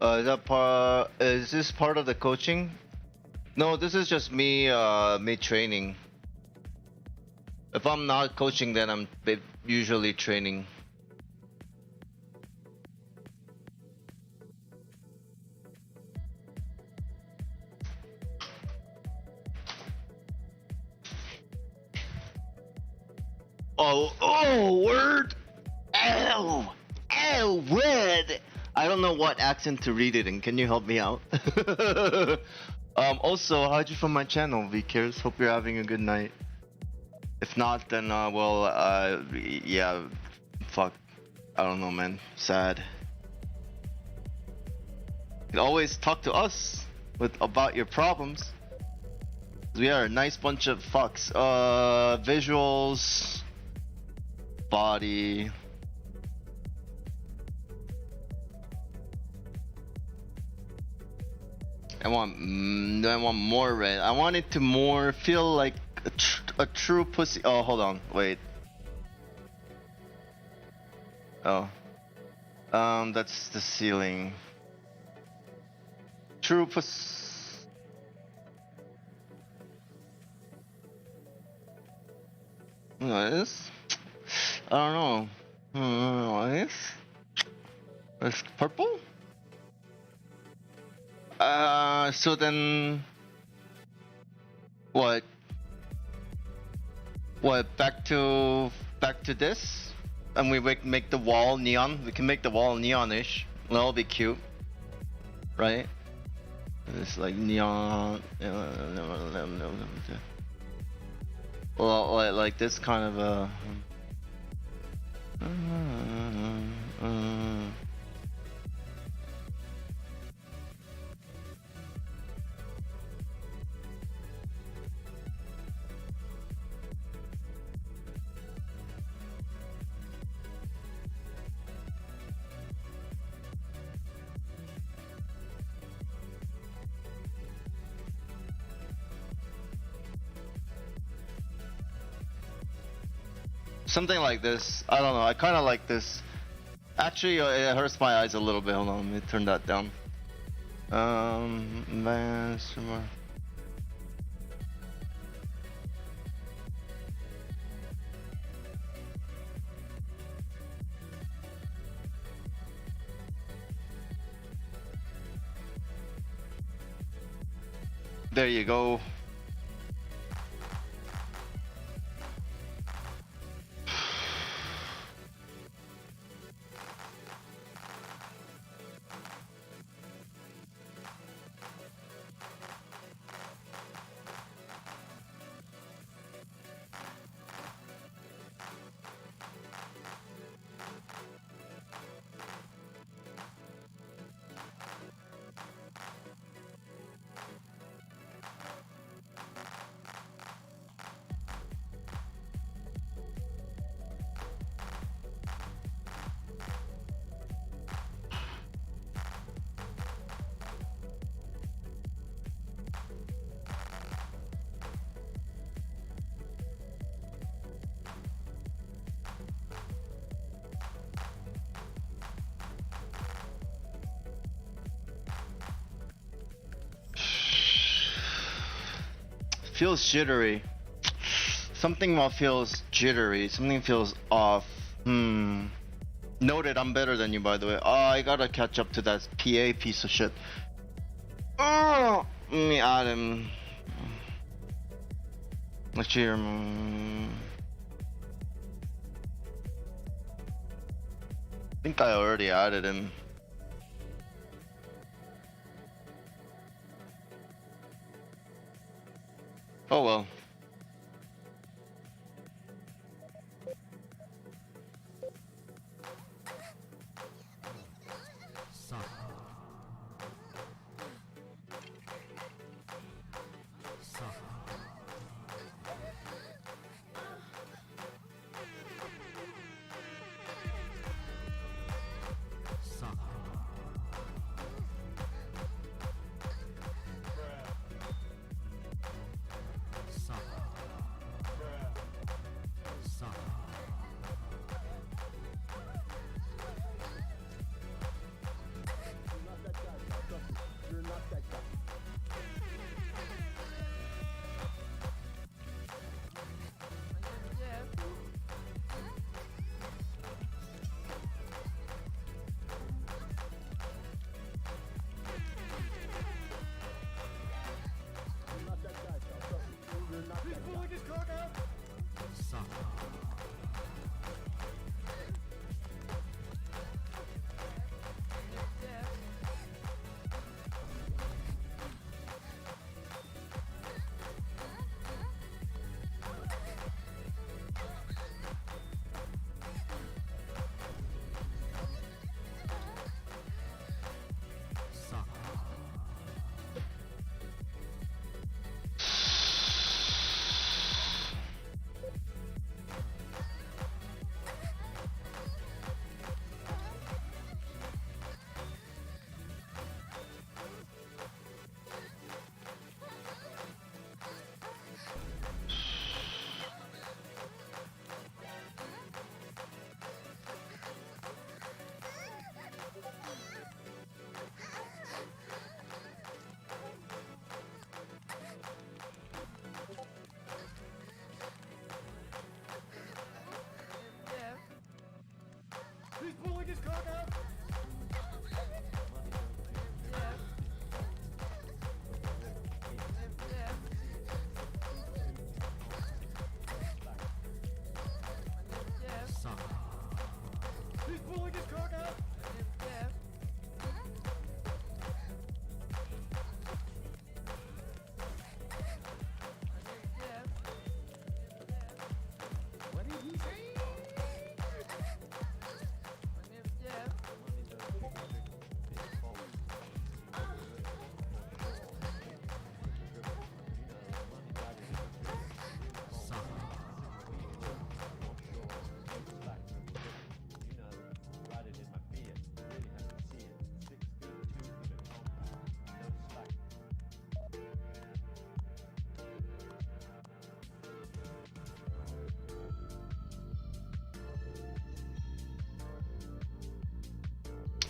Is this part of the coaching? No, this is just me. Me training. If I'm not coaching, then I'm usually training. Oh, word! Word! I don't know what accent to read it in. Can you help me out? Also, how'd you find my channel, VCares? Hope you're having a good night. If not, then, yeah, fuck. I don't know, man. Sad. You can always talk to us about your problems. We are a nice bunch of fucks. Visuals. Body. I want more red. I want it to more feel like a true pussy. Oh, hold on, wait. Oh, that's the ceiling. True pussy. What is? I don't know. What is? It's purple? So then what? Back to this, and we make the wall neon. We can make the wall neonish. That'll be cute, right? It's like neon. Well, like this kind of a. Something like this. I don't know. I kind of like this. Actually, it hurts my eyes a little bit. Hold on. Let me turn that down. Advanced. There you go. Feels jittery. Something feels jittery. Something feels off. Noted, I'm better than you, by the way. Oh, I gotta catch up to that PA piece of shit. Oh, let me add him. Let's hear him. I think I already added him. Oh well.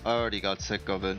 I already got sick of it.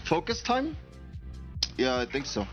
Focus time? Yeah, I think so.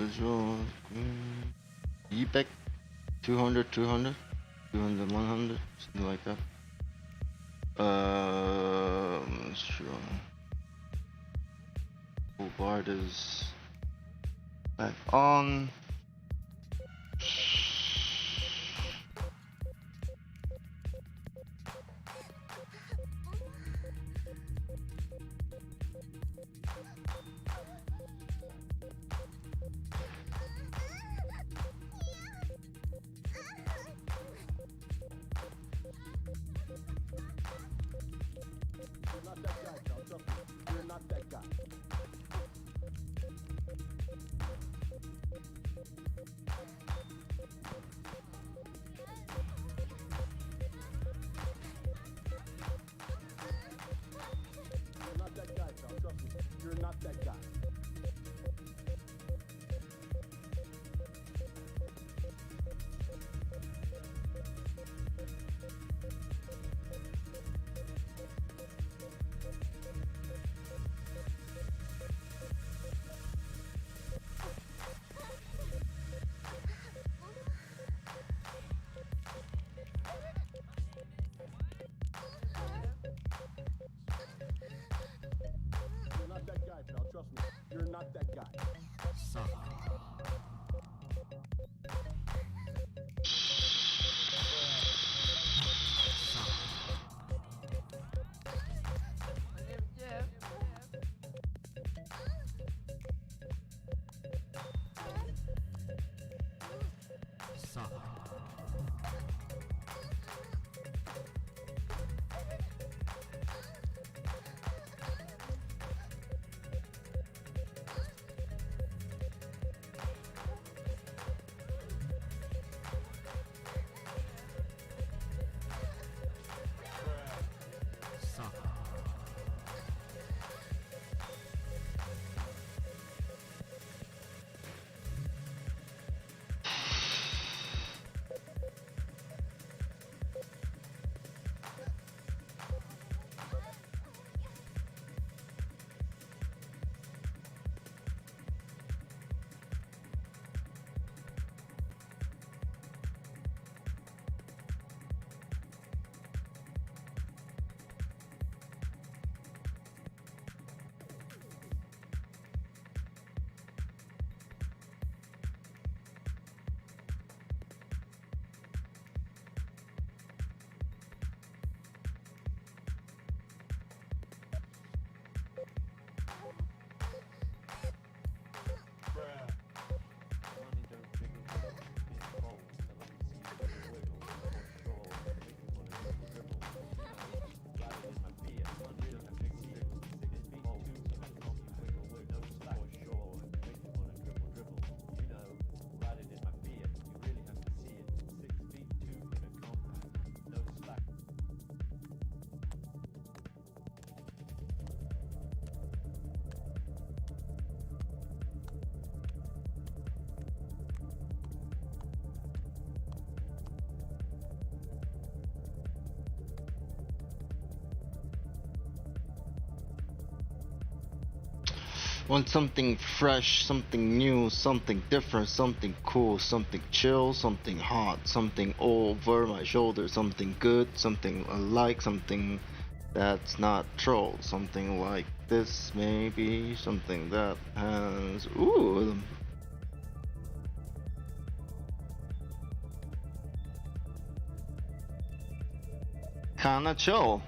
visual. 200, 200, 200, 100, something like that. Sure. Full guard is back on. You're not that guy. Want something fresh, something new, something different, something cool, something chill, something hot, something over my shoulder, something good, something I like, something that's not troll, something like this maybe, something that has ooh. Kinda chill.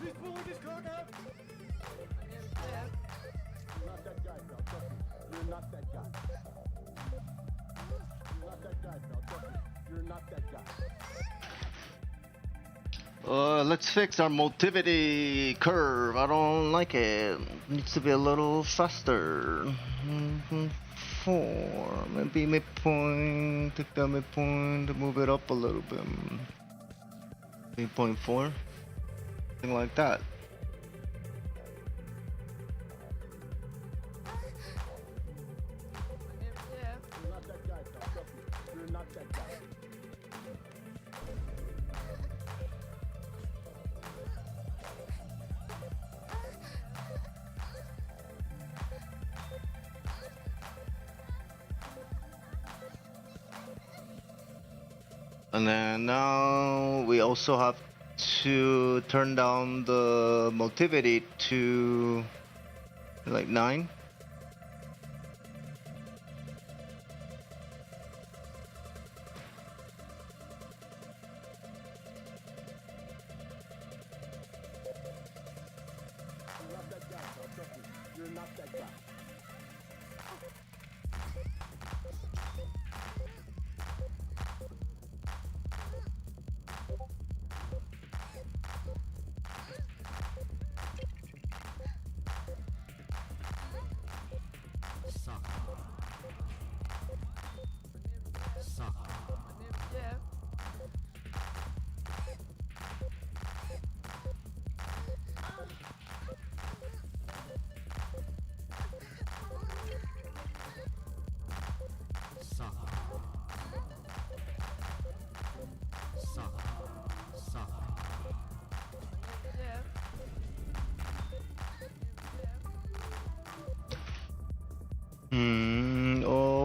He's pulling his cock out. You're not that guy, pal. Trust me. You're not that guy. You're not that guy, pal. Trust me. You're not that guy. Let's fix our motivity curve. I don't like it. Needs to be a little faster. 4, maybe midpoint. Take that midpoint, move it up a little bit. 3.4, something like that. You're not that guy, pal. Trust me. You're not that guy. And then now we also have to turn down the motivity to like 9. You're not that guy, pal. Trust me. You're not that guy.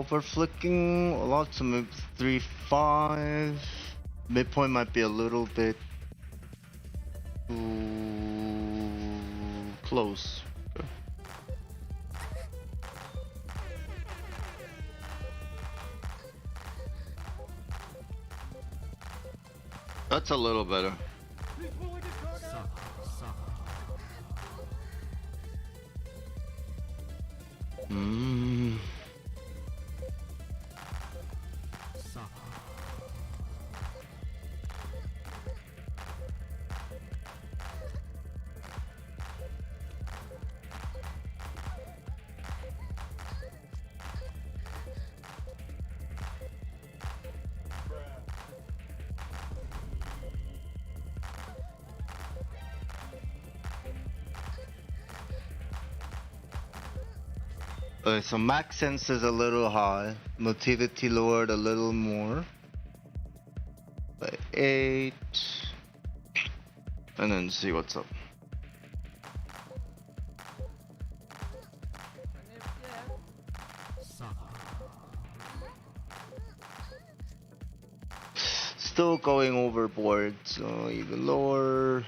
Over flicking lots of maybe 3, 5. Midpoint might be a little bit too close. Okay. That's a little better. He's pulling his cock out. Mm. So max sense is a little high. Motivity lowered a little more. By 8. And then see what's up. Still going overboard, so even lower.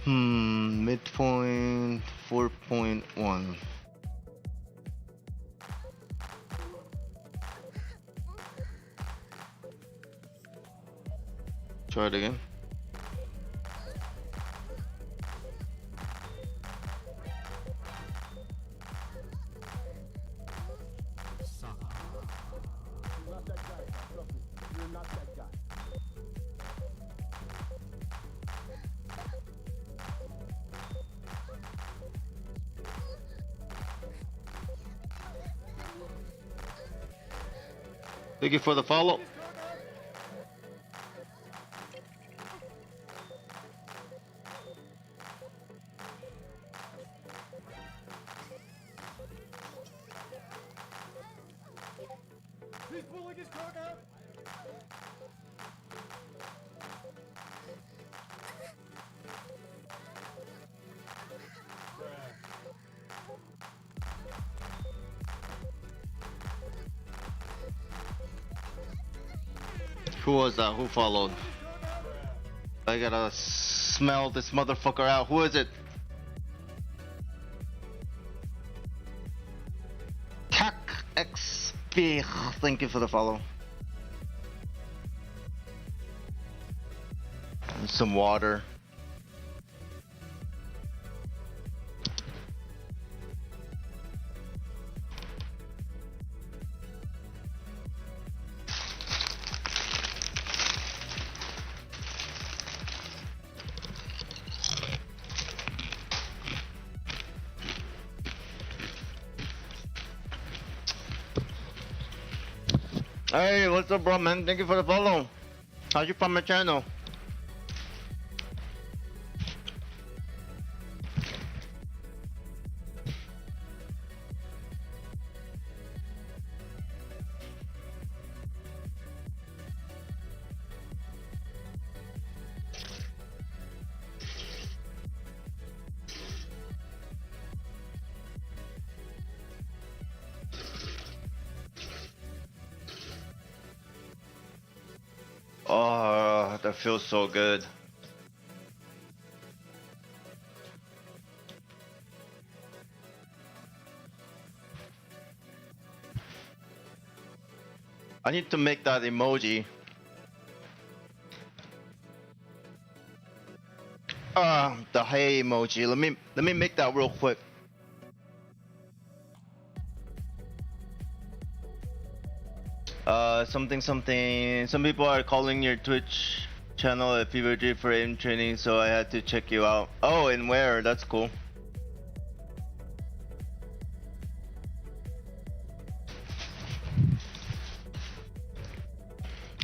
Midpoint 4.1. Try it again. You're not that guy, pal. Trust me. You're not that guy. Thank you for the follow. He's pulling his cock out. Who was that? Who followed? I gotta smell this motherfucker out. Who is it? Kak XP. Thank you for the follow. And some water. Hey, what's up, bro, man? Thank you for the follow. How'd you find my channel? Oh, that feels so good. I need to make that emoji. The hey emoji. Let me make that real quick. Something. Some people are calling your Twitch channel a fever dream for aim training, so I had to check you out. Oh, and where? That's cool.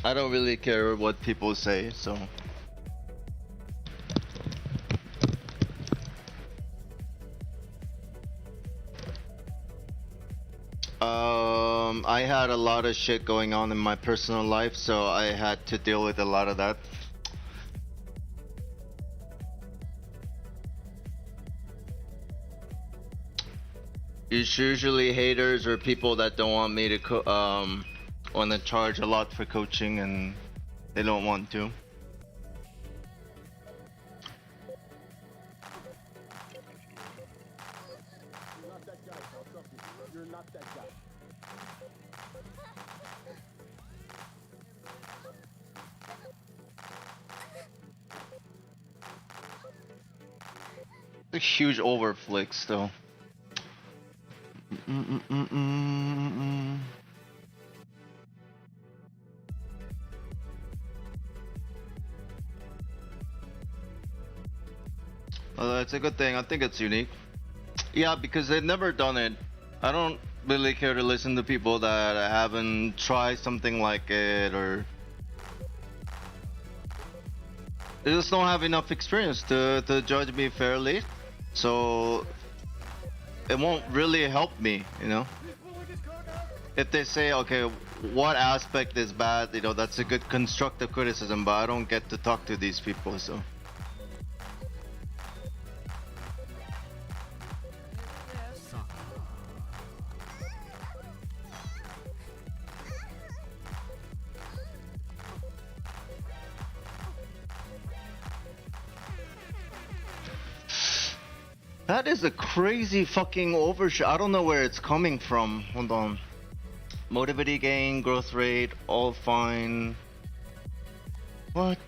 I don't really care what people say, so. I had a lot of shit going on in my personal life, so I had to deal with a lot of that. It's usually haters or people that don't want me to want to charge a lot for coaching and they don't want to. You're not that guy, I'll trust you. You're not that guy. A huge overflicks though. Well, that's a good thing. I think it's unique. Yeah, because they've never done it. I don't really care to listen to people that haven't tried something like it, or they just don't have enough experience to judge me fairly. So it won't really help me, you know. If they say, okay, what aspect is bad, you know, that's a good constructive criticism, but I don't get to talk to these people, so. That is a crazy fucking overshot. I don't know where it's coming from. Hold on. Motivity gain, growth rate, all fine. What?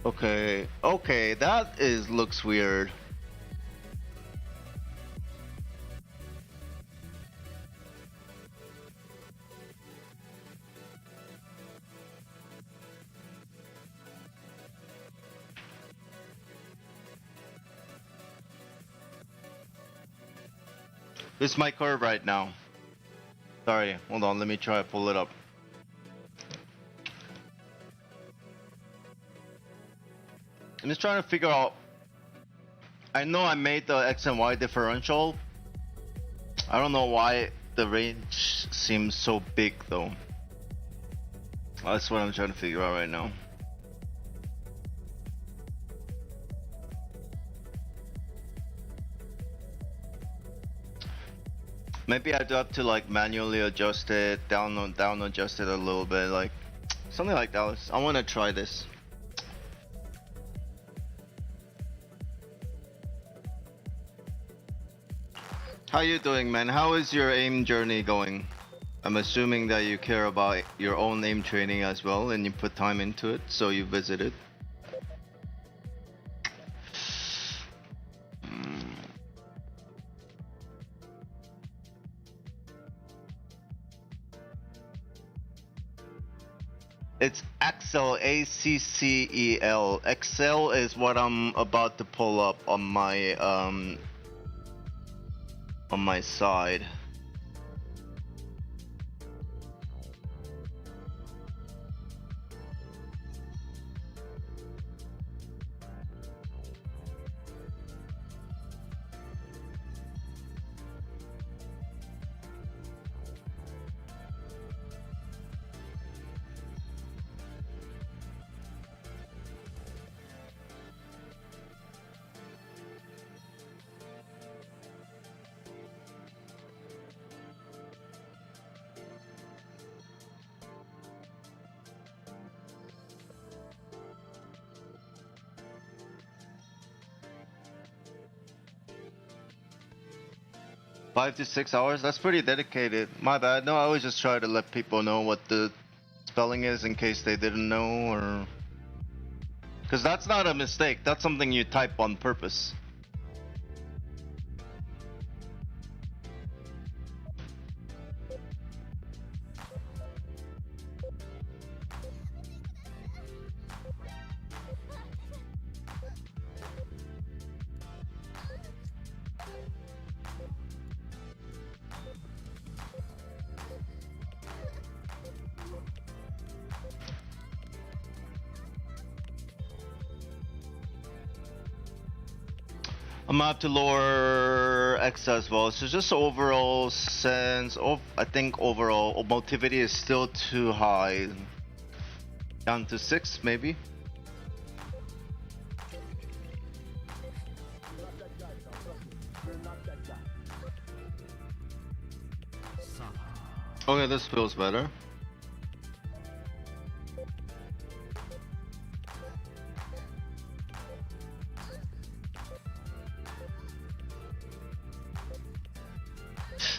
Okay, that looks weird. This is my curve right now. Sorry, hold on, let me try to pull it up. I'm just trying to figure out. I know I made the X and Y differential. I don't know why the range seems so big though. That's what I'm trying to figure out right now. Maybe I do have to like manually adjust it, down adjust it a little bit, like something like that. I want to try this. How you doing, man? How is your aim journey going? I'm assuming that you care about your own aim training as well, and you put time into it, so you visit it. It's Accel, A-C-C-E-L. Excel is what I'm about to pull up on my side. Five to 6 hours? That's pretty dedicated. My bad. No, I always just try to let people know what the spelling is in case they didn't know, or... Because that's not a mistake. That's something you type on purpose. I'm gonna have to lower X as well. So just overall sense of, I think overall motivity is still too high. Down to 6 maybe. Okay, this feels better.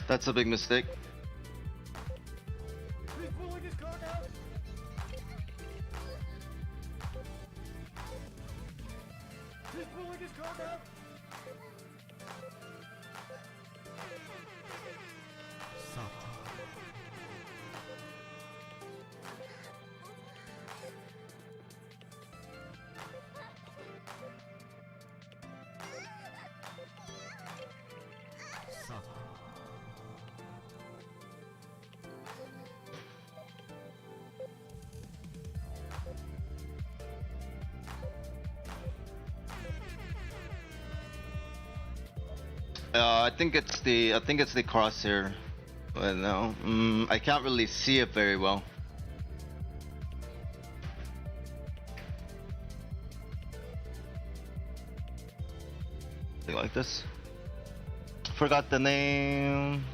That's a big mistake. He's pulling his card out. He's pulling his card out. I think it's the crosshair, but no, I can't really see it very well. Something like this. Forgot the name.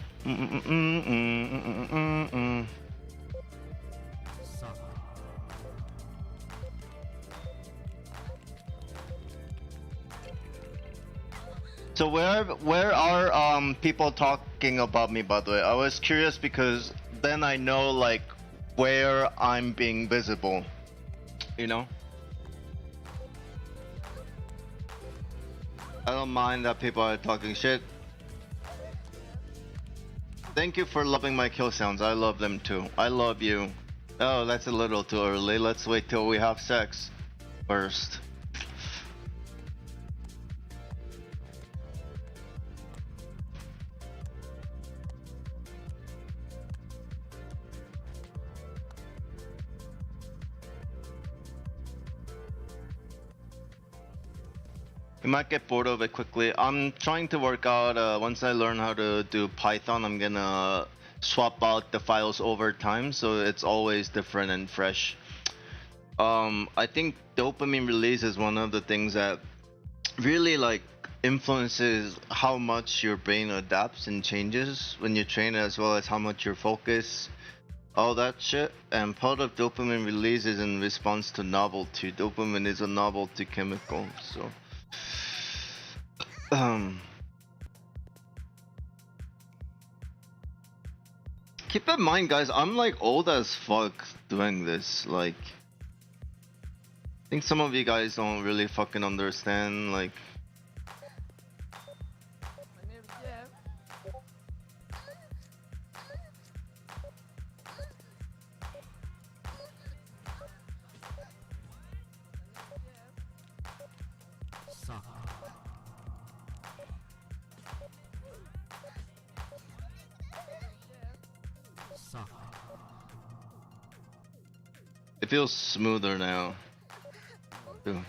So where are people talking about me, by the way? I was curious because then I know like where I'm being visible, you know? I don't mind that people are talking shit. Thank you for loving my kill sounds. I love them too. I love you. Oh, that's a little too early. Let's wait till we have sex first. You might get bored of it quickly. I'm trying to work out, once I learn how to do Python, I'm gonna swap out the files over time so it's always different and fresh. I think dopamine release is one of the things that really like influences how much your brain adapts and changes when you train, as well as how much your focus, all that shit. And part of dopamine release is in response to novelty. Dopamine is a novelty chemical, so keep in mind, guys, I'm like old as fuck doing this. Like, I think some of you guys don't really fucking understand, like. It feels smoother now. Too.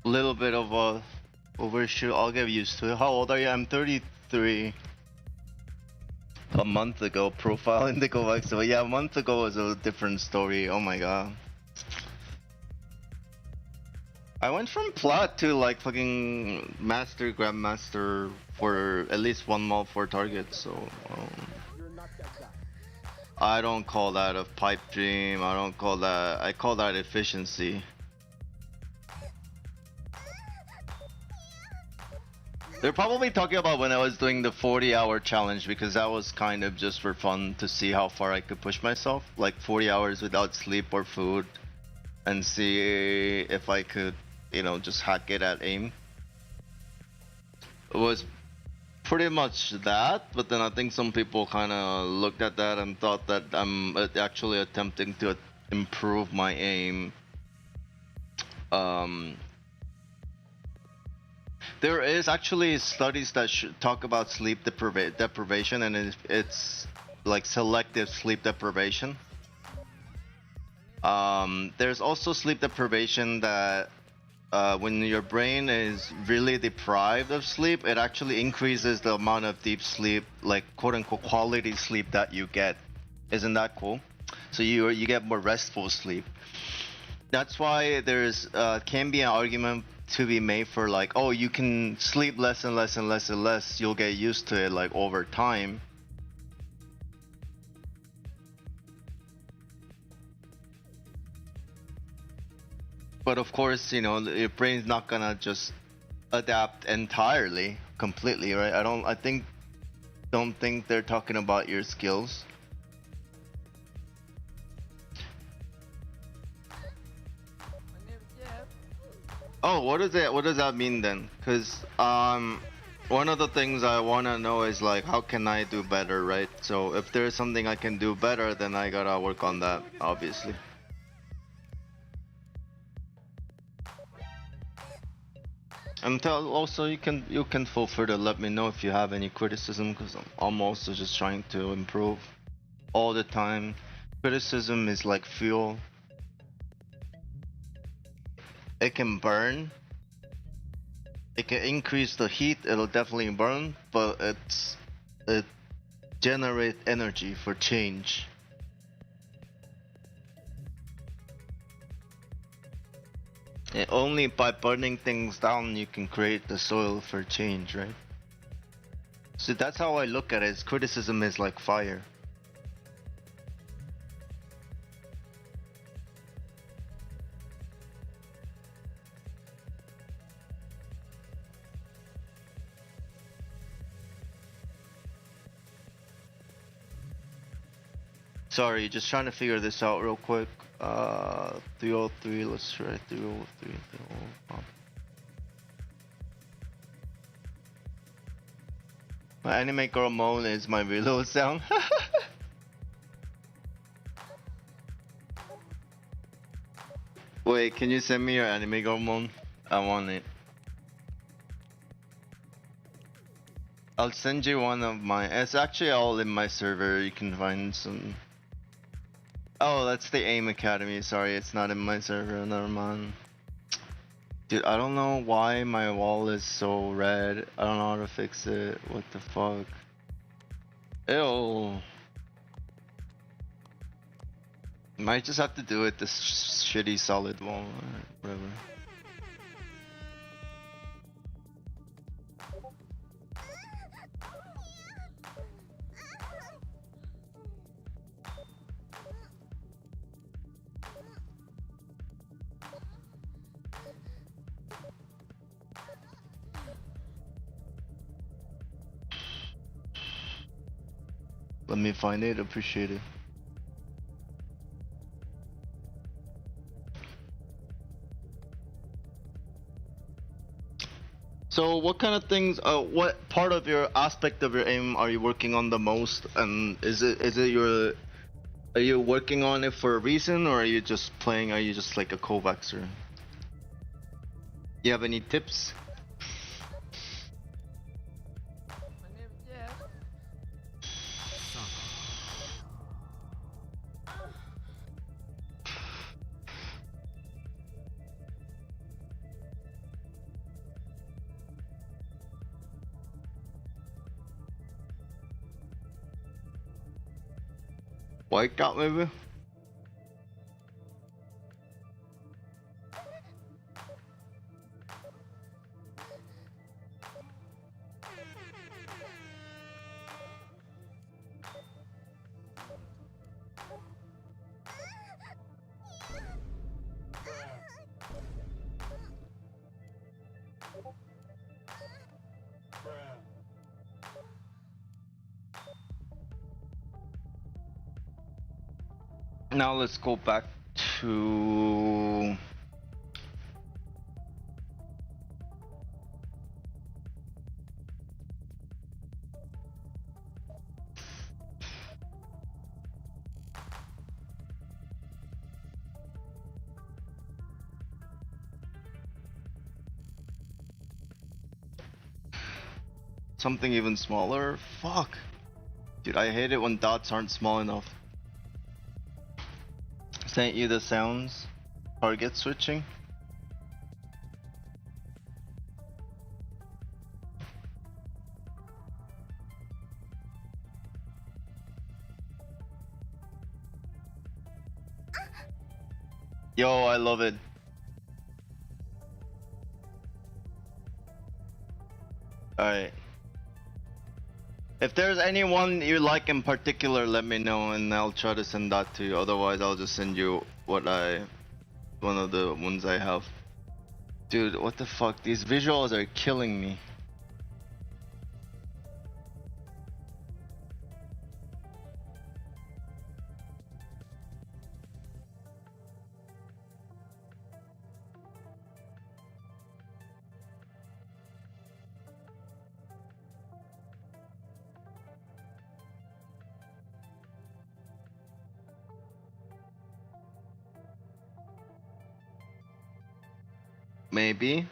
Little bit of a overshoot. I'll get used to it. How old are you? I'm 33. A month ago, profile in the kovaaks. So yeah, a month ago was a different story. Oh my god. I went from plat to like fucking master, grandmaster for at least 1 month for targets. So I don't call that a pipe dream. I don't call that. I call that efficiency. They're probably talking about when I was doing the 40-hour challenge, because that was kind of just for fun to see how far I could push myself, like 40 hours without sleep or food, and see if I could, you know, just hack it at aim. It was pretty much that, but then I think some people kind of looked at that and thought that I'm actually attempting to improve my aim. There is actually studies that talk about sleep deprivation, and it's like selective sleep deprivation. There's also sleep deprivation that when your brain is really deprived of sleep, it actually increases the amount of deep sleep, like quote unquote quality sleep that you get. Isn't that cool? So you get more restful sleep. That's why there's can be an argument to be made for like, oh, you can sleep less and less and less and less, you'll get used to it like over time. But of course, you know, your brain's not gonna just adapt entirely, completely, right? Don't think they're talking about your skills. Oh, what does that mean then? Because one of the things I want to know is like, how can I do better, right? So if there's something I can do better, then I gotta work on that, obviously. And also you can feel free to let me know if you have any criticism, because I'm also just trying to improve all the time. Criticism is like fuel. It can burn. It can increase the heat. It'll definitely burn, but it generates energy for change. And only by burning things down you can create the soil for change, right? So that's how I look at it. Criticism is like fire. Sorry, just trying to figure this out real quick. 303, let's try 303. My anime girl moan is my reload sound. Wait, can you send me your anime girl moan? I want it. I'll send you one of mine. It's actually all in my server. You can find some. Oh, that's the AIM Academy. Sorry, it's not in my server. Never mind. Dude, I don't know why my wall is so red. I don't know how to fix it. What the fuck? Ew. Might just have to do it this shitty solid wall or whatever. Let me find it, appreciate it. So what kind of things, what part of your aspect of your aim are you working on the most? And is it are you working on it for a reason, or are you just playing, are you just like a kovaakser? You have any tips? White out maybe? Now let's go back to something even smaller. Fuck. Dude, I hate it when dots aren't small enough. Sent you the sounds. Target switching. Yo, I love it. Alright. If there's anyone you like in particular, let me know and I'll try to send that to you. Otherwise, I'll just send you one of the ones I have. Dude, what the fuck? These visuals are killing me. Maybe.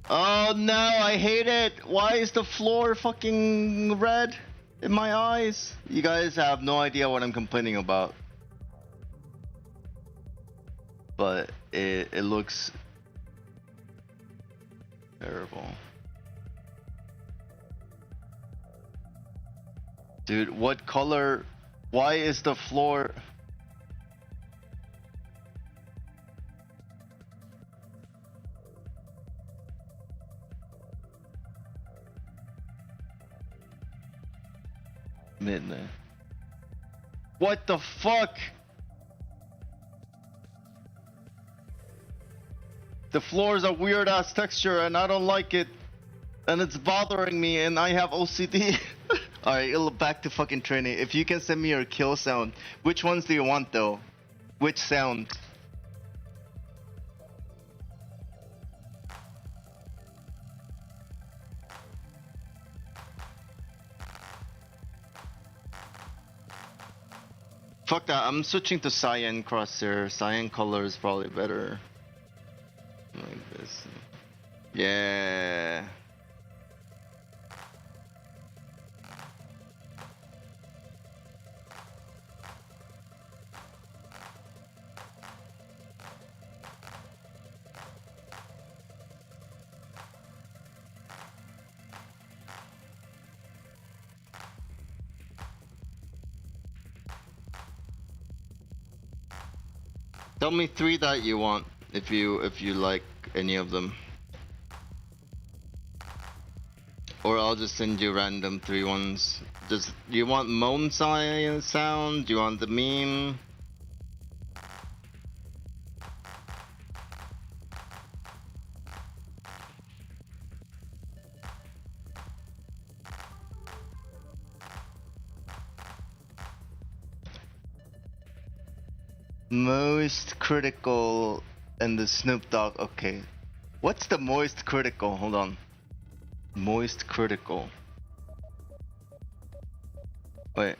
Oh no, I hate it. Why is the floor fucking red in my eyes? You guys have no idea what I'm complaining about. But it looks terrible. Dude, what color? Why is the floor? Midnight. What the fuck? The floor is a weird ass texture and I don't like it. And it's bothering me and I have OCD. Alright, back to fucking training. If you can send me your kill sound. Which ones do you want though? Which sound? Fuck that, I'm switching to cyan crosshair. Cyan color is probably better. Like this. Yeah. Tell me 3 that you want if you like any of them. Or I'll just send you random 3 ones. Do you want moan sound? Do you want the meme? Most critical and the Snoop Dogg. Okay. What's the most critical? Hold on. Moist critical. Wait.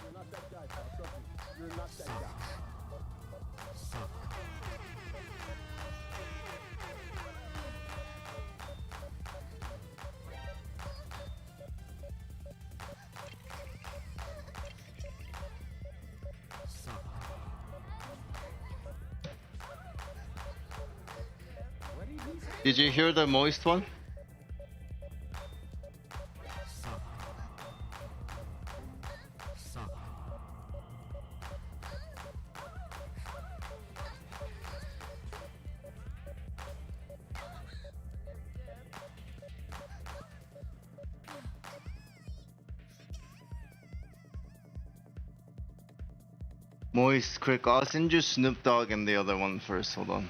You're not that guy, pal. Trust me. You're not that guy. Did you hear the moist one? Moist quick. I'll send you Snoop Dogg and the other one first. Hold on.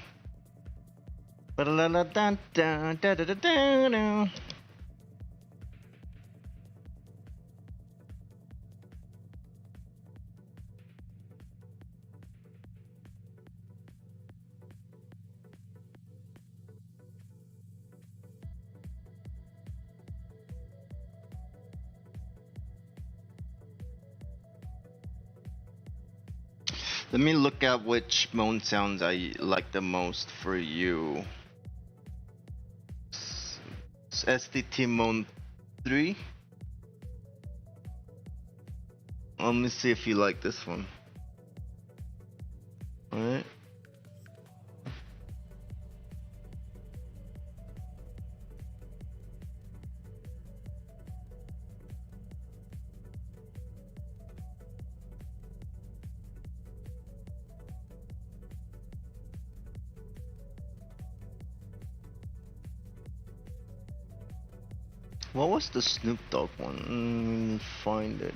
Let me look at which moan sounds I like the most for you. STT Moan 3. Let me see if you like this one. Alright. What was the Snoop Dogg one? Let me find it.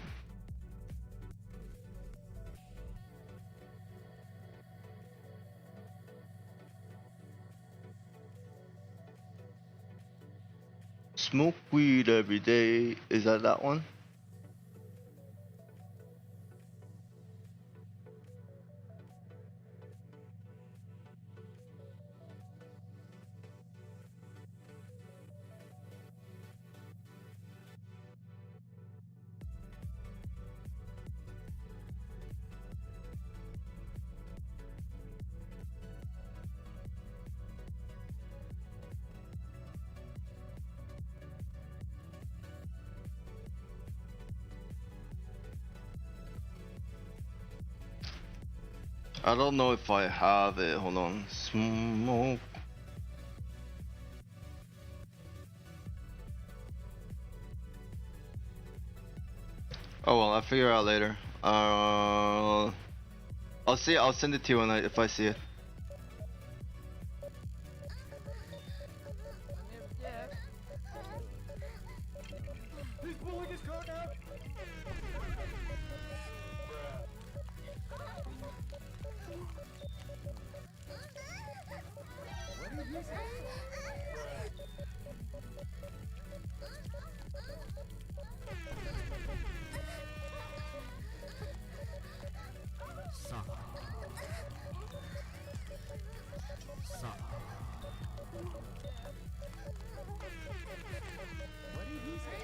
Smoke weed every day. Is that one? I don't know if I have it. Hold on. Smoke. Oh well, I'll figure it out later. I'll see. I'll send it to you when if I see it. He's pulling his card out. What did you say? What did he say?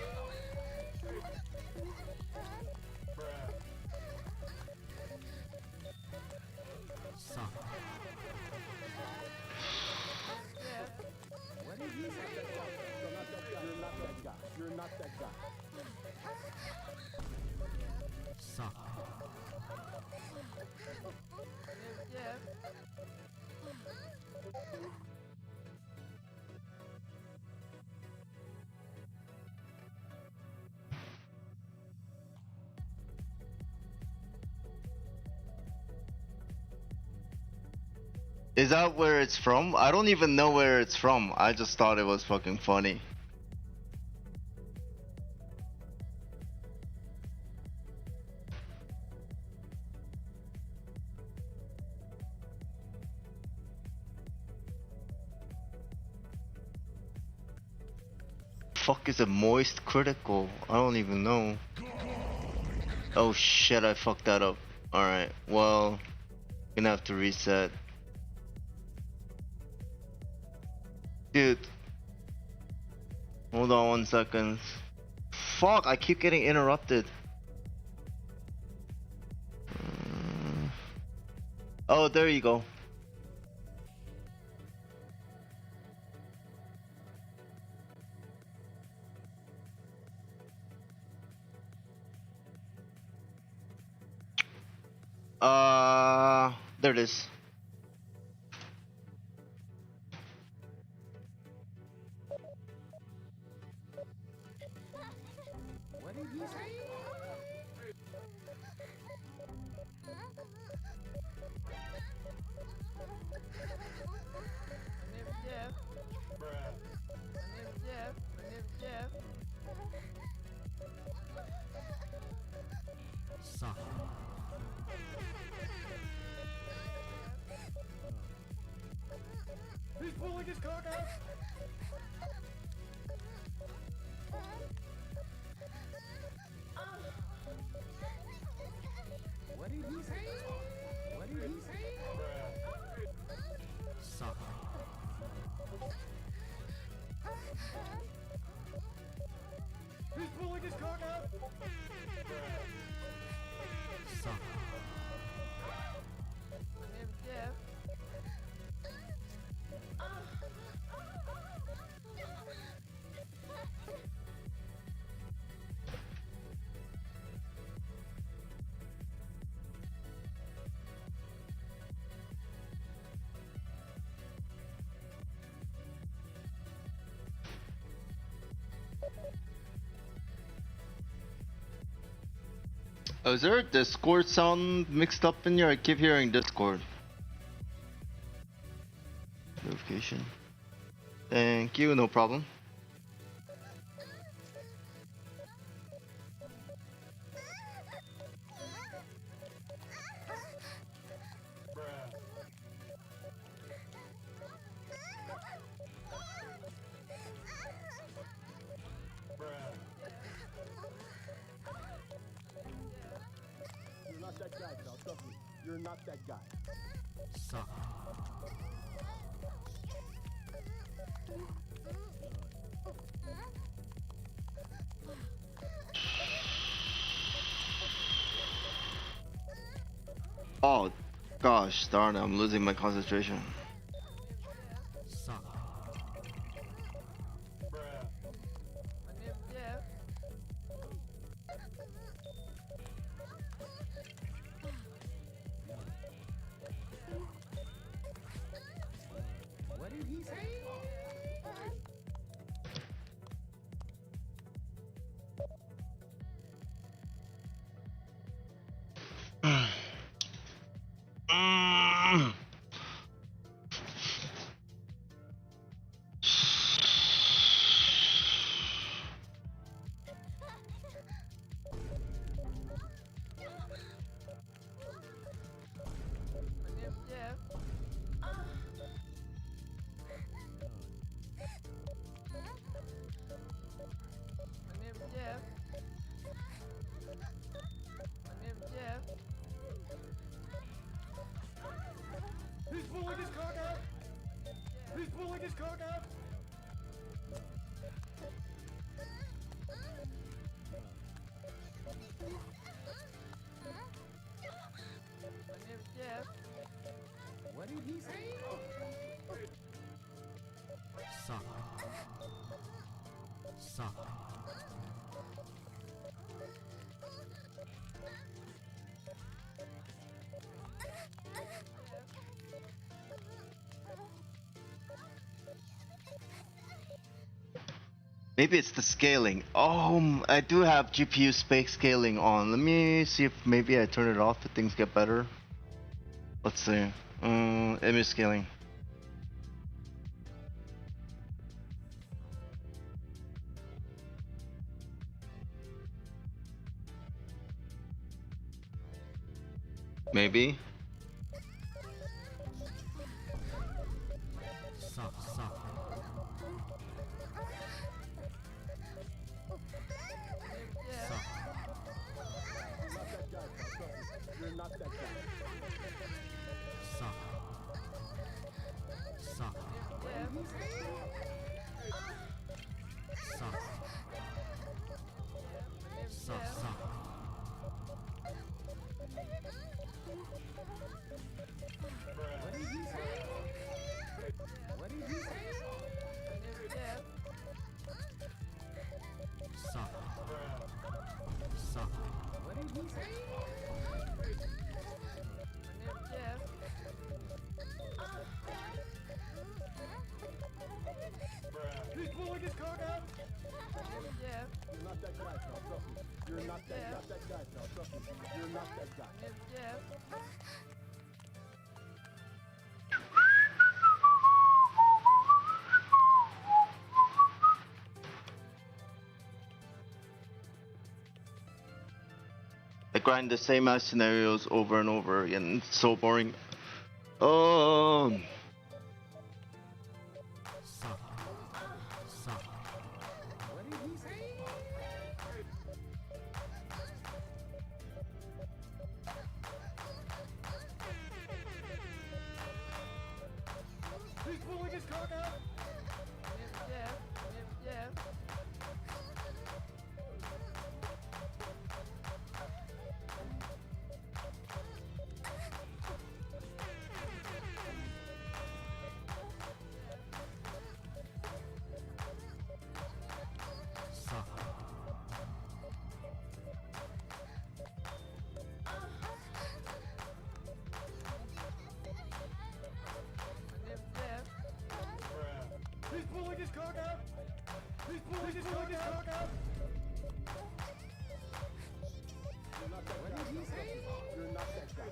What did he say? You're not that guy. You're not that guy. You're not that guy. Is that where it's from? I don't even know where it's from. I just thought it was fucking funny. Fuck is a moist critical? I don't even know. Oh shit, I fucked that up. Alright, well, gonna have to reset. Dude. Hold on 1 second. Fuck, I keep getting interrupted. Oh, there you go. There it is. What did he say? He's pulling his cock out. What did he say? What did he say? He's pulling his cock out. Oh, is there a Discord sound mixed up in here? I keep hearing Discord. Notification. Thank you, no problem. You're not that guy, pal. Trust me. You're not that guy. Oh, gosh, darn it, I'm losing my concentration. What did he say? He's pulling his cock out. He's pulling his cock out. What did he say? Maybe it's the scaling. Oh, I do have GPU space scaling on. Let me see if maybe I turn it off if things get better. Let's see. Image scaling. Maybe. You're not that guy. He's pulling his card out. You're not that guy, pal. Trust me. You're not that guy, pal. Trust me. You're not that guy. I grind the same ass scenarios over and over again. It's so boring. Oh. He's pulling his card out. He's pulling his card out. He's pulling his card out. You're not that guy. You're not that guy.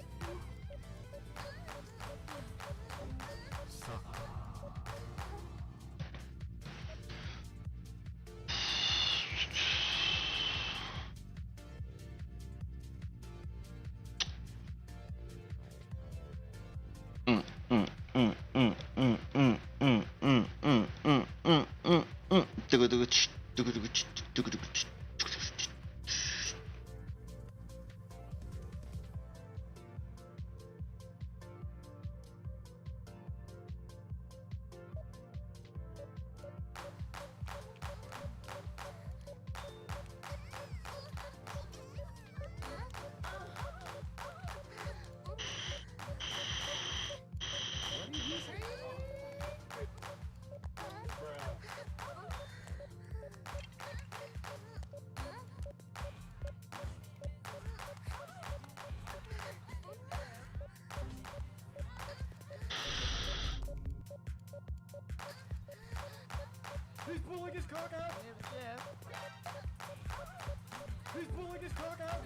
He's pulling his card out. He's pulling his card out.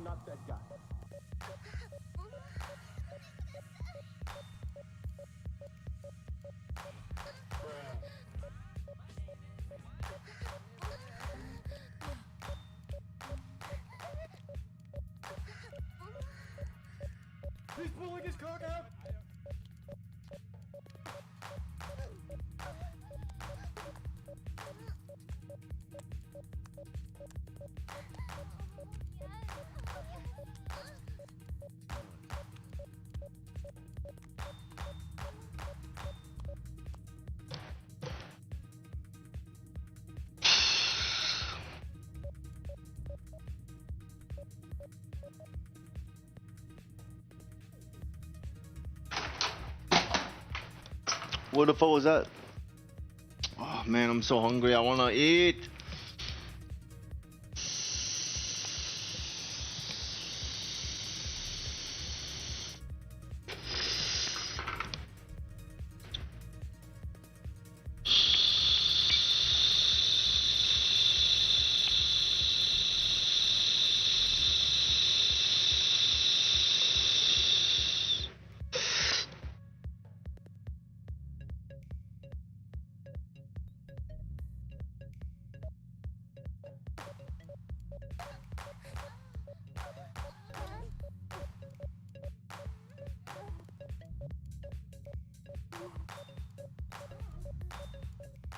not that guy. He's pulling his cock out! What the fuck was that? Oh man, I'm so hungry. I wanna eat.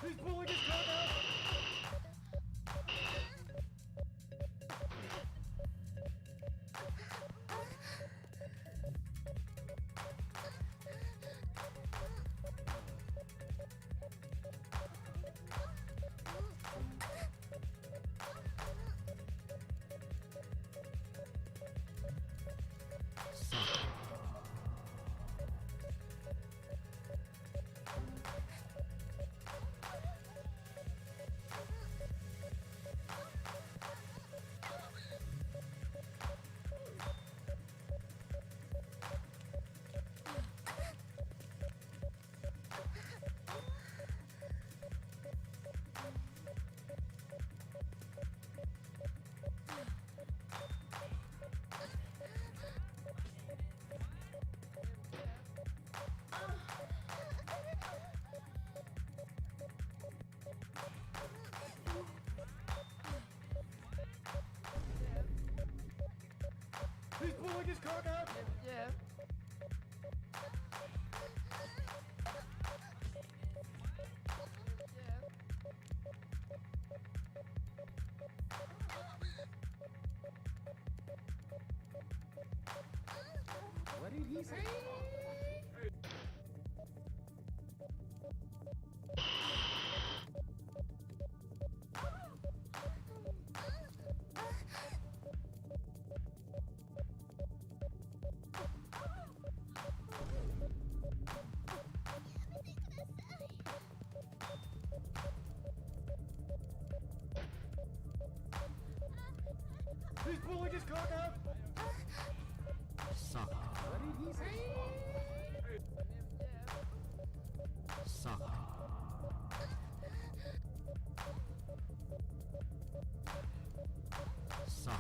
He's pulling his cock out! He's pulling his cock out! Yeah. What did he say? He's pulling his cock out! Suck. What did he say? Suck. Suck.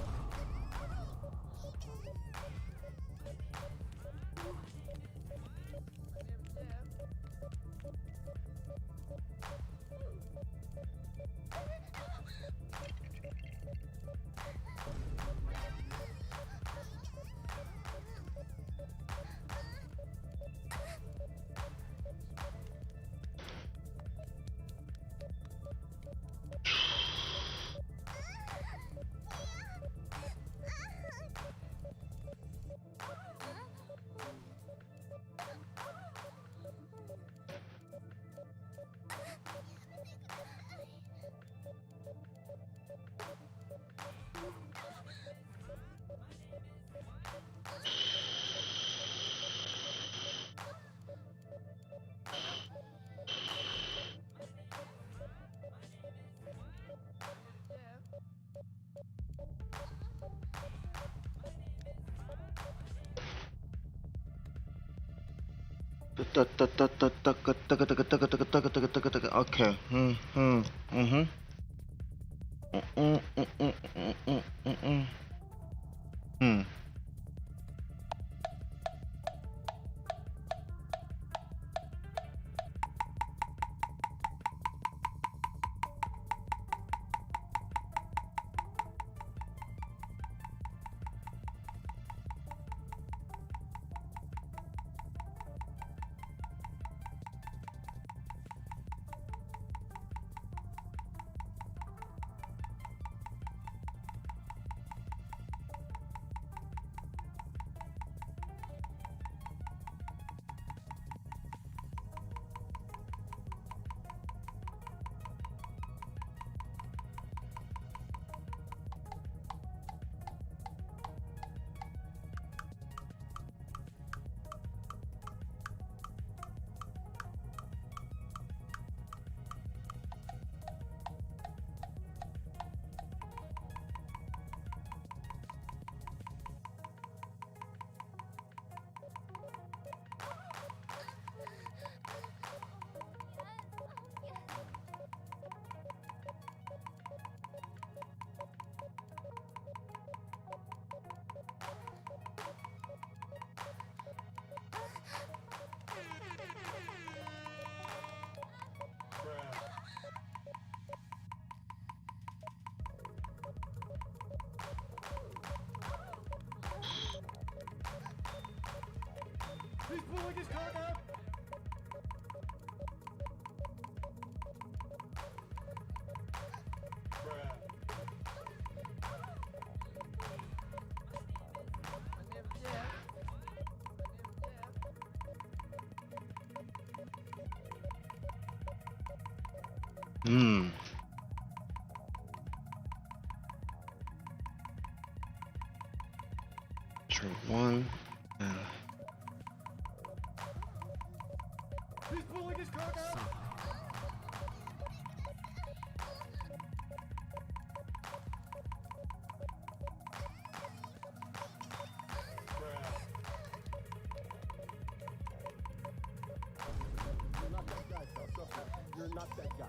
Okay. pulling his cock out? Hmm. Turn one. He's pulling his cock out? You're not that guy, pal. Trust me. You're not that guy.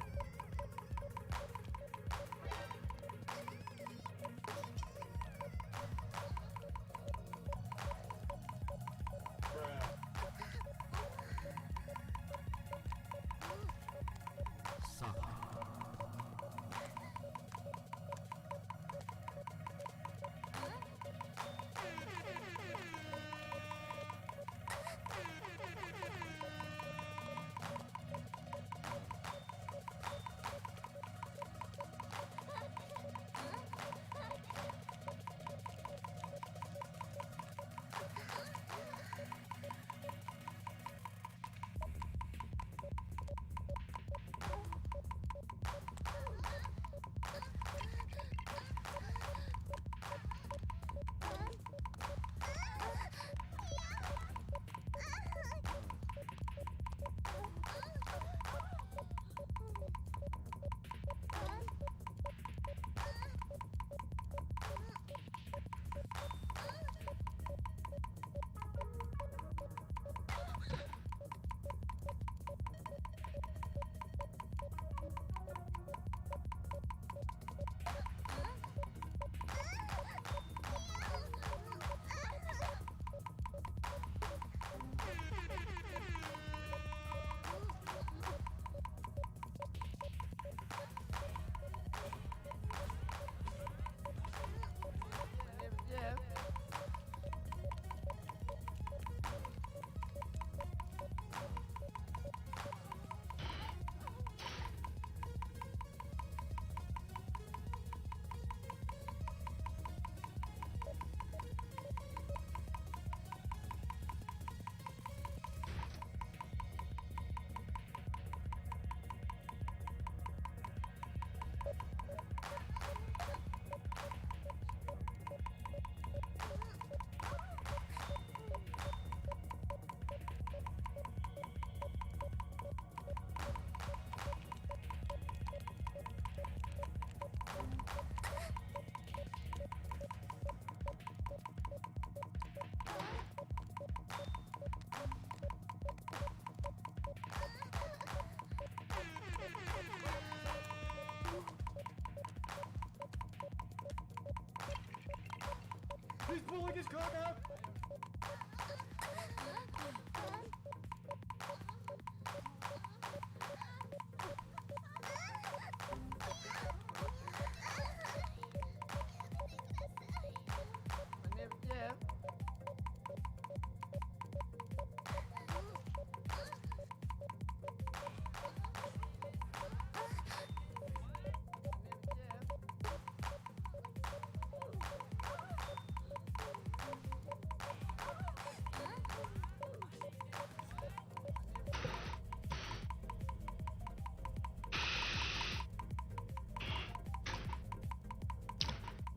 He's pulling his cock out!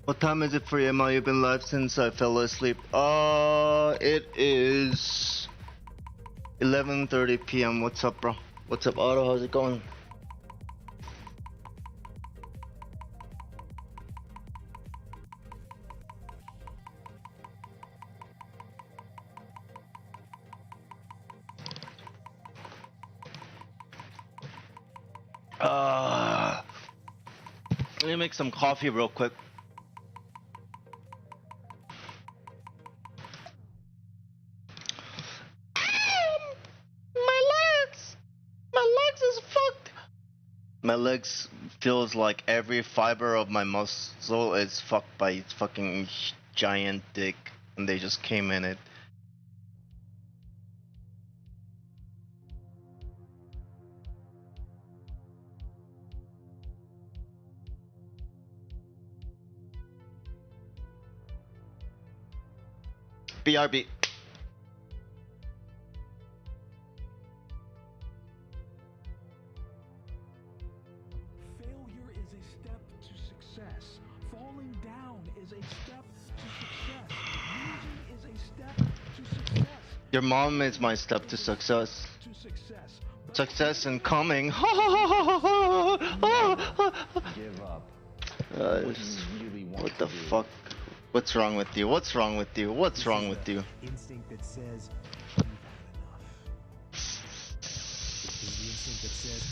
What time is it for you, Emma? You've been live since I fell asleep. It is 11:30 p.m. What's up, bro? What's up, Otto? How's it going? Let me make some coffee real quick. My legs feels like every fiber of my muscle is fucked by its fucking giant dick, and they just came in it. BRB. Failure is a step to success. Falling down is a step to success. Losing is a step to success. Your mom is my step to success. To success. Success and coming. Give up. What you really want What the to do. fuck? What's wrong with you? What's wrong with you? What's wrong with you? Instinct that says you've had enough. This is the instinct that says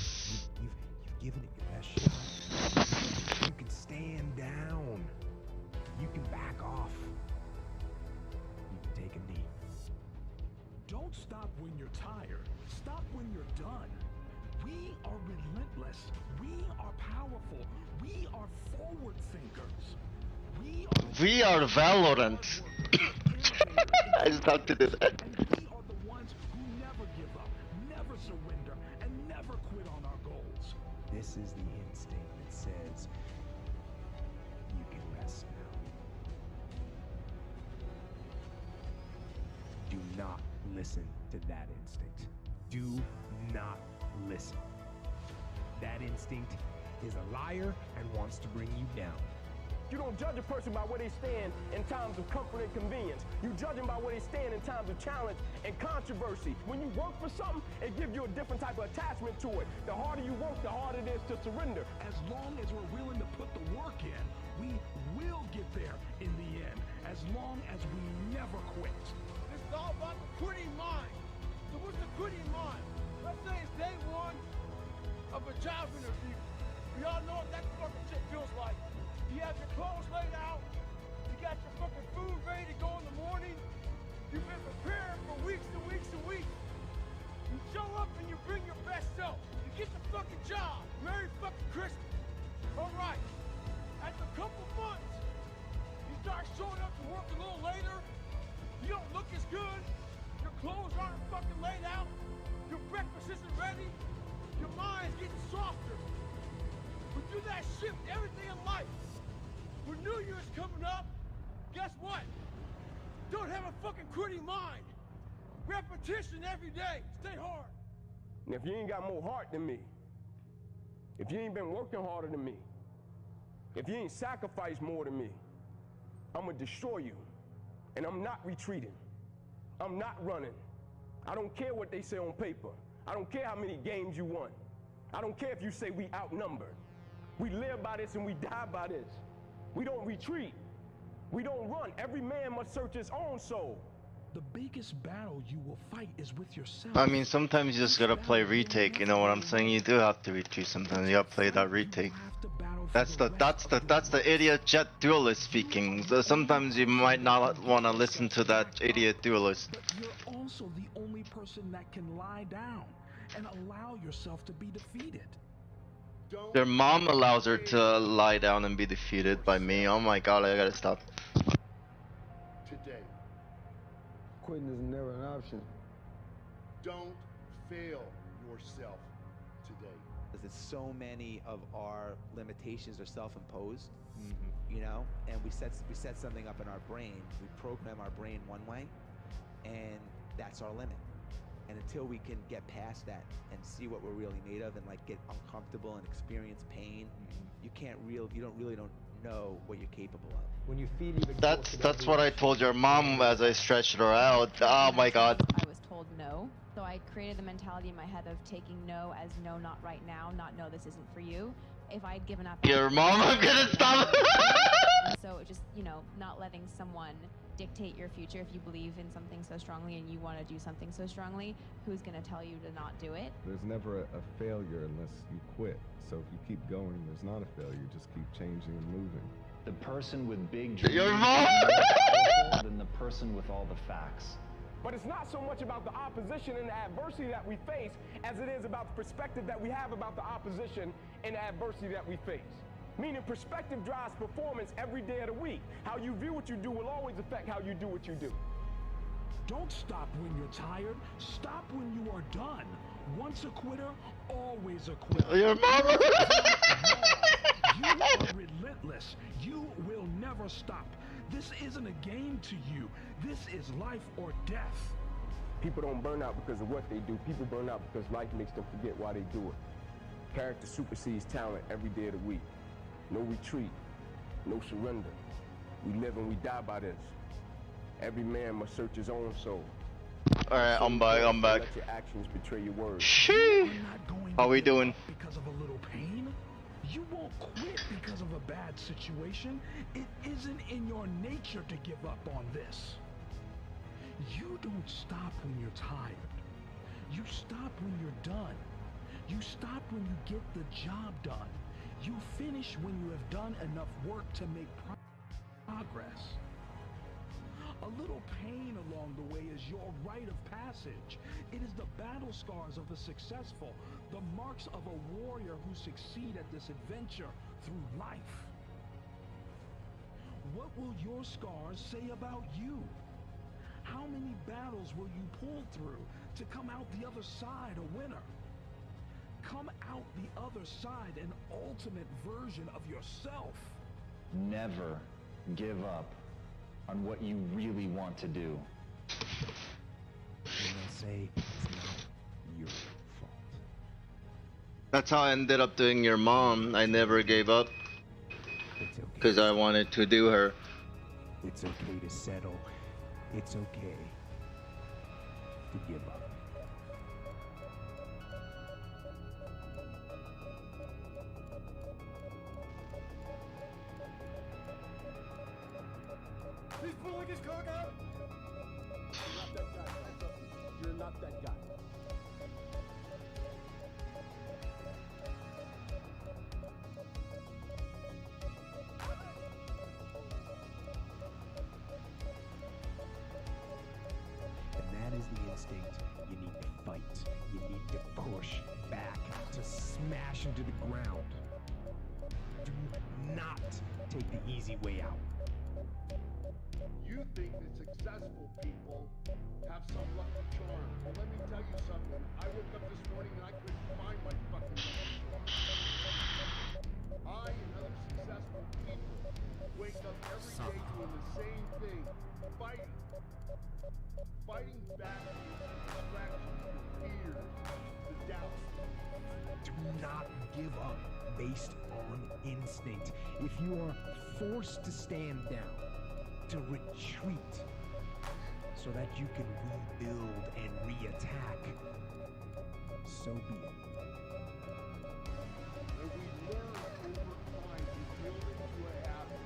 you've given it your best shot. You can stand down. You can back off. You can take a knee. Don't stop when you're tired. Stop when you're done. We are relentless. We are powerful. We are forward thinkers. We are Valorant. I just have to do that. And we are the ones who never give up, never surrender, and never quit on our goals. This is the instinct that says you can rest now. Do not listen to that instinct. Do not listen. That instinct is a liar and wants to bring you down. You don't judge a person by where they stand in times of comfort and convenience. You judge them by where they stand in times of challenge and controversy. When you work for something, it gives you a different type of attachment to it. The harder you work, the harder it is to surrender. As long as we're willing to put the work in, we will get there in the end. As long as we never quit. This is all about the quitting mind. So what's the quitting mind? Let's say it's day one of a job interview. We all know what that fucking shit feels like. You have your clothes laid out. You got your fucking food ready to go in the morning. You've been preparing for weeks and weeks and weeks. You show up and you bring your best self. You get the fucking job. Merry fucking Christmas. All right. After a couple months, you start showing up to work a little later. You don't look as good. Your clothes aren't fucking laid out. Your breakfast isn't ready. Your mind's getting softer. We do that shit with everything in life. When New Year's coming up, guess what? Don't have a fucking quitting mind. Repetition every day. Stay hard. And if you ain't got more heart than me, if you ain't been working harder than me, if you ain't sacrificed more than me, I'm gonna destroy you. And I'm not retreating. I'm not running. I don't care what they say on paper. I don't care how many games you won. I don't care if you say we outnumbered. We live by this and we die by this. We don't retreat. We don't run. Every man must search his own soul. The biggest battle you will fight is with yourself. I mean, sometimes you just gotta play retake. You know what I'm saying? You do have to retreat sometimes. You gotta play that retake. That's the idiot jet duelist speaking. So sometimes you might not want to listen to that idiot duelist. But you're also the only person that can lie down and allow yourself to be defeated. Your mom allows her to lie down and be defeated by me. Oh my god, I gotta stop. Today, Quitting is never an option. don't fail yourself today. Because so many of our limitations are self-imposed, you know, and we set something up in our brain. We program our brain one way, and that's our limit. And until we can get past that and see what we're really made of and like get uncomfortable and experience pain, you don't know what you're capable of. When you feel you've That's what I told your mom as I stretched her out. Oh my god. I was told no. So I created the mentality in my head of taking no as no, not right now, not no, this isn't for you. If I'd given up. Your mom, I'm gonna stop. And so it just, you know, not letting someone dictate your future. If you believe in something so strongly and you want to do something so strongly, who's going to tell you to not do it? There's never a failure unless you quit. So if you keep going, there's not a failure. Just keep changing and moving. The person with big dreams Your is mom! more powerful than the person with all the facts. But it's not so much about the opposition and the adversity that we face as it is about the perspective that we have about the opposition and the adversity that we face. Meaning perspective drives performance every day of the week. How you view what you do will always affect how you do what you do. Don't stop when you're tired. Stop when you are done. Once a quitter, always a quitter. Your mama. You are relentless. You will never stop. This isn't a game to you. This is life or death. People don't burn out because of what they do. People burn out because life makes them forget why they do it. Character supersedes talent every day of the week. No retreat, no surrender. We live and we die by this. Every man must search his own soul. Alright, I'm back. Let your actions betray your words. Shee! How we doing? Because of a little pain? You won't quit because of a bad situation. It isn't in your nature to give up on this. You don't stop when you're tired. You stop when you're done. You stop when you get the job done. You finish when you have done enough work to make progress. A little pain along the way is your rite of passage. It is the battle scars of the successful, the marks of a warrior who succeed at this adventure through life. What will your scars say about you? How many battles will you pull through to come out the other side a winner? Come out the other side an ultimate version of yourself. Never give up on what you really want to do. And they'll say it's not your fault. That's how I ended up doing your mom. I never gave up. It's okay. Because I wanted to do her. It's okay to settle. It's okay to give up. He's pulling his cock out! You're not that guy. You're not that guy. And that is the instinct. You need to fight. You need to push back, to smash into the ground. Do not take the easy way out. You think that successful people have some lucky charm. Well, let me tell you something. I woke up this morning and I couldn't find my fucking lucky charm. I and other successful people wake up every day doing the same thing. Fighting. Fighting back the distractions, the fears, the doubts. Do not give up based on instinct. If you are forced to stand down, to retreat, so that you can rebuild and re-attack, so be it. And we learn over time to build into a habit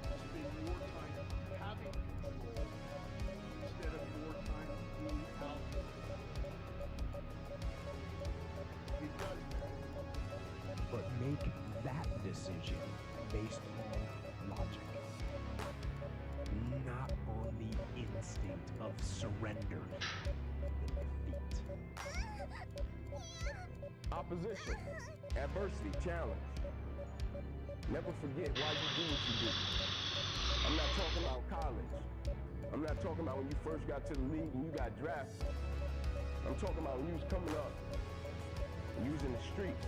to spend more time having control instead of more time being out. It does that. But make that decision based on logic, not on the instinct of surrender and defeat. Opposition, adversity, challenge. Never forget why you do what you do. I'm not talking about college. I'm not talking about when you first got to the league and you got drafted. I'm talking about when you was coming up, and you was in the streets,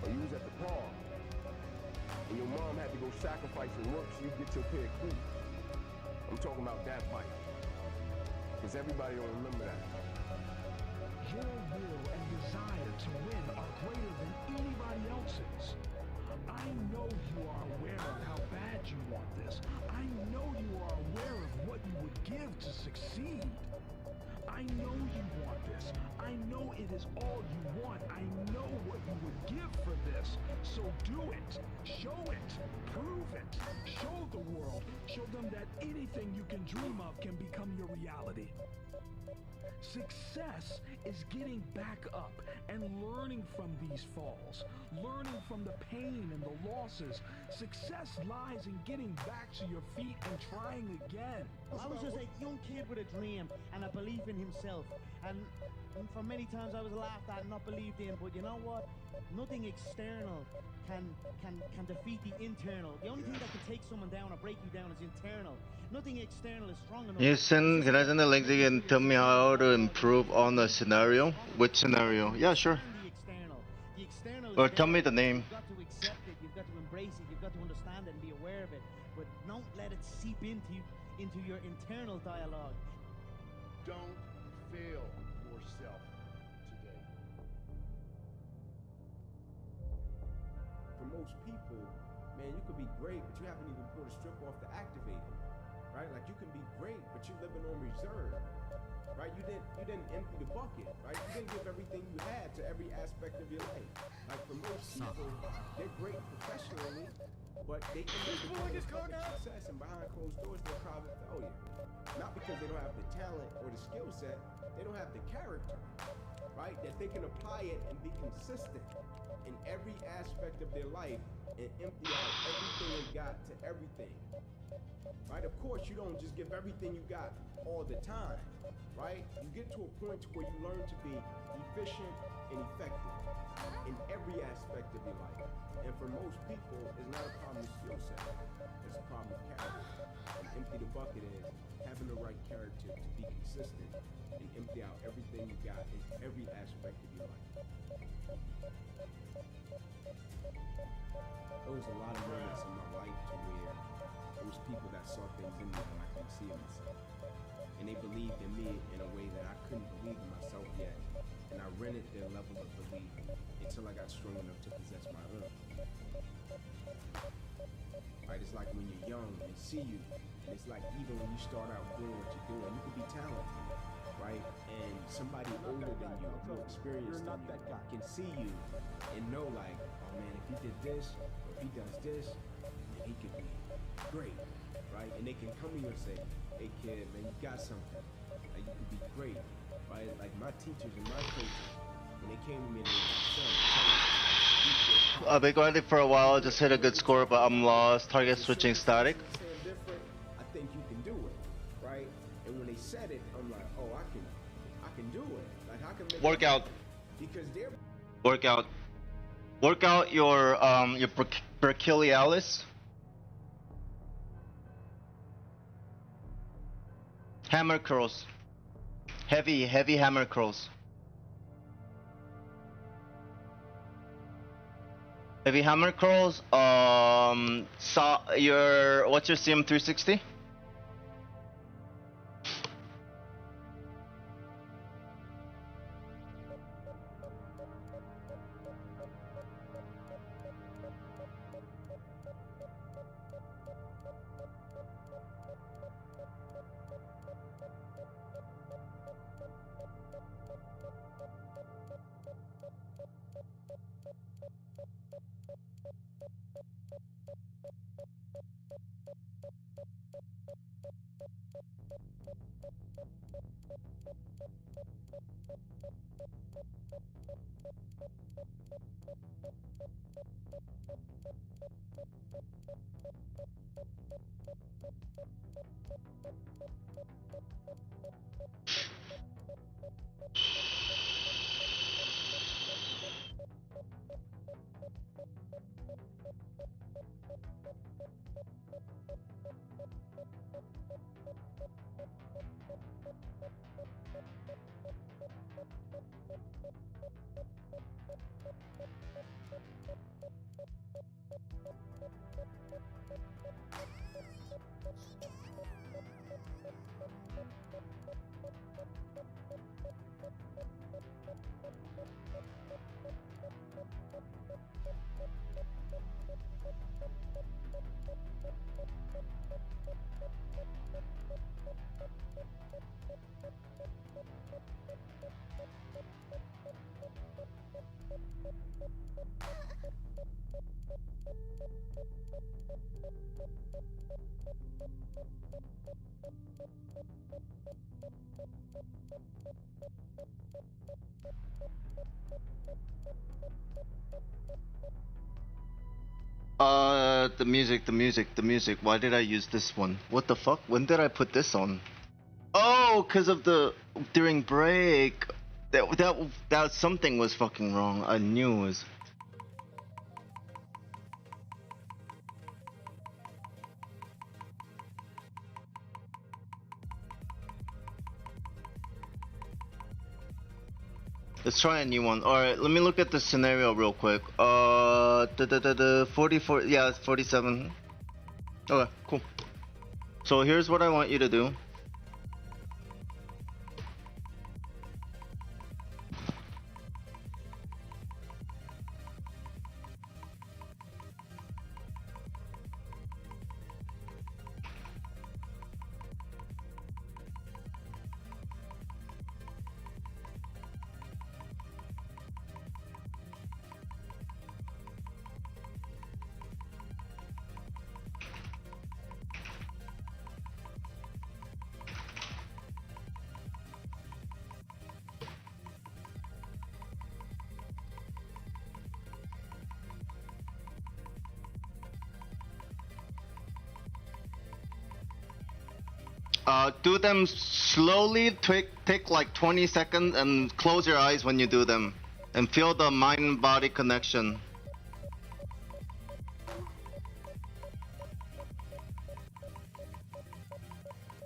or you was at the park, and your mom had to go sacrifice and work so you get your pair of cleats. I'm talking about that fight. Because everybody don't remember that. Your will and desire to win are greater than anybody else's. I know you are aware of how bad you want this. I know you are aware of what you would give to succeed. I know you want this. I know it is all you want. I know what you would give for this. So do it. Show it. Prove it. Show the world. Show them that anything you can dream of can become your reality. Success is getting back up and learning from these falls, learning from the pain and the losses. Success lies in getting back to your feet and trying again. I was just a young kid with a dream and a belief in himself. And for many times I was laughed at and not believed in, but you know what? Nothing external can defeat the internal. The only thing that can take someone down or break you down is internal. Nothing external is strong enough. Can I send a link so you can tell me how to improve on the scenario? Which scenario? Yeah, sure. The external Or tell me the name. You've got to accept it, you've got to embrace it, you've got to understand it and be aware of it. but don't let it seep into your internal dialogue. Don't fail yourself today. For most people, man, you could be great, but you haven't even pulled a strip off to activate it, right? Like you can be great, but you're living on reserve, right? You didn't empty the bucket, right? You didn't give everything you had to every aspect of your life. Like for most people, they're great professionally, but they can make public success, and behind closed doors, they're private failure. Not because they don't have the talent or the skill set, they don't have the character, right? That they can apply it and be consistent in every aspect of their life and empty out everything they got to everything, right? Of course, you don't just give everything you got all the time, right? You get to a point where you learn to be efficient and effective in every aspect of your life. And for most people, it's not a problem with skill set, it's a problem with character. And empty the bucket is having the right character to be consistent and empty out everything you got in every aspect of your life. There was a lot of moments in my life to where there was people that saw things in me that I couldn't see in myself. And they believed in me in a way that I couldn't believe in myself yet. And I rented their level of belief until I got strong enough to possess my own. Right, it's like when you're young and see you, and it's like even when you start out doing what you're doing, you can be talented, right? And somebody older than you, more experienced than you, can see you and know like, oh man, if he did this, or if he does this, then he could be great, right? And they can come to you and say, hey kid, man, you got something, like you could be great, right? Like my teachers and my coaches, when they came to me and they were like, I've been going for a while, just hit a good score, but I'm lost. Target switching static. I think you can do it, right? And when they said it, I'm like, oh, I can do it. Like I can make Workout. Because they're Workout. Workout your brachialis. Hammer curls. Heavy hammer curls. Heavy hammer curls. What's your CM 360? The music. Why did I use this one? What the fuck? When did I put this on? Oh, cause of during break. That something was fucking wrong. I knew it was. Let's try a new one. Alright, let me look at the scenario real quick. 44, yeah, it's 47. Okay, cool. So here's what I want you to do. Do them slowly, take like 20 seconds and close your eyes when you do them. And feel the mind-body connection.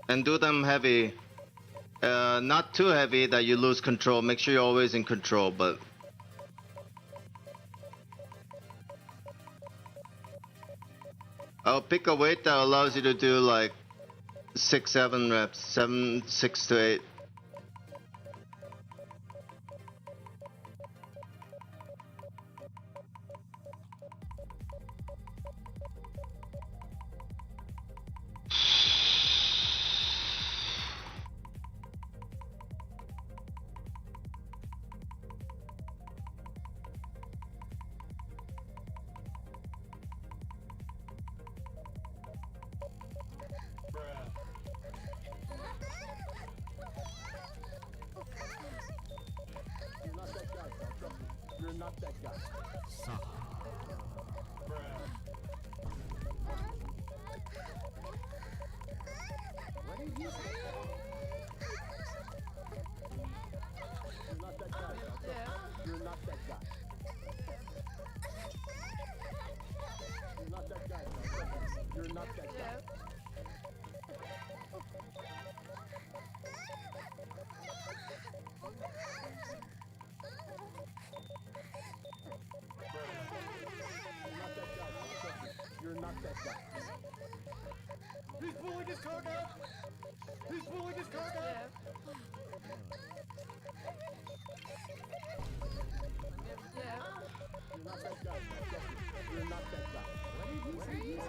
And do them heavy. Not too heavy that you lose control. Make sure you're always in control, but... I'll pick a weight that allows you to do like 6-7 reps, 6 to 8. You're not that guy. Suck. What did you say? You're not that guy. You're not that guy. You're not that guy. You're not that guy. You're not that guy. He's pulling his card out. He's pulling his card out. You're not that guy. You're not that guy. What did he say?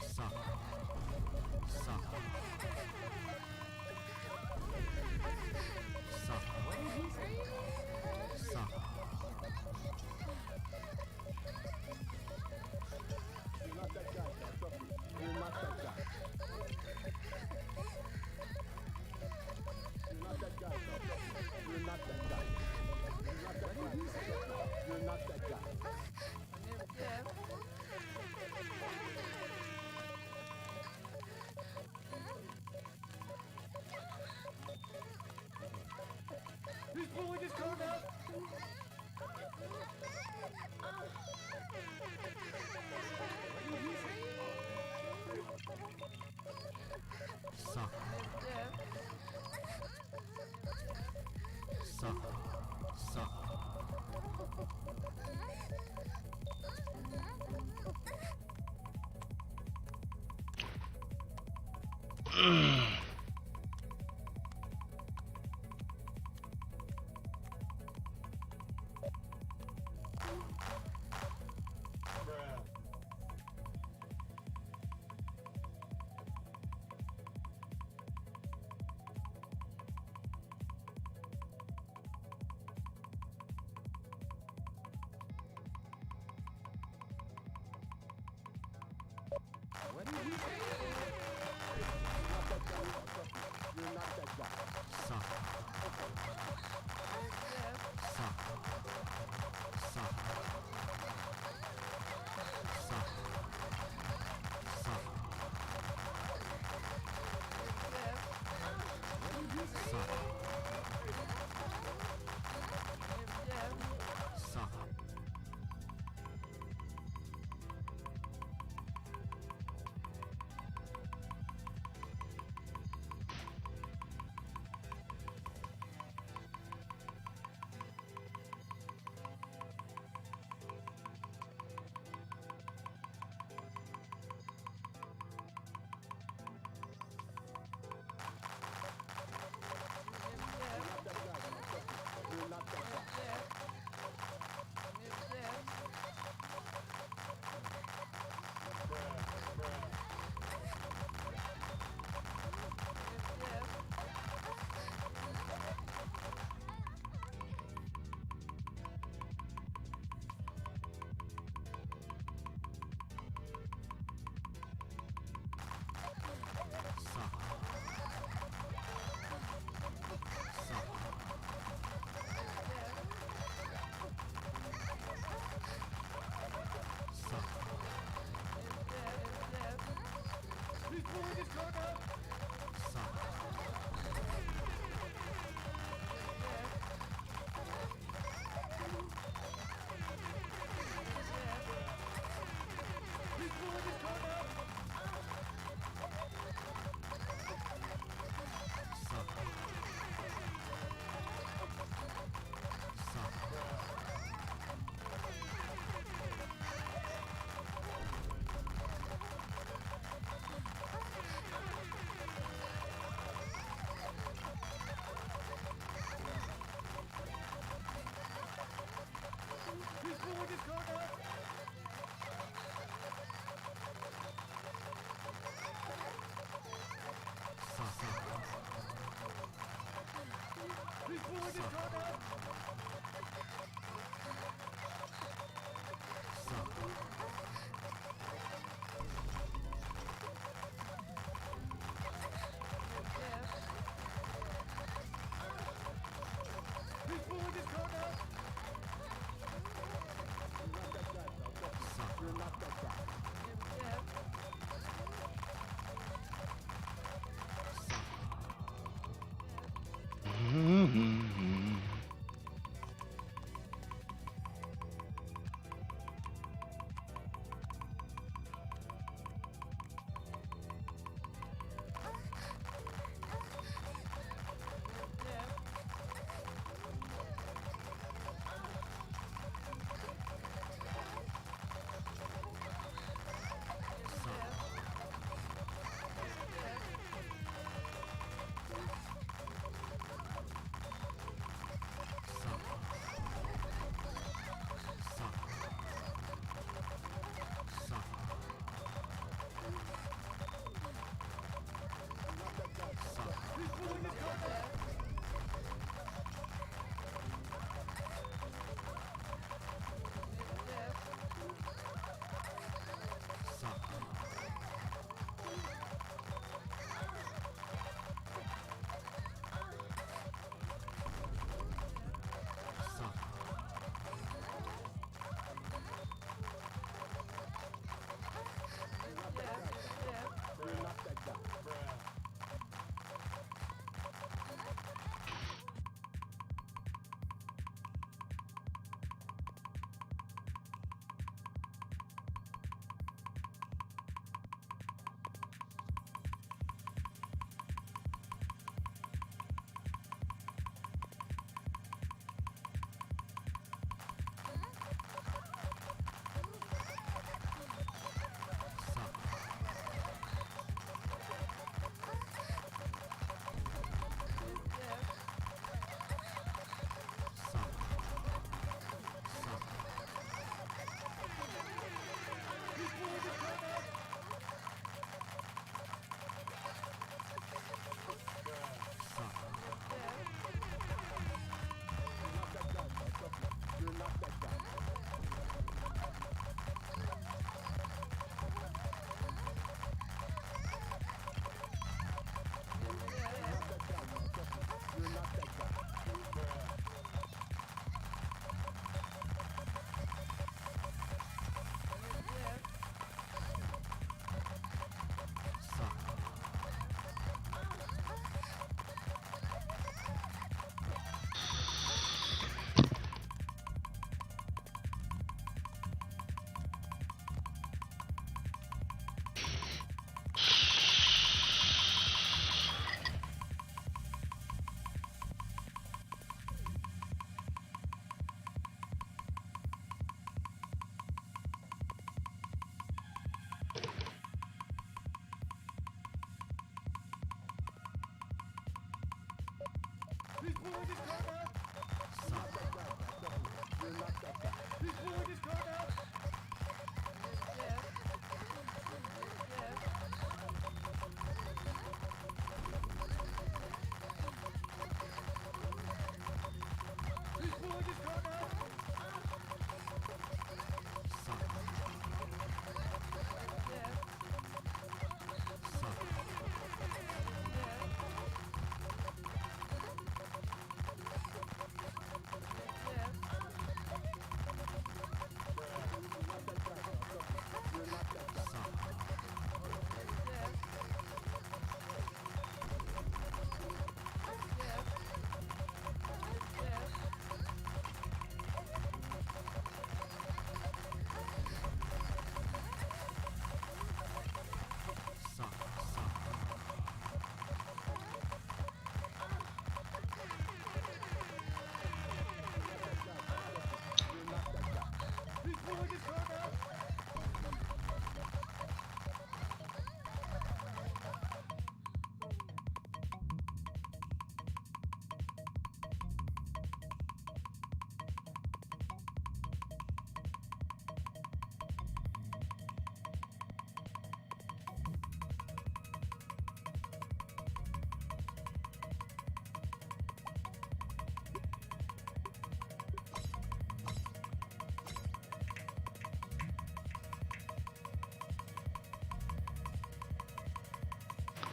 Suck. Suck. Suck. What did he say? Suck. You're not that guy. Trust me. You're not that guy. You're not that guy. You're not that guy. You're not that guy. You're not that guy. He's pulling his card out. Suck. Suck. Suck. What did he say? You're not that guy. You're not that guy. Suck.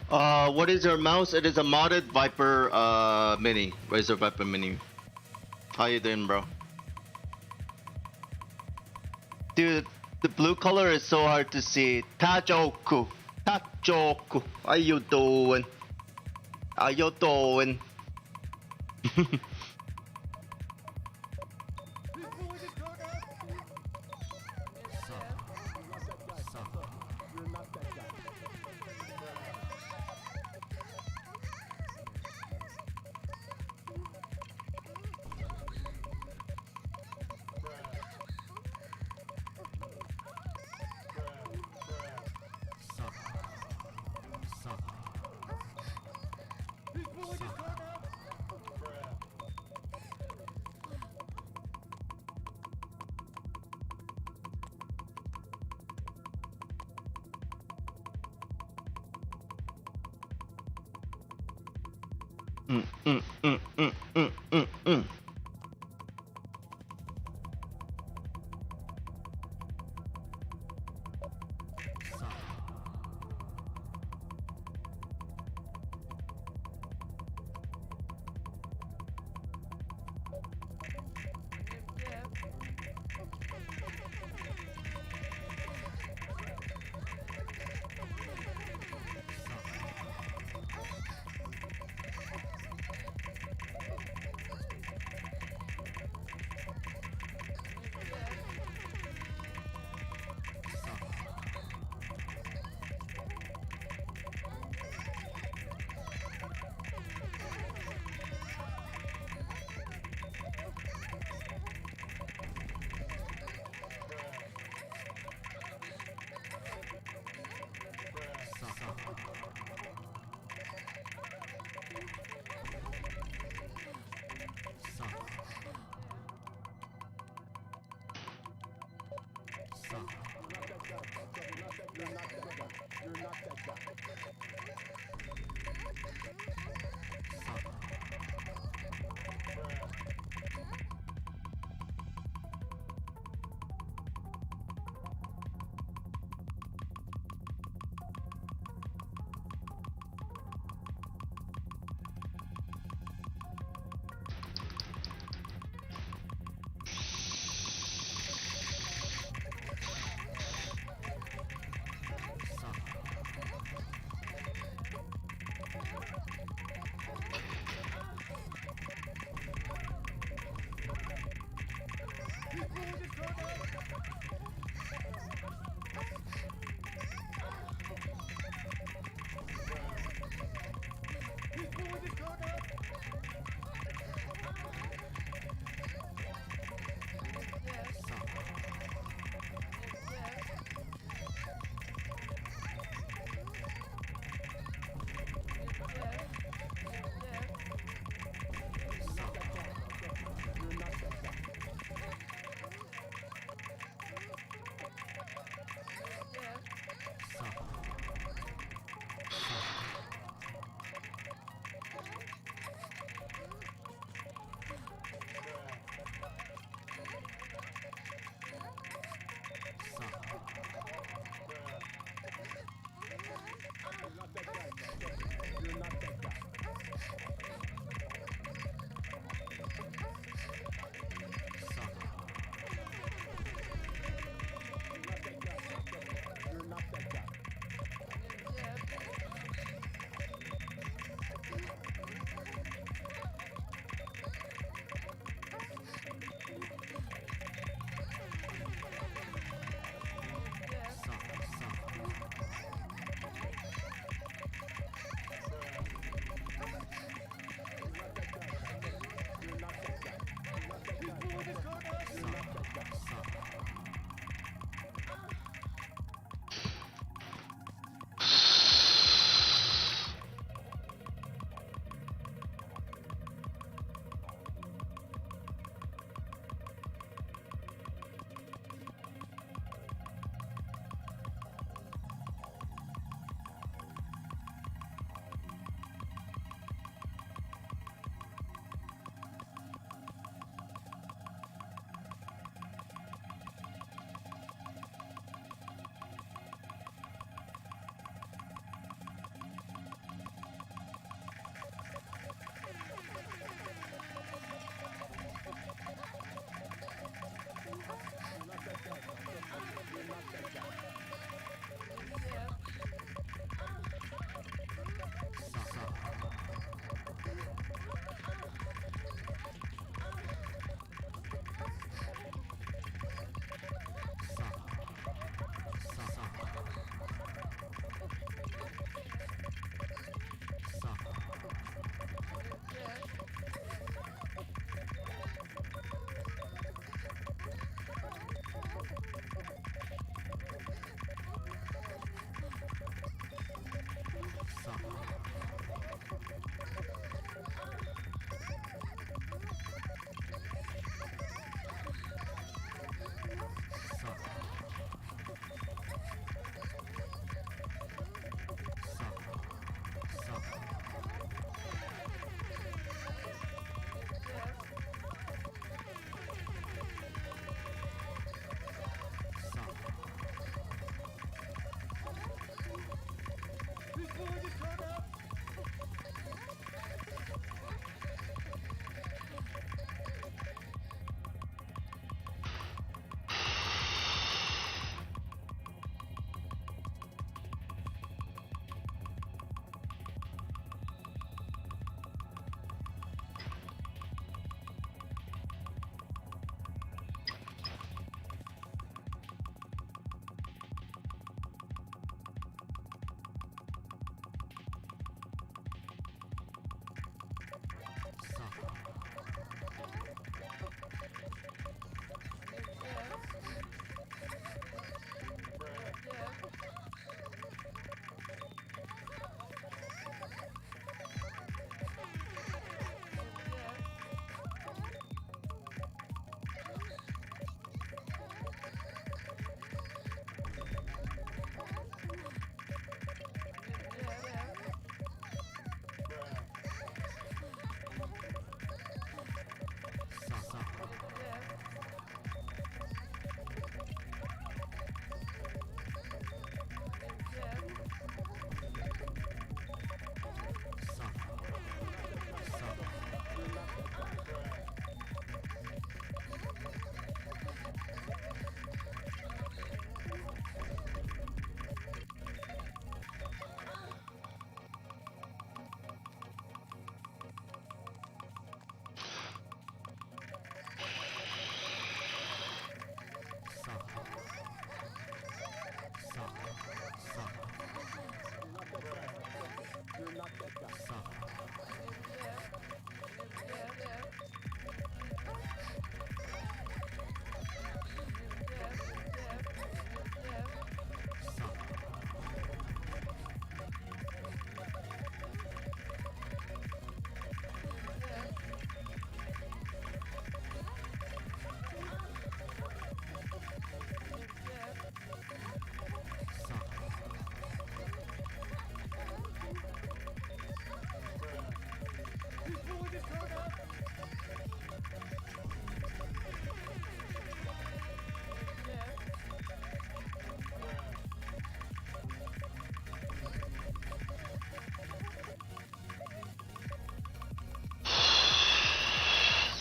What is your mouse? It is a modded Viper Mini. Razer Viper Mini. How you doing, bro? Dude, the blue color is so hard to see. Tajoku. Tajoku. How you doing? How you doing?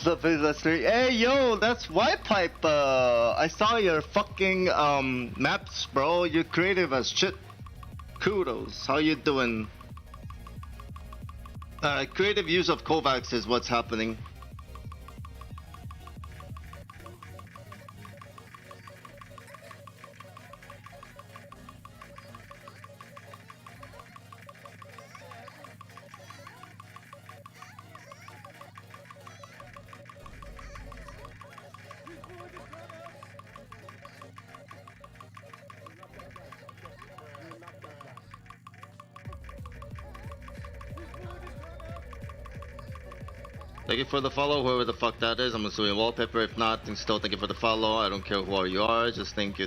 Sup, that's three. Hey, yo, that's White Pipe. I saw your fucking maps, bro. You're creative as shit. Kudos. How you doing? Creative use of kovaaks is what's happening. Thank you for the follow, whoever the fuck that is. I'm assuming wallpaper. If not, then still thank you for the follow. I don't care who you are. Just thank you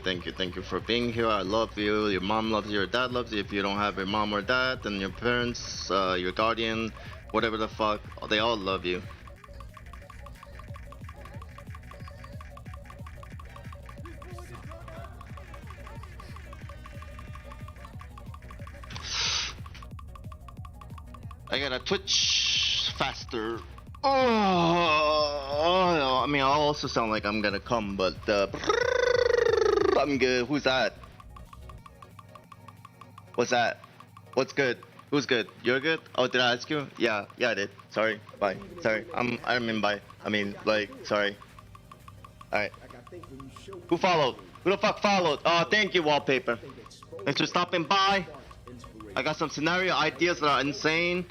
for being here. I love you. Your mom loves you. Your dad loves you. If you don't have your mom or dad, then your parents, your guardian, whatever the fuck, they all love you. I gotta twitch faster. Oh, I mean, I'll also sound like I'm gonna come, but I'm good. Who's that? What's that? What's good? Who's good? You're good? Oh, did I ask you? Yeah, I did. Sorry. Bye. Sorry. I mean bye. I mean, like, sorry. Alright. Who followed? Who the fuck followed? Oh, thank you, wallpaper. Thanks for stopping by. I got some scenario ideas that are insane.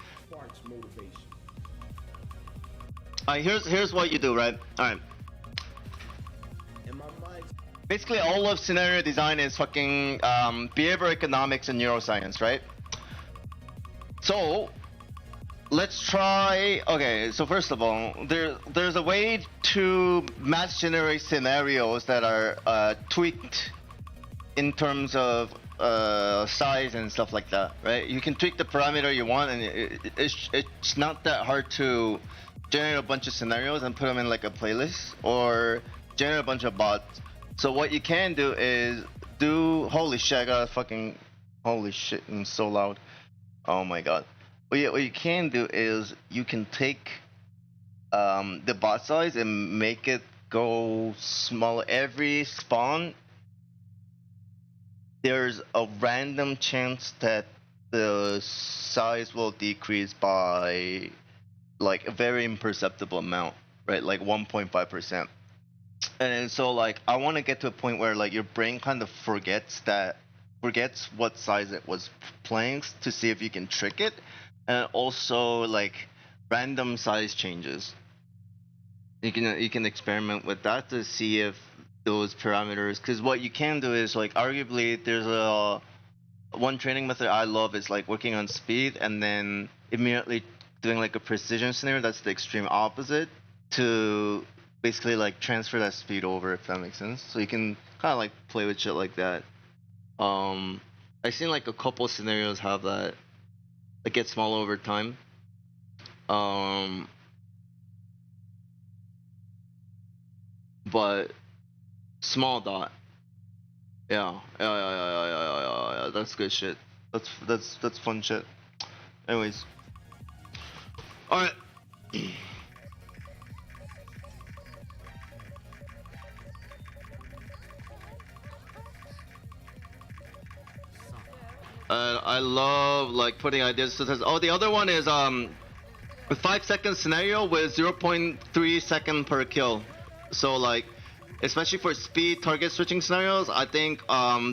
Here's what you do, right? Alright. Basically, all of scenario design is fucking behavioral economics and neuroscience, right? So, let's try. Okay, so first of all, there's a way to mass generate scenarios that are tweaked in terms of size and stuff like that, right? You can tweak the parameter you want, and it's not that hard to generate a bunch of scenarios and put them in like a playlist or generate a bunch of bots. So what you can do is holy shit, I got holy shit, I'm so loud. Oh my god. What you can do is you can take the bot size and make it go smaller. Every spawn, there's a random chance that the size will decrease by like a very imperceptible amount, right? Like 1.5%. And so like I want to get to a point where like your brain kind of forgets what size it was playing to see if you can trick it, and also like random size changes. You can experiment with that to see if those parameters, because what you can do is like arguably there's one training method I love is like working on speed and then immediately doing like a precision scenario that's the extreme opposite to basically like transfer that speed over, if that makes sense. So you can kind of like play with shit like that. I've seen like a couple scenarios have that. It gets smaller over time. But small dot. Yeah. That's good shit. That's fun shit. Anyways. All right. I love like putting ideas to test. Oh, the other one is a 5-second scenario with 0.3 second per kill. So like, especially for speed target switching scenarios, I think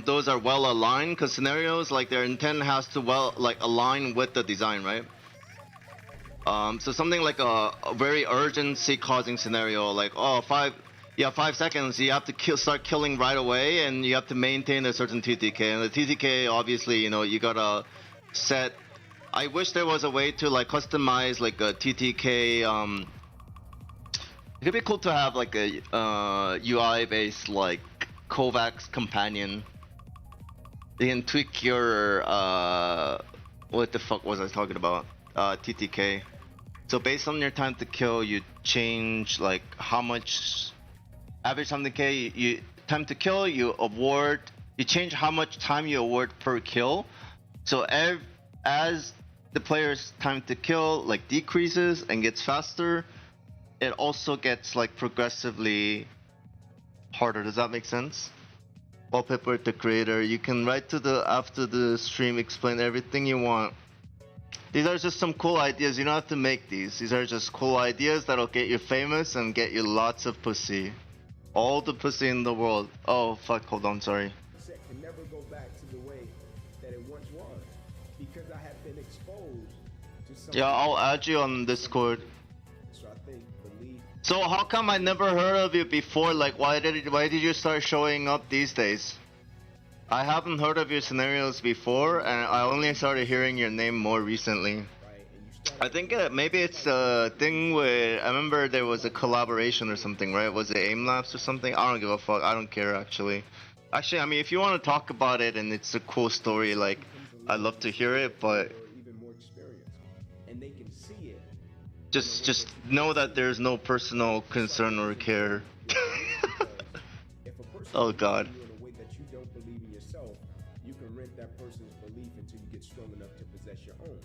those are well aligned because scenarios like their intent has to align with the design, right? So something like a very urgency causing scenario, like 5 seconds, you have to start killing right away, and you have to maintain a certain TTK. And the TTK, obviously, you gotta set. I wish there was a way to like customize like a TTK. It'd be cool to have like a UI based like kovaaks companion. You can tweak your what the fuck was I talking about? TTK. So based on your time to kill, you change like how much average time to kill. You time to kill. You change how much time you award per kill. So as the player's time to kill like decreases and gets faster, it also gets like progressively harder. Does that make sense? Wallpaper the creator. You can write to the after the stream, explain everything you want. These are just some cool ideas. You don't have to make these. These are just cool ideas that'll get you famous and get you lots of pussy. All the pussy in the world. Oh fuck, hold on, sorry. Can never go back to the way that it once was because I have been exposed to something. Yeah, I'll add you on Discord. So I think believe. So how come I never heard of you before? Like why did you start showing up these days? I haven't heard of your scenarios before, and I only started hearing your name more recently. I think maybe it's a thing with, I remember there was a collaboration or something, right? Was it Aim Labs or something? I don't give a fuck. I don't care, actually. Actually, I mean, if you want to talk about it and it's a cool story, like, I'd love to hear it, but Even more experience, and they can see it. just know that there's no personal concern or care. Oh, God. In a way that you don't believe in yourself, you can rent that person's belief until you get strong enough to possess your own.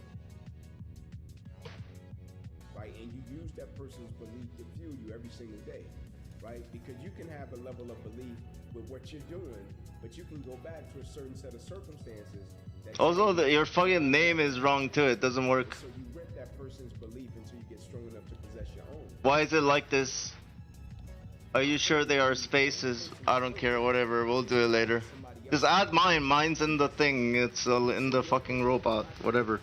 Right? And you use that person's belief to fuel you every single day. Right? Because you can have a level of belief with what you're doing, but you can go back to a certain set of circumstances. Also, your fucking name is wrong too. It doesn't work. So you rent that person's belief until you get strong enough to possess your own. Why is it like this? Are you sure they are spaces? I don't care, whatever, we'll do it later. Just add mine, mine's in the thing, it's in the fucking robot, whatever.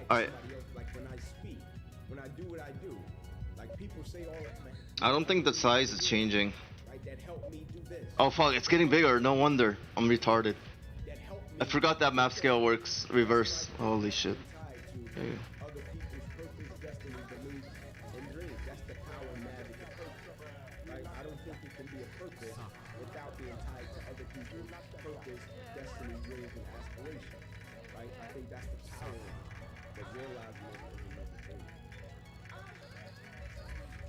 Alright. Like when I speak, when I do what I do, like people say all that. I don't think the size is changing. Right, that helped me do this. Oh fuck, it's getting bigger, no wonder. I'm retarded. I forgot that map scale works reverse. Holy shit. There you go. Other people's purpose, destiny, beliefs, and dreams. That's the power and magic of purpose. Right? I don't think it can be a purpose without being tied to other people's purpose, destiny, dreams, and aspirations. Right? I think that's the power that realizing it is another thing.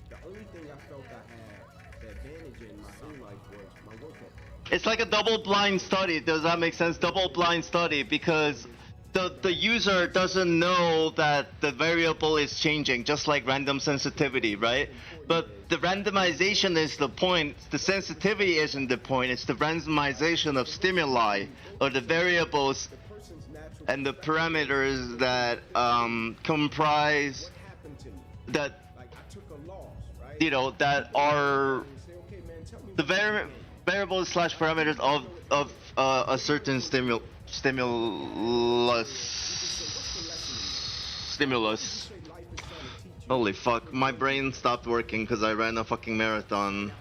The only thing I felt I had the advantage in my own life was my work ethic. It's like a double-blind study. Does that make sense? Double-blind study, because the user doesn't know that the variable is changing, just like random sensitivity, right? But the randomization is the point. The sensitivity isn't the point. It's the randomization of stimuli or the variables and the parameters that comprise that, you know, that are the variables / parameters of a certain stimulus. Holy fuck, my brain stopped working because I ran a fucking marathon. The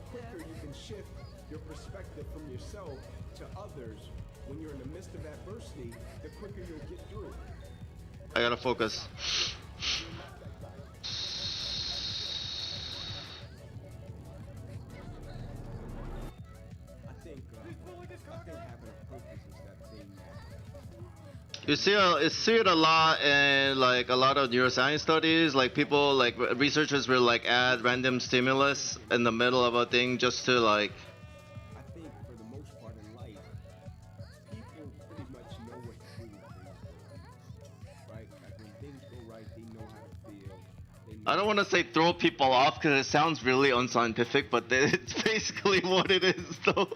quicker you can shift your perspective from yourself to others when you're in the midst of adversity, the quicker you'll get through it. I gotta focus. I think having a purpose is that thing that You see it a lot in like a lot of neuroscience studies. Like people, like researchers will like add random stimulus in the middle of a thing just to like. I think for the most part in life, people pretty much know what to do when things go right. Like when things go right, they know how to feel. I don't want to say throw people off because it sounds really unscientific, but it's basically what it is, though.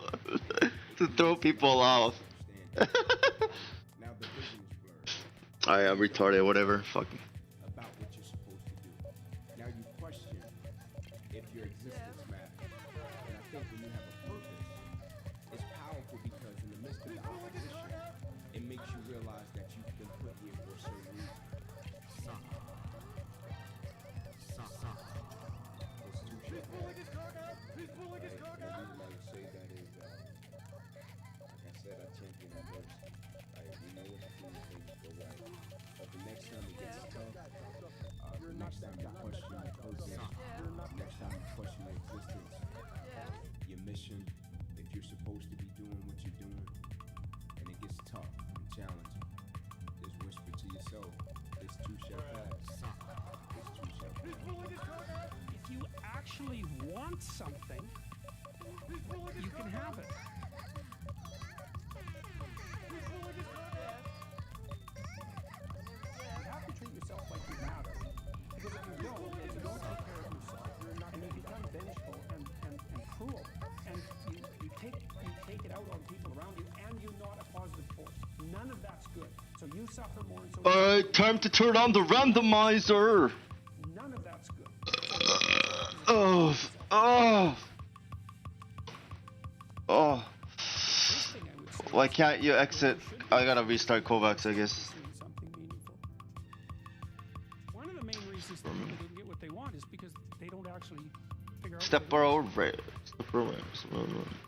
To throw people off. I am retarded, whatever. Fuck. About what you're supposed to do. Now you question if your existence matters. And I think when you have a purpose, it's powerful because in the midst of the opposition, it makes you realize that you've been put here for a certain reason. It's too short. He's pulling his card out. The reason I would say that is, like I said, I champion adversity. We know what to do when things go right. But the next time it gets tough, the next time you question your purpose, the next time you question your existence, your mission, if you're supposed to be doing what you're doing, and it gets tough and challenging, just whisper to yourself, this too shall pass. This too shall pass. If you actually want something, you can have it. You have to treat yourself like you matter. Because if you don't take care of suffer more. And so time to turn on the randomizer. none of that's good. Oh. Why can't you exit? I gotta restart kovaaks, I guess. One of the main reasons that people don't get what they want is because they don't actually figure out. Step bro rate.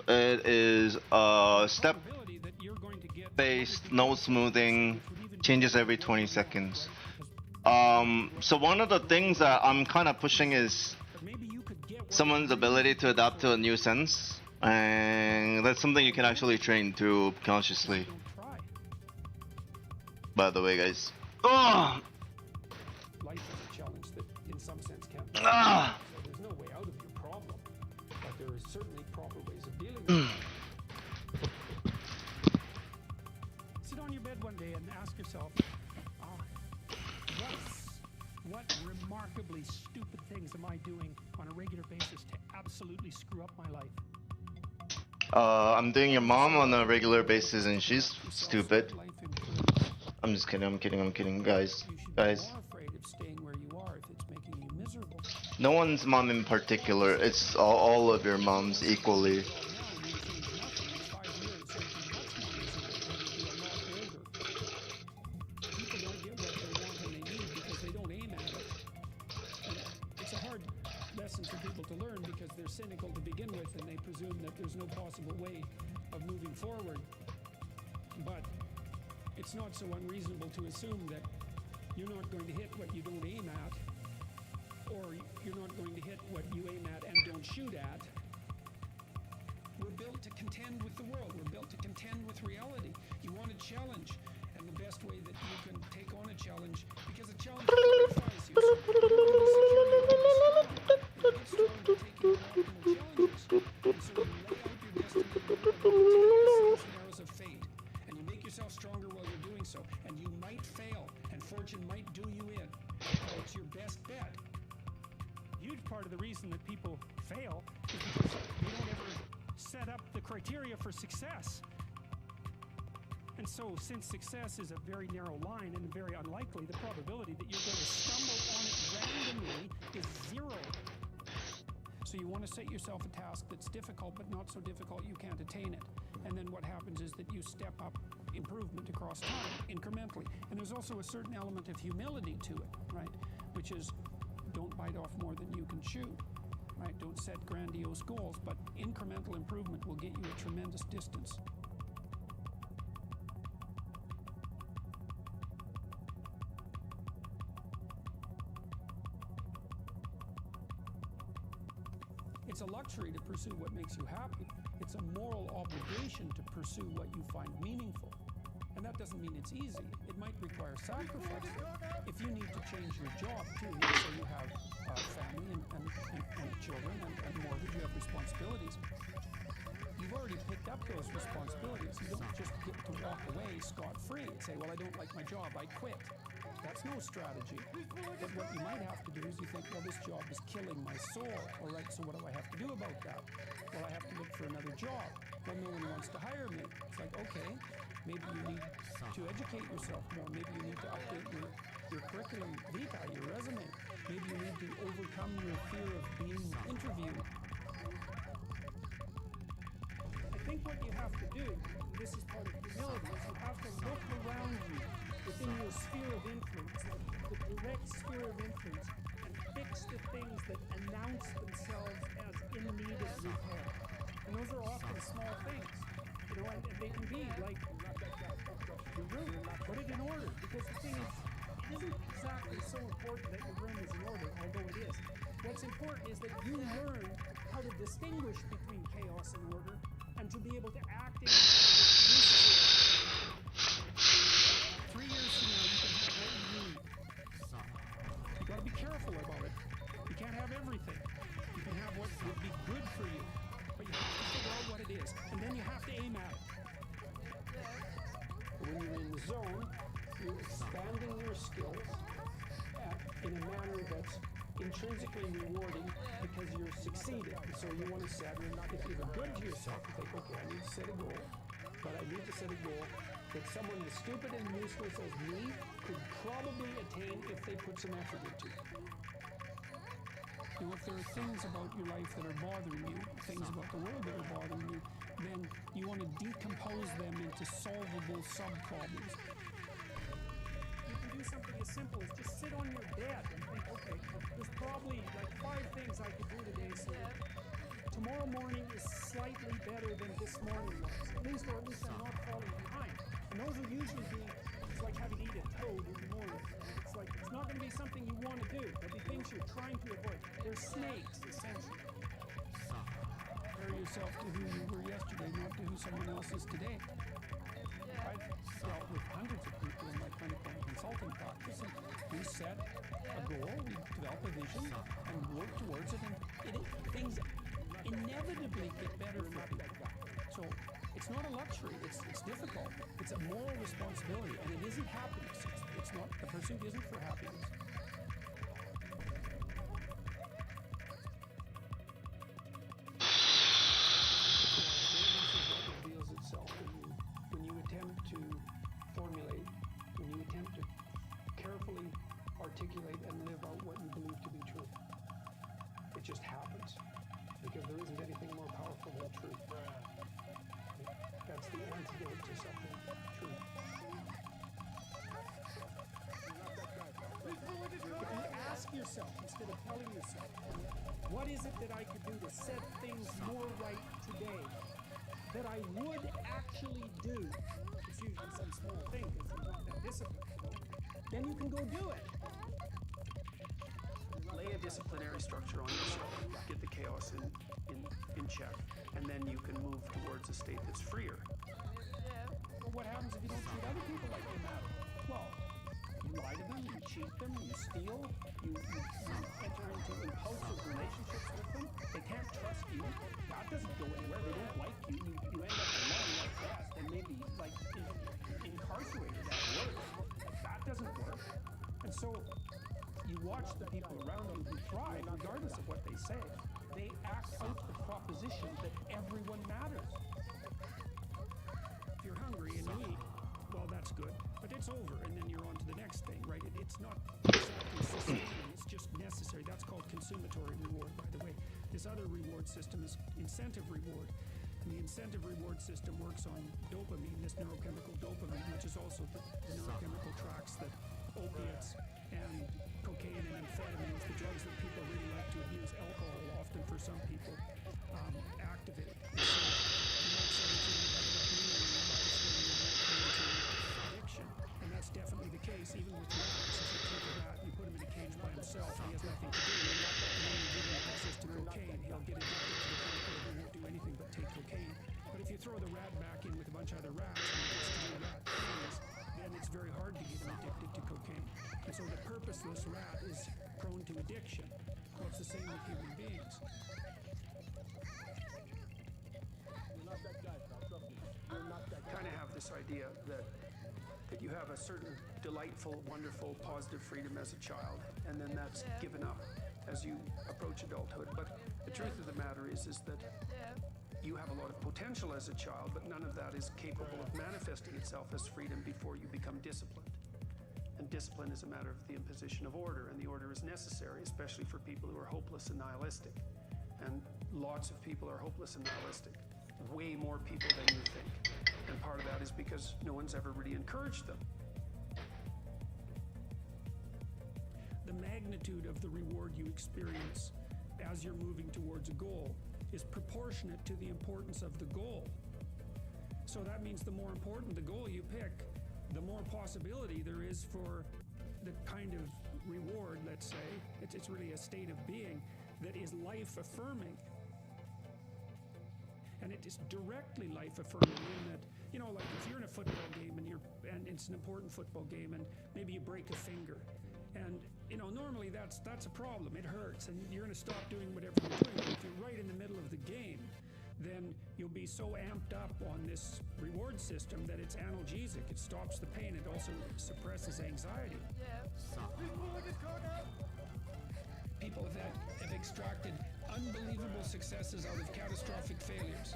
It is step based, no smoothing, changes every 20 seconds. So one of the things that I'm kind of pushing is someone's ability to adapt to a new sense, and that's something you can actually train to consciously. By the way, guys. Life is a challenge that, in some sense, can't be. So there's no way out of your problem, but there is certainly proper ways of dealing with it. Sit on your bed one day and ask yourself, what remarkably stupid things am I doing on a regular basis to absolutely screw up my life? I'm doing your mom on a regular basis, and she's stupid. I'm just kidding. I'm kidding, guys. Guys. No one's mom in particular. It's all of your moms equally. It's a hard lesson for people to learn because they're cynical to begin with, and they presume that there's no possible way of moving forward. But it's not so unreasonable to assume that you're not going to hit what you don't aim at, or you're not going to hit what you aim at and don't shoot at. We're built to contend with the world. We're built to contend with reality. You want a challenge, and the best way that you can take on a challenge, because a challenge fortifies you. So you get strong to take on challenges. And so you lay out your destiny, you take the slings and arrows of fate, and you make yourself stronger while you're doing so. And you might fail, and fortune might do you in. But it's your best bet. Huge part of the reason that people fail is because they don't ever set up the criteria for success. And so, since success is a very narrow line and very unlikely, the probability that you're going to stumble on it randomly is zero. So you want to set yourself a task that's difficult, but not so difficult you can't attain it. And then what happens is that you step up improvement across time, incrementally. And there's also a certain element of humility to it, right? Which is, don't bite off more than you can chew, right? Don't set grandiose goals, but incremental improvement will get you a tremendous distance. It's a luxury to pursue what makes you happy. It's a moral obligation to pursue what you find meaningful. And that doesn't mean it's easy. It might require sacrifice. If you need to change your job too, so you have family and children and mortgage, you have responsibilities. You've already picked up those responsibilities. You don't just get to walk away scot-free and say, well, I don't like my job, I quit. That's no strategy. But what you might have to do is you think, well, this job is killing my soul. All right, so what do I have to do about that? Well, I have to look for another job. Well, no one wants to hire me. It's like, okay, maybe you need to educate yourself more. Maybe you need to update your curriculum vitae, your resume. Maybe you need to overcome your fear of being interviewed. I think what you have to do, this is part of humility, is you have to look around you within your sphere of influence, like the direct sphere of influence, and fix the things that announce themselves as in need of repair. And those are often small things, you know, and they can be like your room. Put it in order, because the thing is, it isn't exactly so important that your room is in order, although it is. What's important is that you learn how to distinguish between chaos and order, and to be able to act in a manner that produces it. 3 years from now, you can have what you need. You gotta be careful about it. You can't have everything. You can have what would be good for you, but you have to figure out what it is, and then you have to aim at it. When you're in the zone, you're expanding your skills in a manner that's intrinsically rewarding because you're succeeding. And so you want to set, if you're good to yourself, you think, okay, I need to set a goal, but I need to set a goal that someone as stupid and useless as me could probably attain if they put some effort into. You know, if there are things about your life that are bothering you, things about the world that are bothering you, then you want to decompose them into solvable sub-problems. You can do something as simple as just sit on your bed and think, okay, there's probably like 5 things I could do today, so tomorrow morning is slightly better than this morning was. At least I'm not falling behind. And those will usually be, it's like having to eat a toad in the morning. It's like, it's not going to be something you want to do. There'll be things you're trying to avoid. They're snakes, essentially. Compare yourself to who you were yesterday, not to who someone else is today. I've dealt with hundreds of people in my clinical and consulting practice, and we set a goal, we develop a vision, and work towards it, and things inevitably get better for people. So it's not a luxury, it's difficult. It's a moral responsibility, and it isn't happiness. It's not, the pursuit isn't for happiness. Reveals itself when you attempt to formulate, when you attempt to carefully articulate and live out what you believe to be true. It just happens, because there isn't anything more powerful than truth. That's the antidote to something true. If you ask yourself, instead of telling yourself, what is it that I could do to set things more right today, that I would actually do, it's usually some small thing because you're not that disciplined, then you can go do it. Lay a disciplinary structure on yourself, get the chaos in check, and then you can move towards a state that's freer. Well, what happens if you don't treat other people like they matter? Well, you lie to them, you cheat them, you steal, you enter into impulsive relationships with them. They can't trust you. That doesn't go anywhere. They don't like you. You end up alone like that, and maybe like incarcerated at worst. That doesn't work. And so you watch the people around you who thrive, regardless of what they say. They act out the proposition that everyone matters. If you're hungry and you eat, well, that's good, but it's over, and then you're on to the next thing, right? It's not exactly sustaining, it's just necessary. That's called consumatory reward, by the way. This other reward system is incentive reward. And the incentive reward system works on dopamine, this neurochemical dopamine, which is also the neurochemical tracks that opiates and cocaine and amphetamines, the drugs that people really like to abuse, alcohol often for some people, activate. And so, addiction, and that's definitely the case, even with rats. If you take a rat and you put him in a cage by himself, he has nothing to do, and then you give him access to cocaine, he'll get addicted to the point where he won't do anything but take cocaine. But if you throw the rat back in with a bunch of other rats and he gets to do rat things, then it's very hard to get him addicted to cocaine. And so the purposeless rat is prone to addiction. Well, it's the same with human beings. You're not that guy, pal. Trust me. You're not that guy. Kind of have this idea that you have a certain delightful, wonderful, positive freedom as a child, and then that's given up as you approach adulthood. But the truth of the matter is that you have a lot of potential as a child, but none of that is capable of manifesting itself as freedom before you become disciplined. And discipline is a matter of the imposition of order, and the order is necessary, especially for people who are hopeless and nihilistic. And lots of people are hopeless and nihilistic. Way more people than you think. And part of that is because no one's ever really encouraged them. The magnitude of the reward you experience as you're moving towards a goal is proportionate to the importance of the goal. So that means the more important the goal you pick, the more possibility there is for the kind of reward, let's say, it's really a state of being that is life-affirming. And it is directly life-affirming in that, you know, like if you're in a football game and it's an important football game and maybe you break a finger, and you know, normally that's a problem. It hurts, and you're going to stop doing whatever you're doing. But if you're right in the middle of the game, then you'll be so amped up on this reward system that it's analgesic. It stops the pain. It also suppresses anxiety. People have extracted unbelievable successes out of catastrophic failures.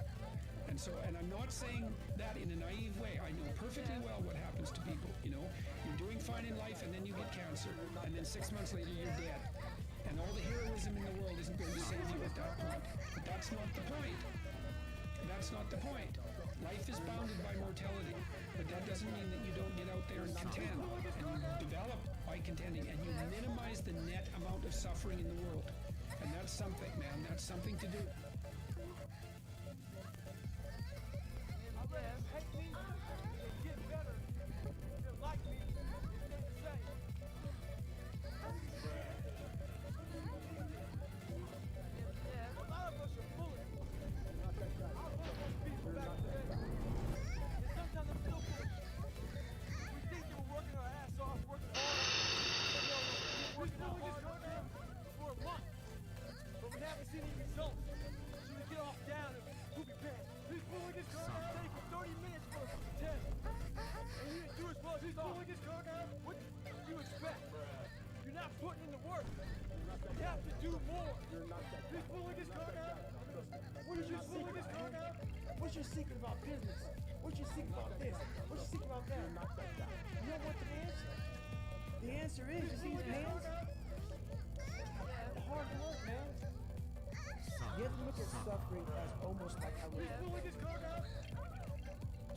And so, and I'm not saying that in a naive way. I know perfectly well what happens to people. You know, you're doing fine in life and then you get cancer, and then 6 months later you're dead. And all the heroism in the world isn't going to save you at that point. But that's not the point. That's not the point. Life is bounded by mortality, but that doesn't mean that you don't get out there and contend, and you develop by contending, and you minimize the net amount of suffering in the world. And that's something, man. That's something to do. What's your secret about business? What's your secret about this? What's your secret about that? You know what the answer? The answer is, you see his hands? The hard work, man. You have to look at suffering as almost like a religion.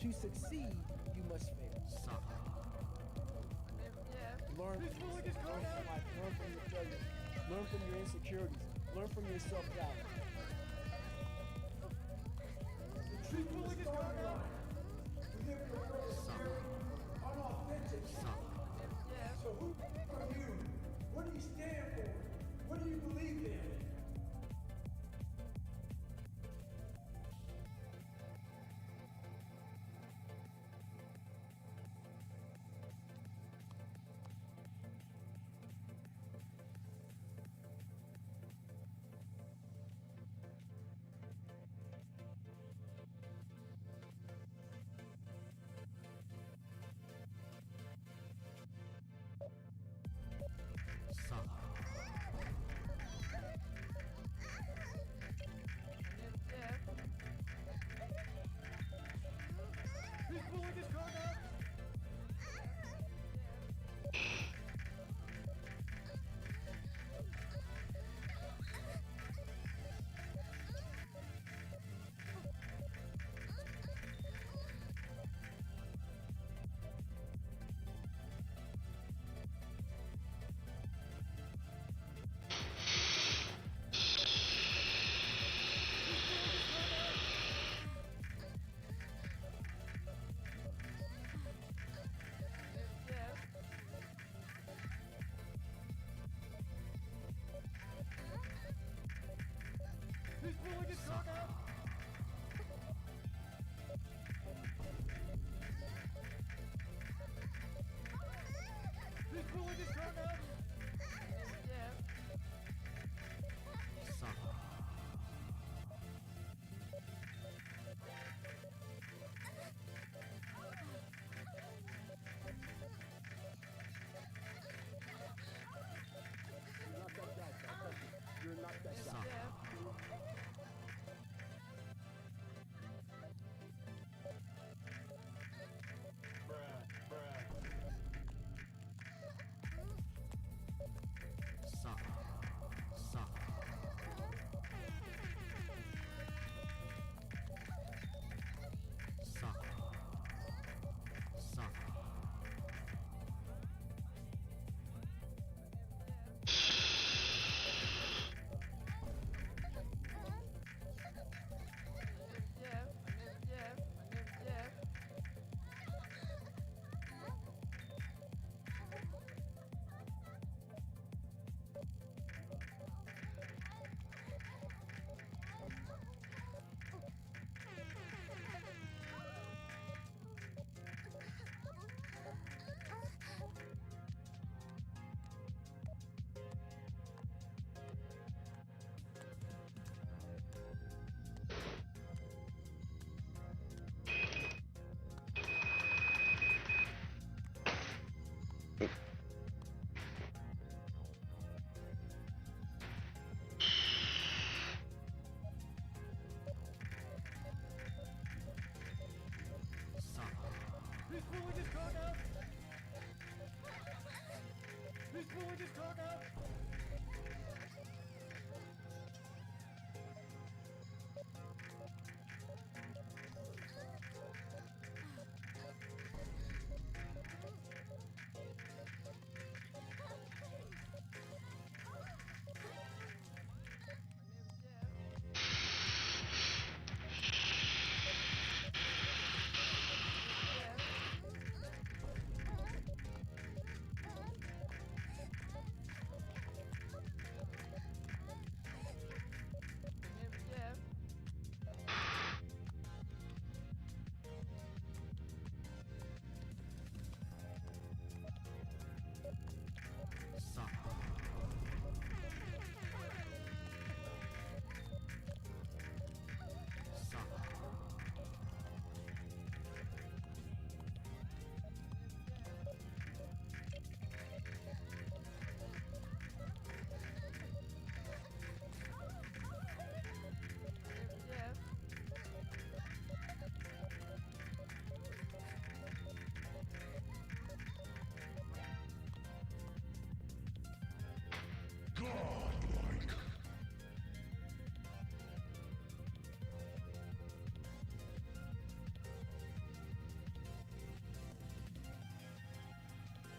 To succeed, you must fail. Learn from life, learn from your failures, learn from your insecurities, learn from your self-doubt. So who are you? What do you stand for? What do you believe in?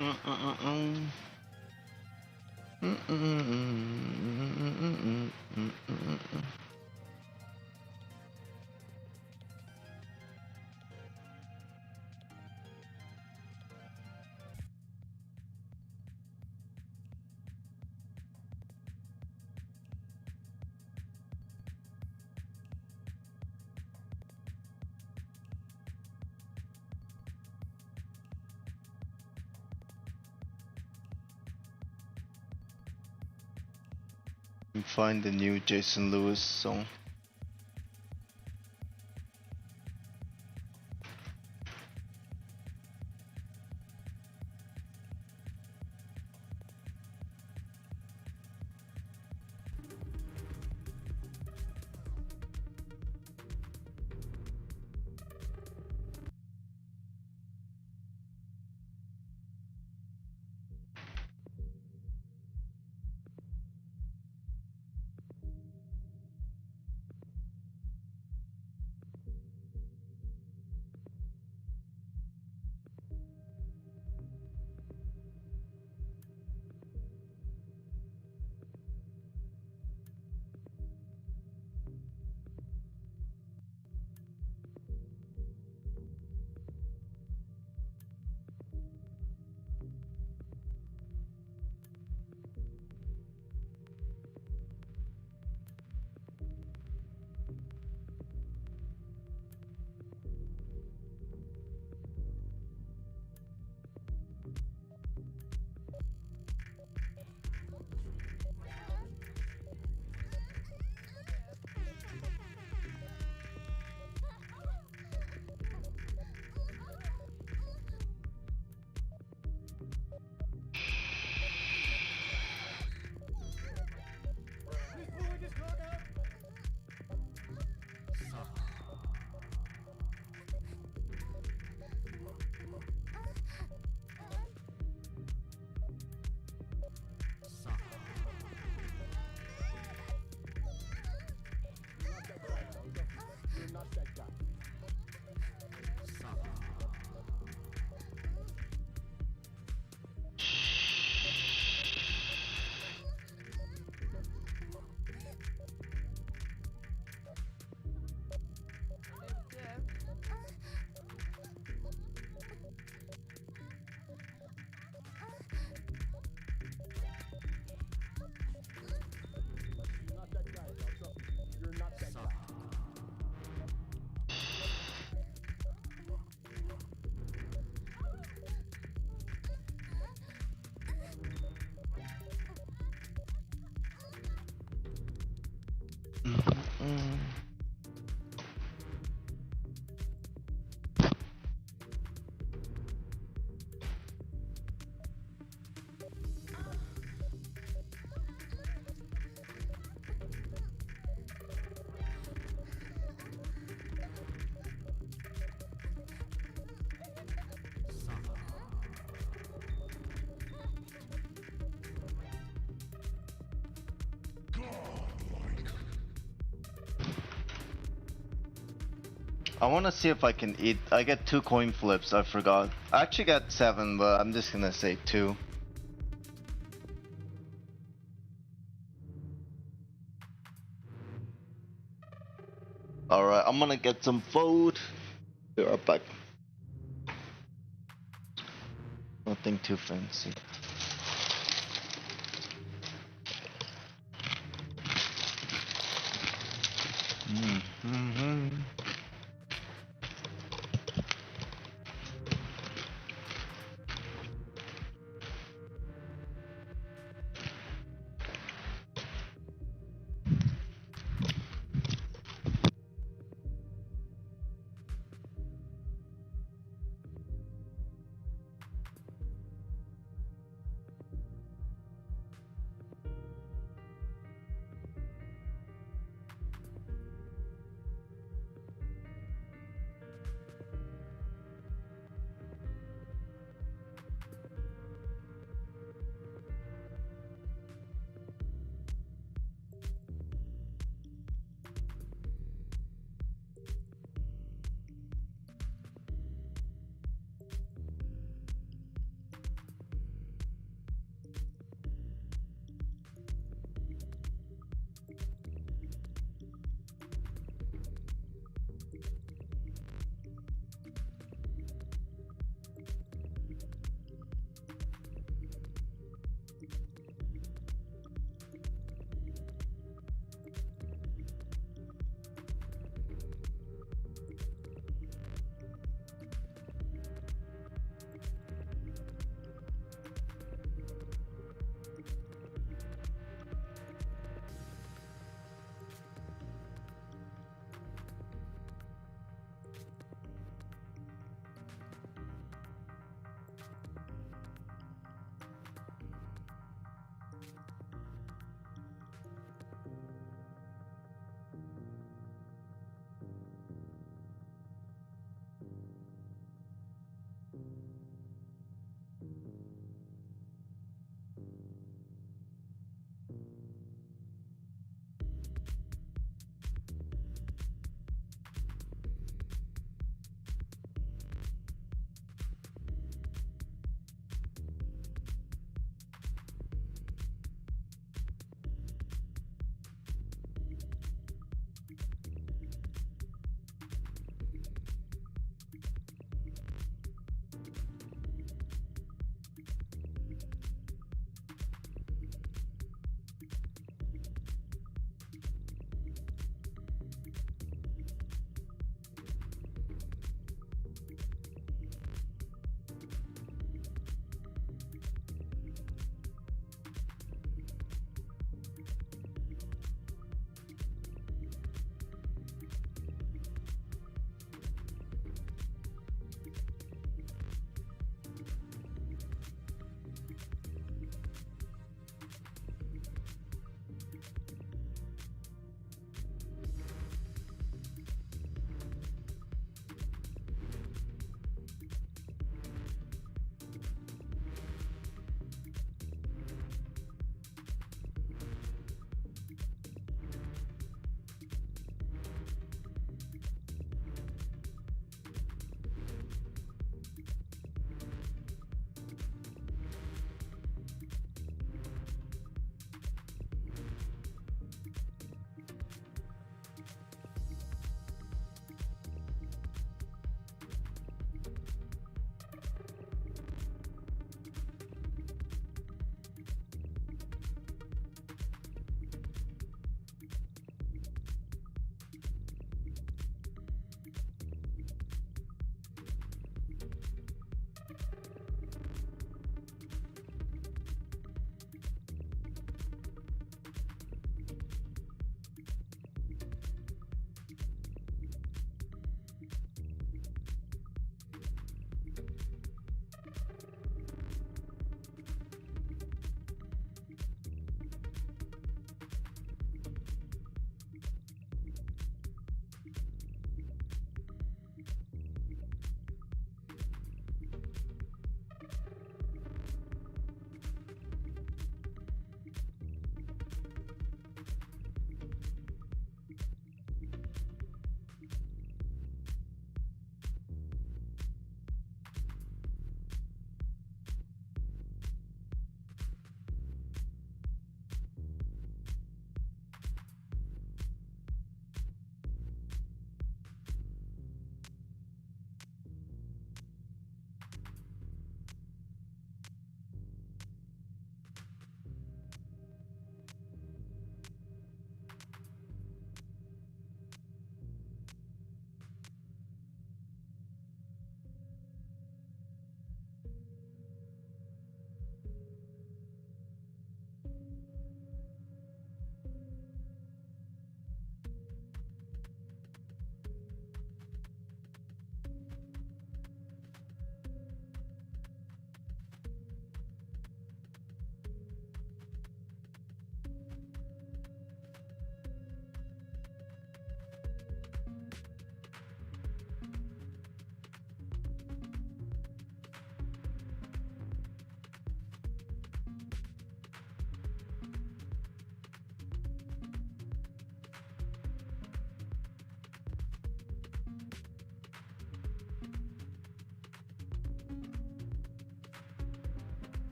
Mm-mm-mm-mm. Mm-mm-mm-mm-mm-mm-mm-mm-mm. Find the new Jason Lewis song. You're not that guy. You're not that guy, pal. Trust me. You're not that guy. I want to see if I can eat. I get 2 coin flips. I forgot. I actually got 7, but I'm just gonna say 2. Alright, I'm gonna get some food. Be right back. Nothing too fancy. Mm-hmm.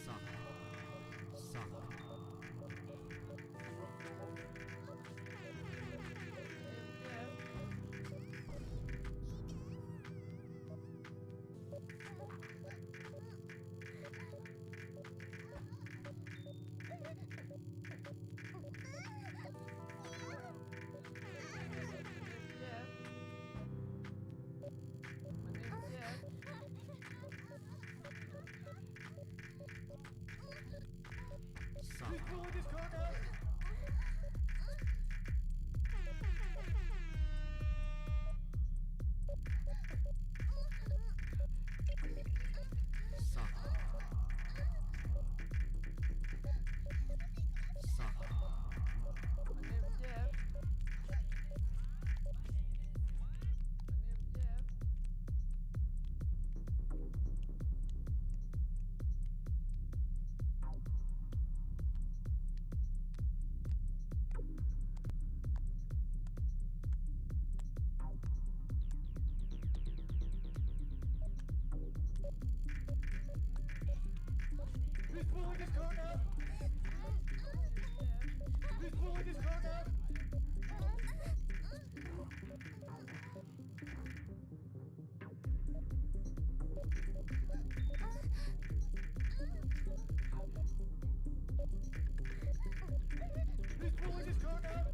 Suck. Suck. He's pulling his cock out. Suck. Suck. He's pulling his cock out. He's pulling his cock out. He's pulling his cock out.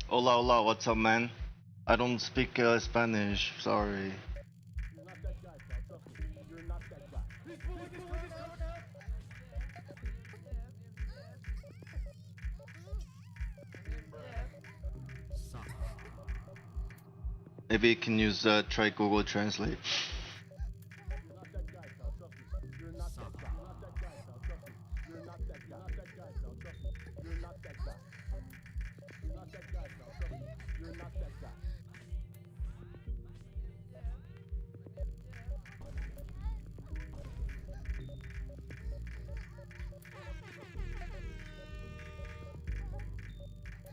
Hola, hola, what's up, man? I don't speak Spanish, sorry. You're not that guy, pal. Trust me. You're not that guy. This bullet is coming out. Maybe you can use try Google Translate. You're not that guy, pal. Trust me. You're not that guy. You're not that guy, pal. Trust me. You're not that guy. Not that guy, pal. Trust me. You're not that guy. You're not that guy, pal. Trust me. You're not that guy.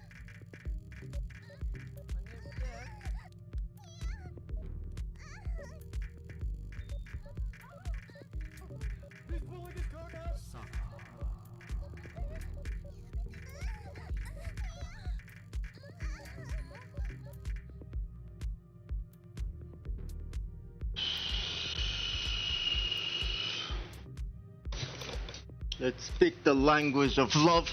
This bullet is coming out. Let's speak the language of love.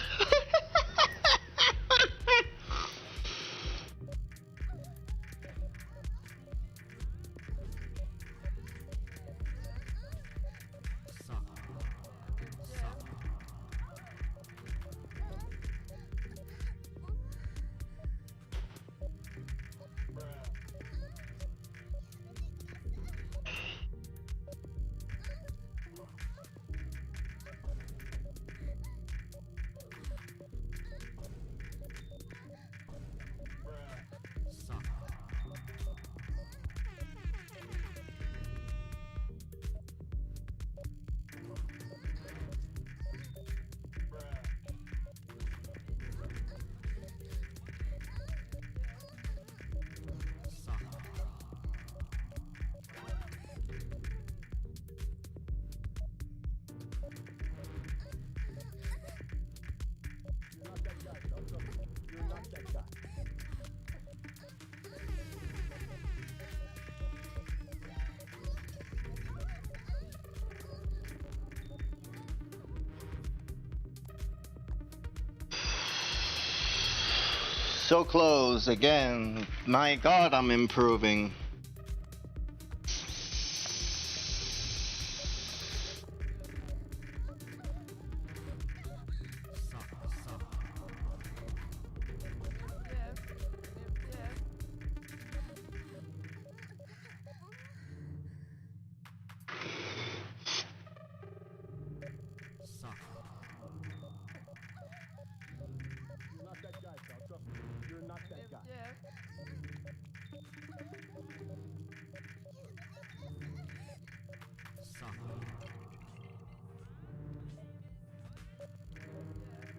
You're not that guy, pal. Trust me. You're not that guy. So close again. My God, I'm improving. You're not that guy, pal. Trust me. You're not that guy.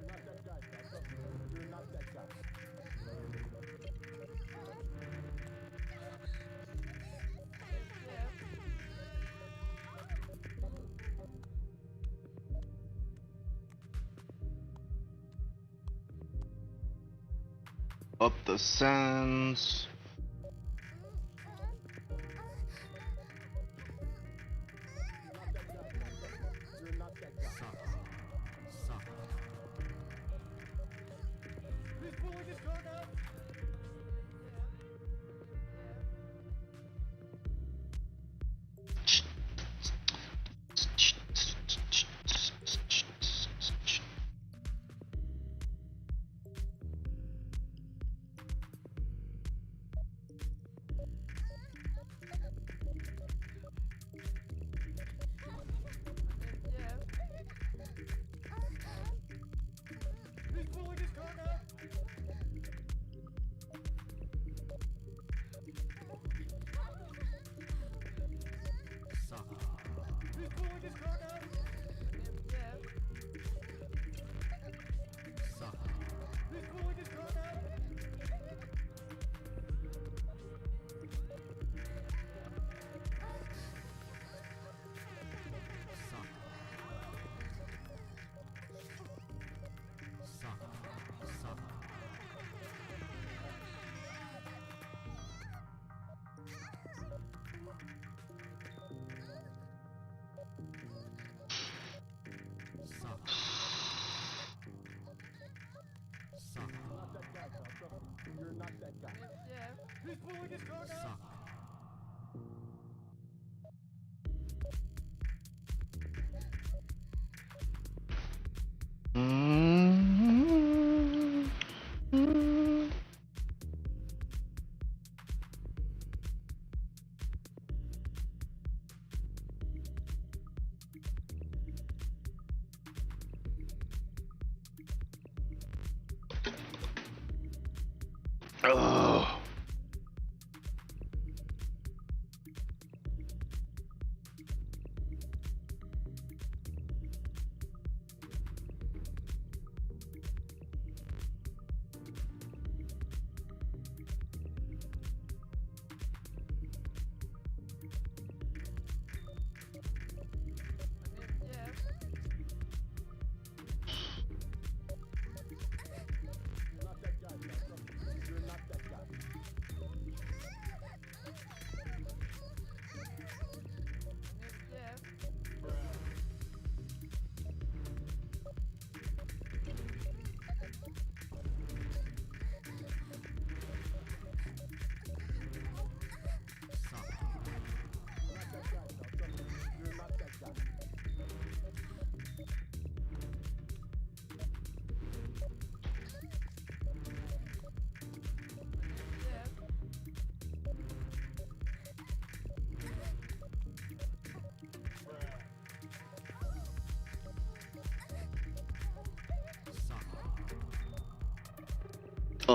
You're not that guy, pal. Trust me. You're not that guy. Up the sands. You're not that guy. This bullet is coming out. Oh.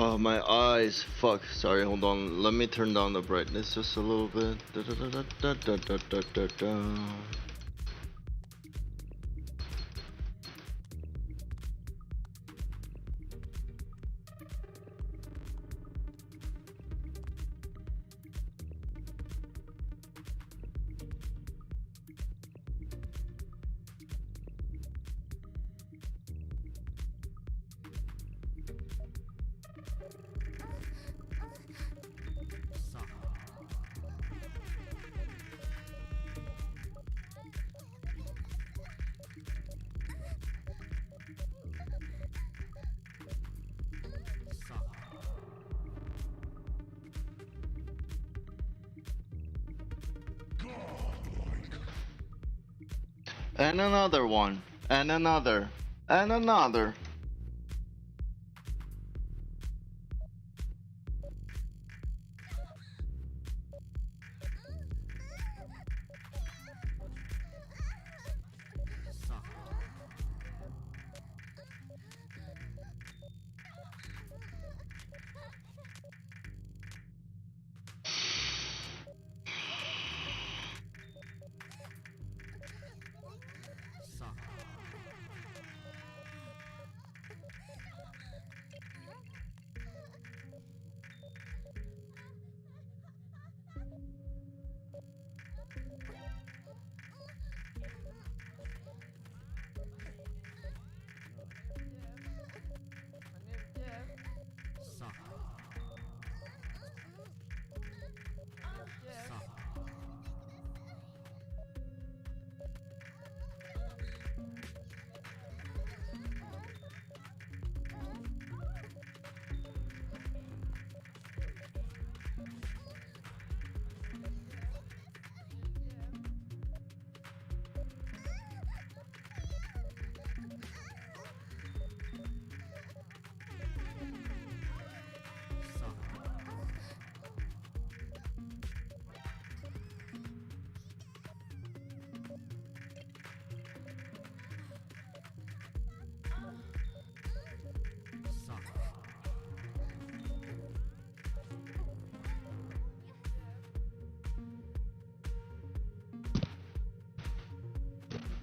Oh, my eyes. Fuck. Sorry, hold on. Let me turn down the brightness just a little bit. Da, da, da, da, da, da, da, da, da. And another one. And another. And another.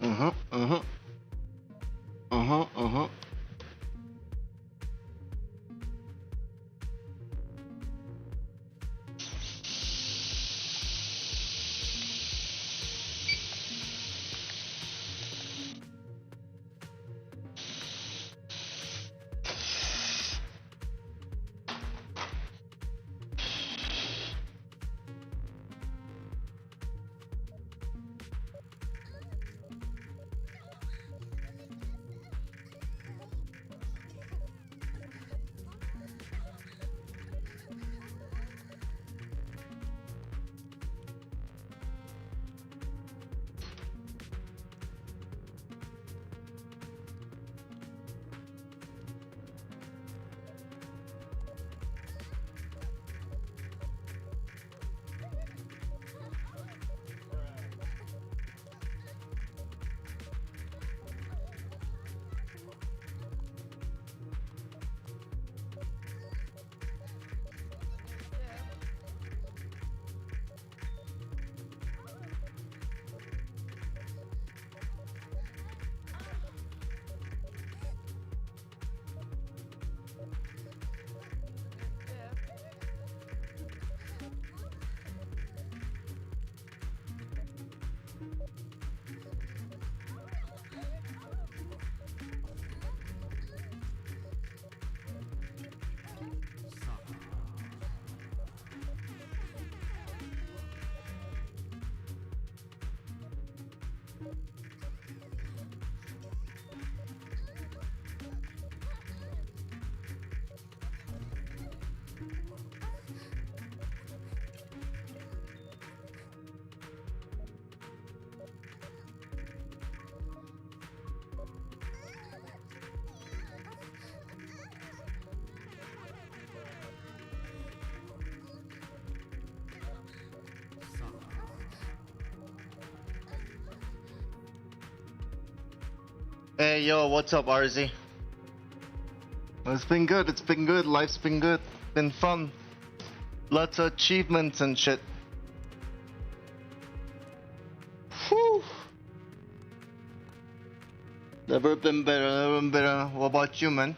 Uh-huh, uh-huh. Uh-huh, uh-huh. Hey, yo, what's up, RZ? It's been good. It's been good. Life's been good. Been fun. Lots of achievements and shit. Whew. Never been better. Never been better. What about you, man?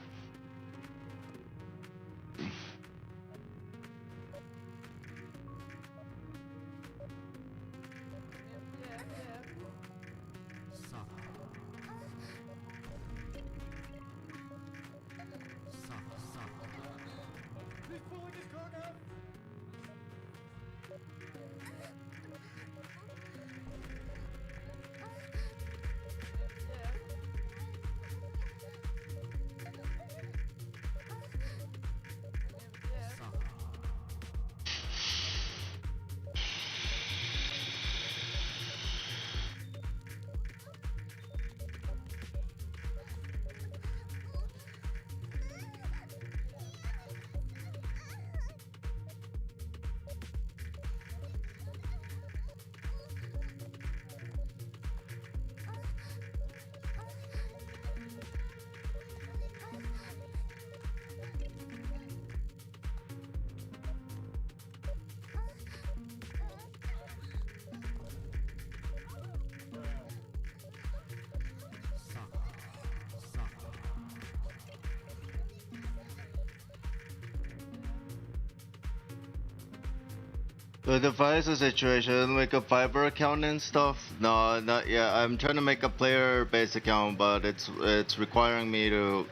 With the Pfizer situation, like a Fiverr account and stuff. No, not yet. I'm trying to make a player-based account, but it's requiring me to,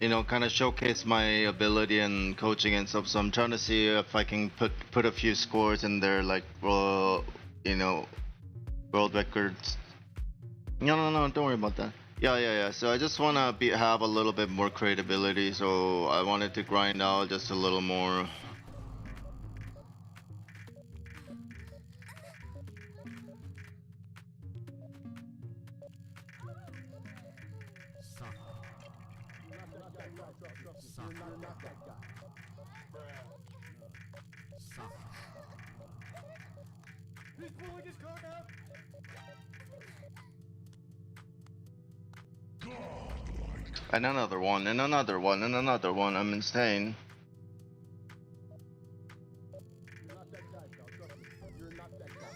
you know, kind of showcase my ability and coaching and stuff. So I'm trying to see if I can put a few scores in there, like you know, world records. No, don't worry about that. Yeah. So I just wanna have a little bit more credibility. So I wanted to grind out just a little more. He's pulling his cock out. And another one, and another one, and another one. I'm insane. You're not that guy, pal. Trust me. You're not that guy.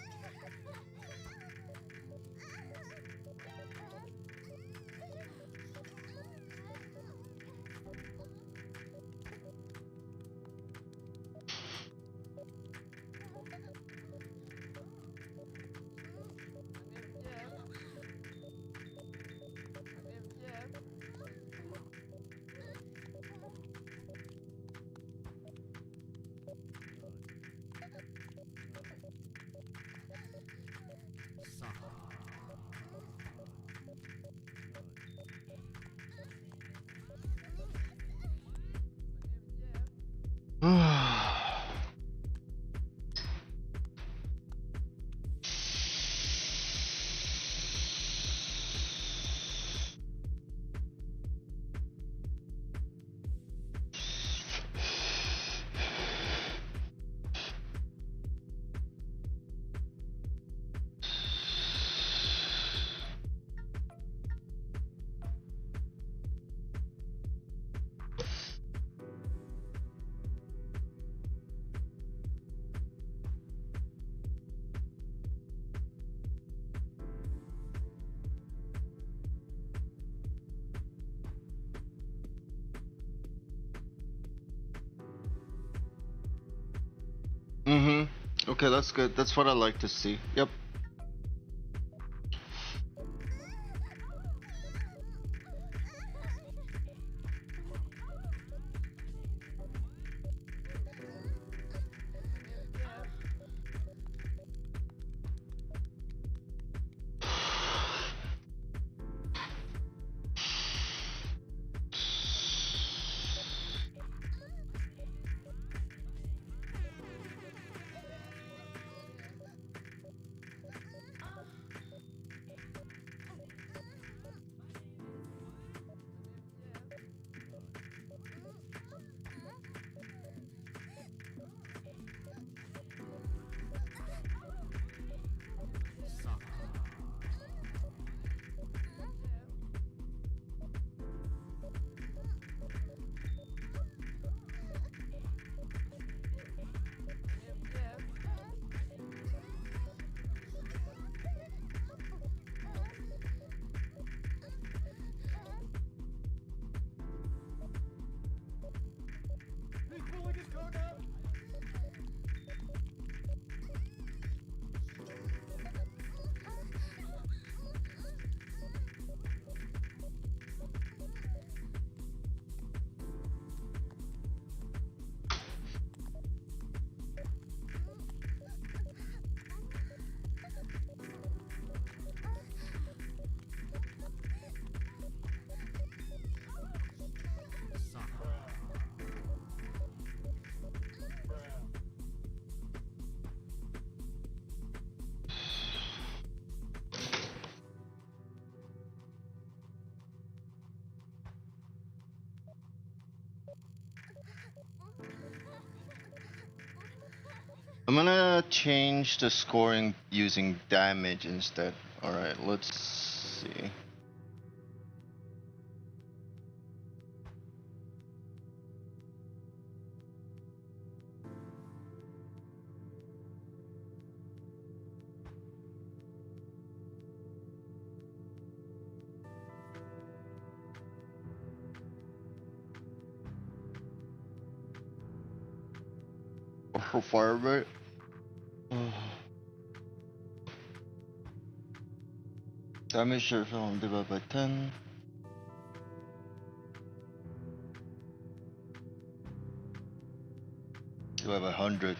Okay, that's good. That's what I like to see. Yep. I'm gonna change the scoring using damage instead. Alright, let's see. For fire rate. Damage share film divided by 10. Divided by 100.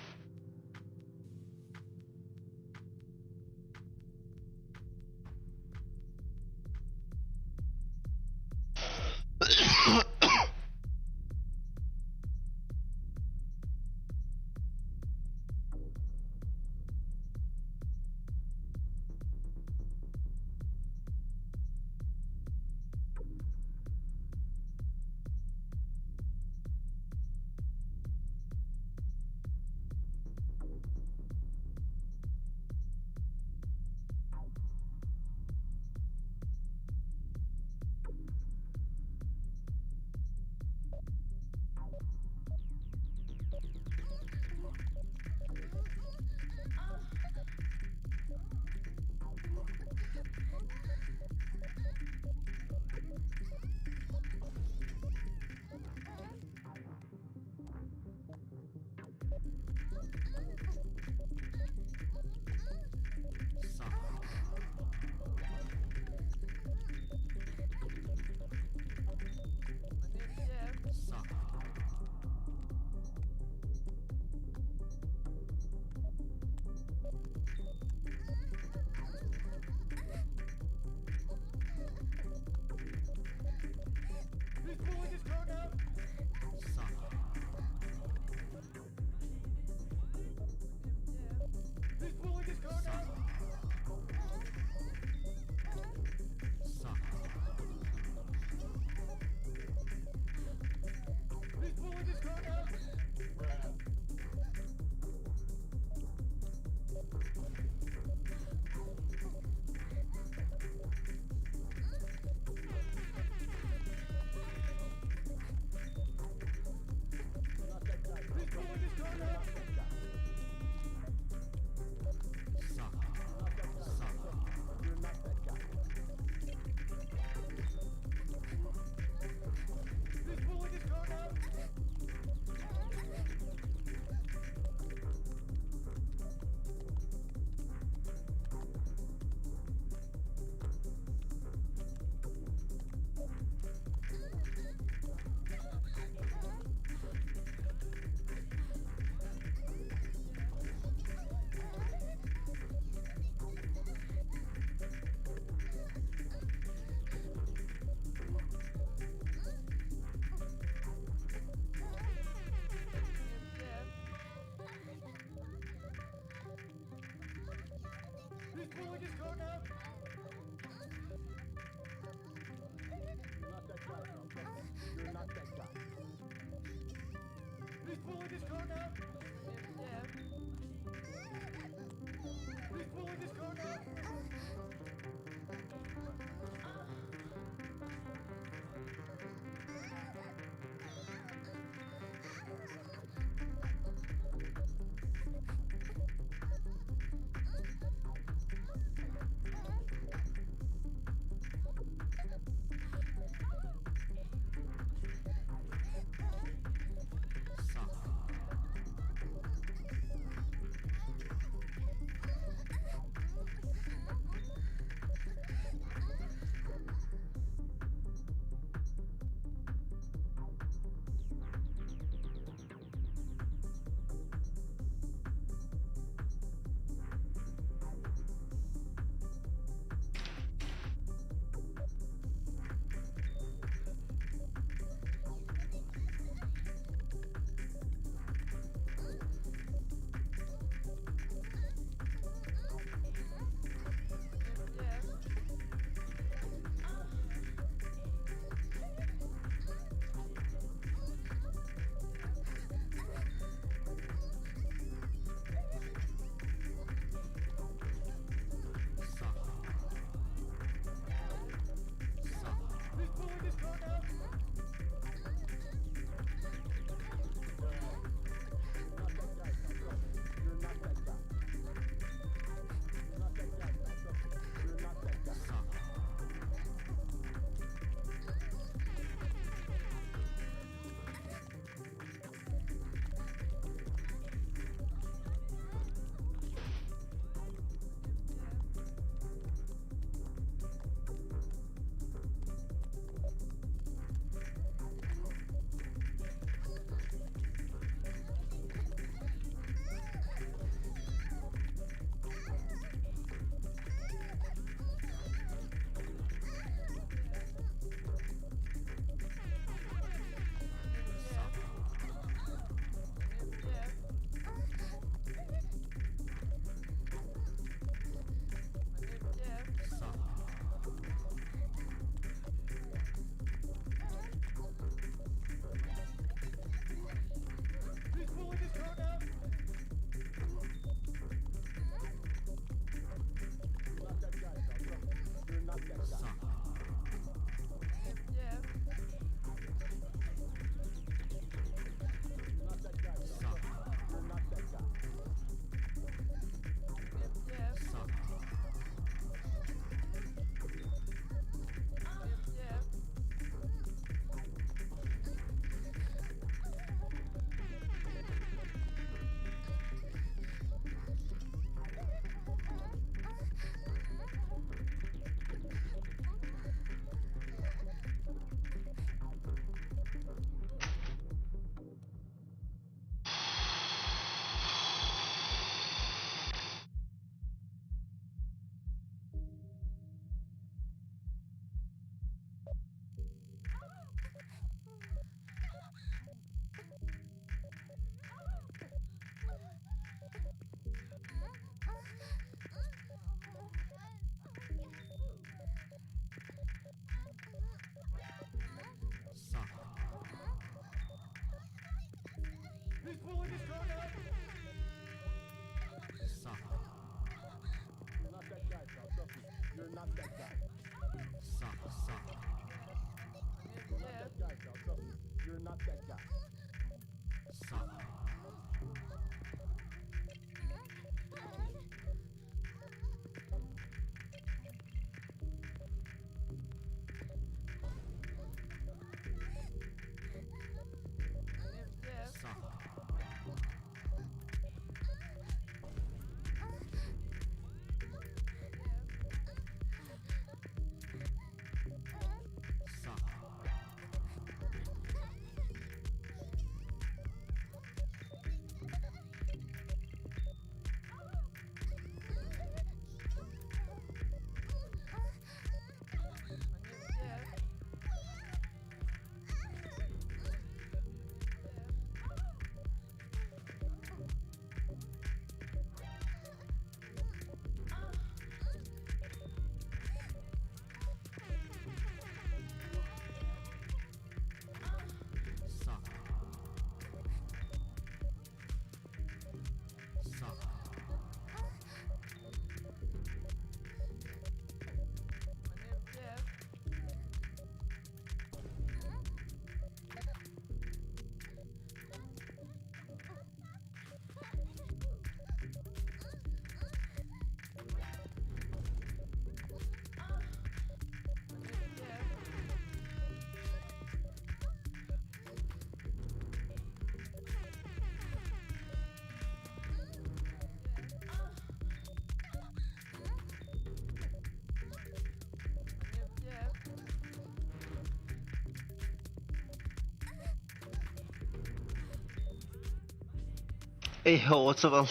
Hey, yo, what's up, Alan?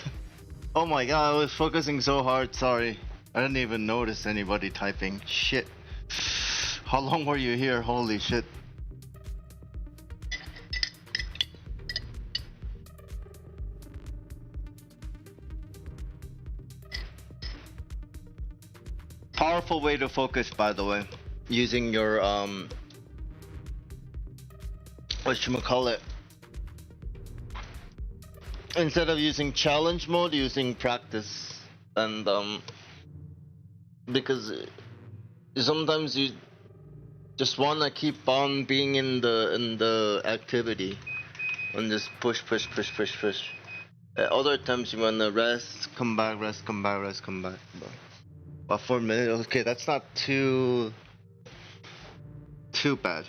Oh my god, I was focusing so hard, sorry. I didn't even notice anybody typing. Shit. How long were you here? Holy shit. Powerful way to focus, by the way. Using your, whatchamacallit. Instead of using challenge mode, using practice. And, because sometimes you just wanna keep on being in the activity. And just push. At other times you wanna rest, come back, rest, come back, rest, come back. But 4 minutes, okay, that's not too bad.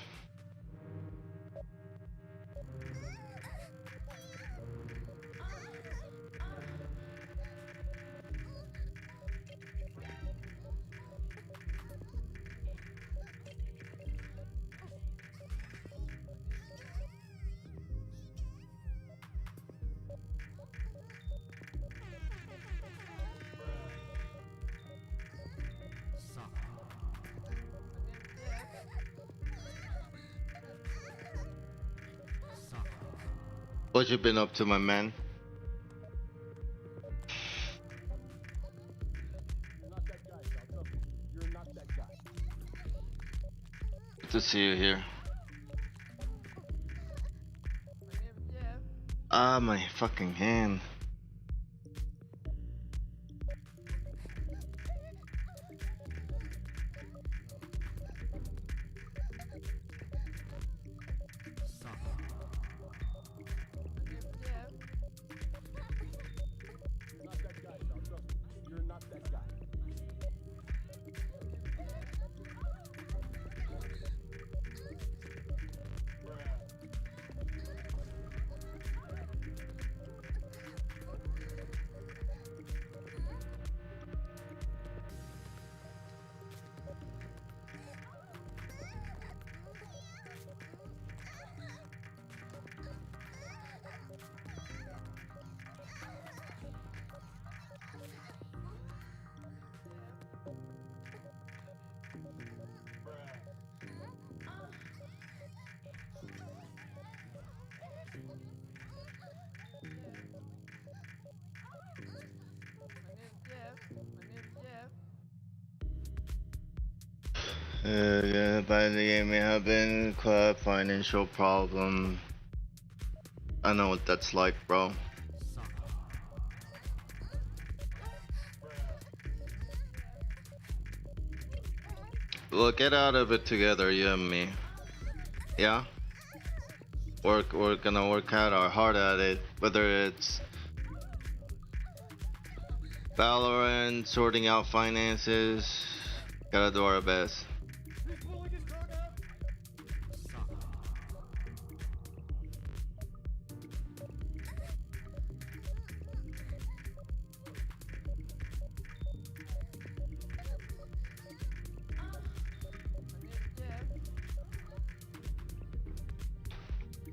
What you been up to, my man? Good to see you here. Ah, my fucking hand. Yeah, by the game may have been quite financial problem. I know what that's like, bro. We'll get out of it together, you and me. Yeah? We're gonna work hard at it, whether it's Valorant, sorting out finances, gotta do our best.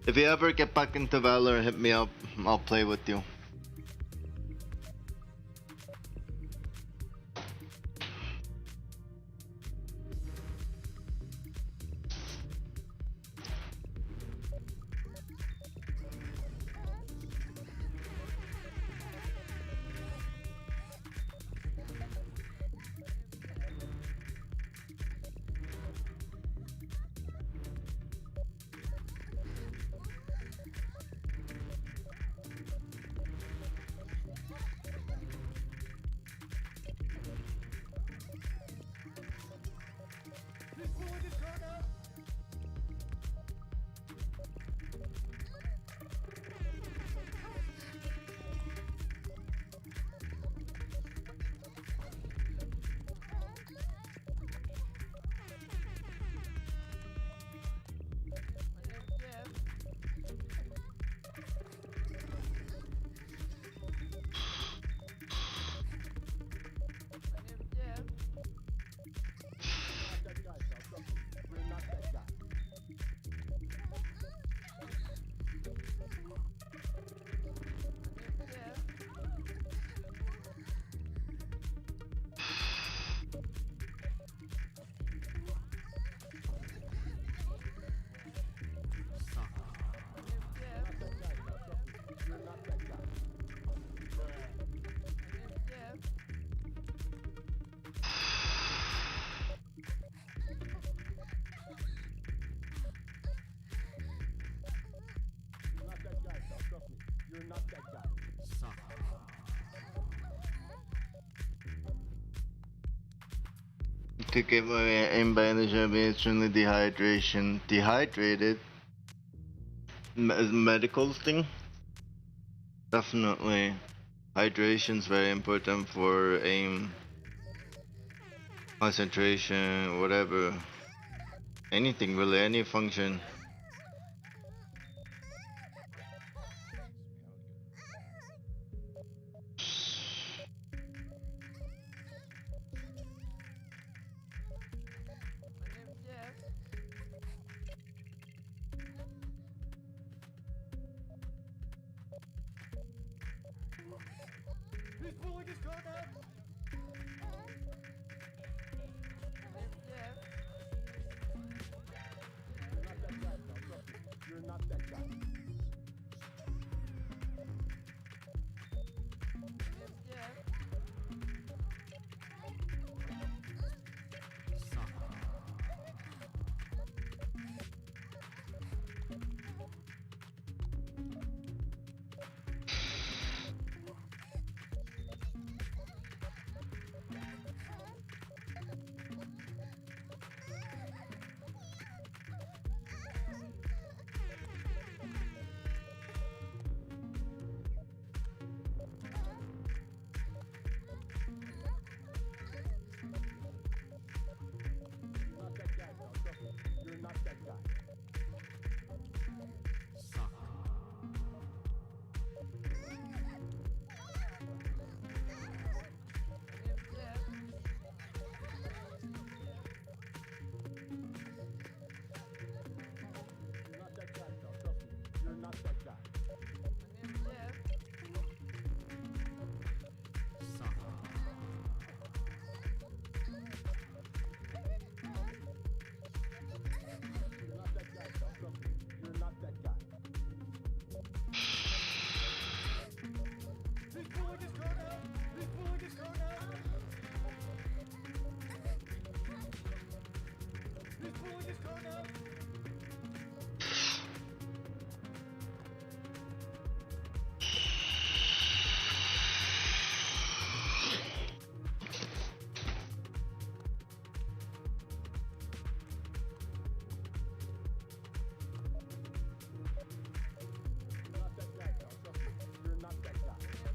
If you ever get back into Valor, hit me up. I'll play with you. Could give away aim by energy of being extremely dehydrated. Medical thing? Definitely. Hydration is very important for aim, concentration, whatever. Anything really, any function. He's pulling his gun out. You're not that guy. You're not that guy. You're not that guy, pal. Trust me. You're not that guy. You're not that guy, pal. Trust me. You're not that guy. He's pulling his gun out. He's pulling his gun out. He's pulling his gun out. You're not that guy, pal. Trust me. You're not that guy. You're not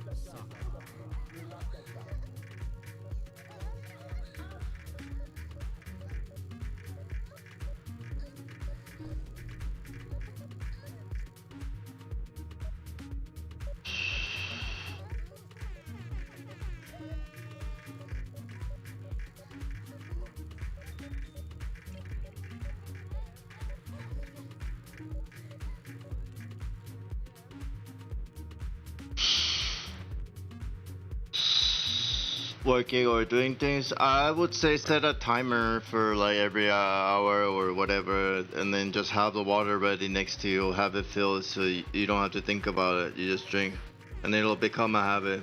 that guy, pal. Trust me. You're not that guy. Working or doing things, I would say set a timer for like every hour or whatever, and then just have the water ready next to you, have it filled so you don't have to think about it, you just drink, and it'll become a habit.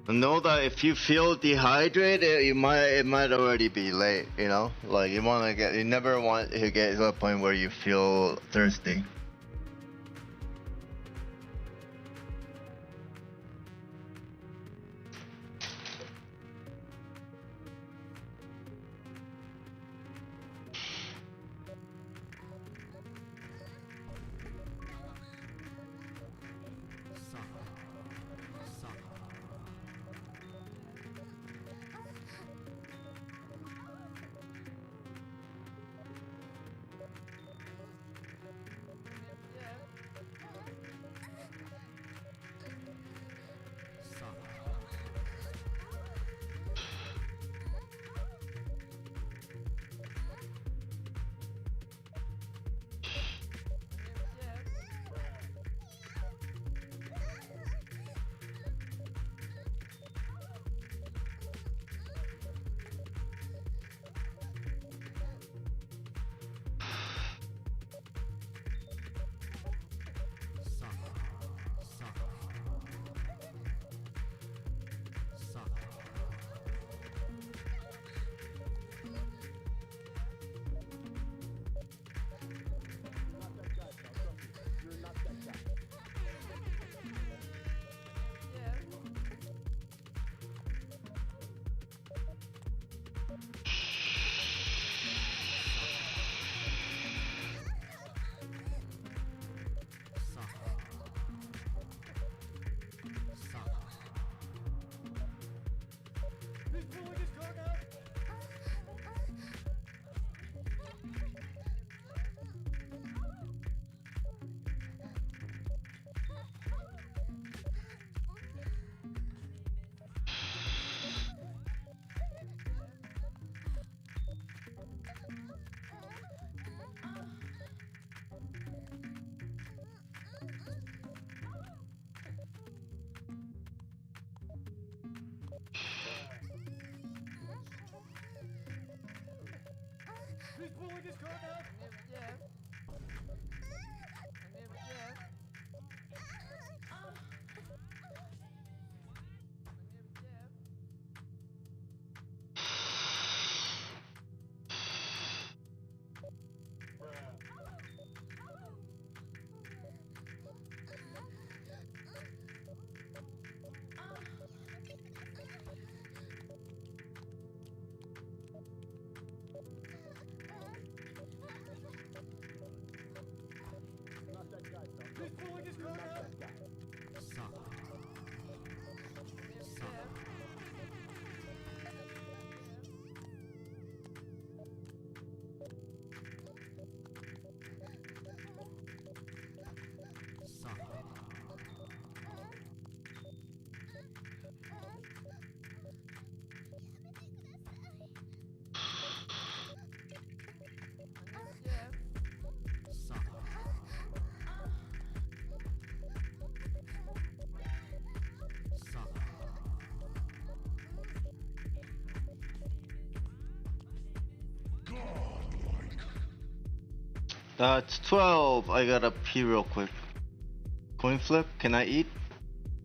Know that if you feel dehydrated, it might already be late. You know, like you never want to get to a point where you feel thirsty. That's 12. I gotta pee real quick. Coin flip. Can I eat?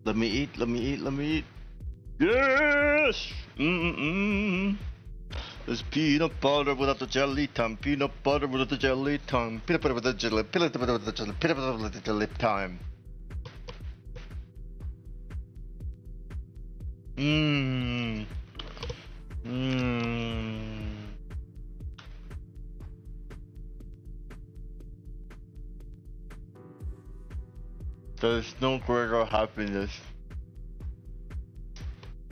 Let me eat. Let me eat. Let me eat. Yes. It's peanut butter without the jelly time. Peanut butter without the jelly time. Peanut butter with the jelly. Peanut butter with the jelly. Peanut butter with the jelly time. Mmm. Mmm. There's no greater happiness.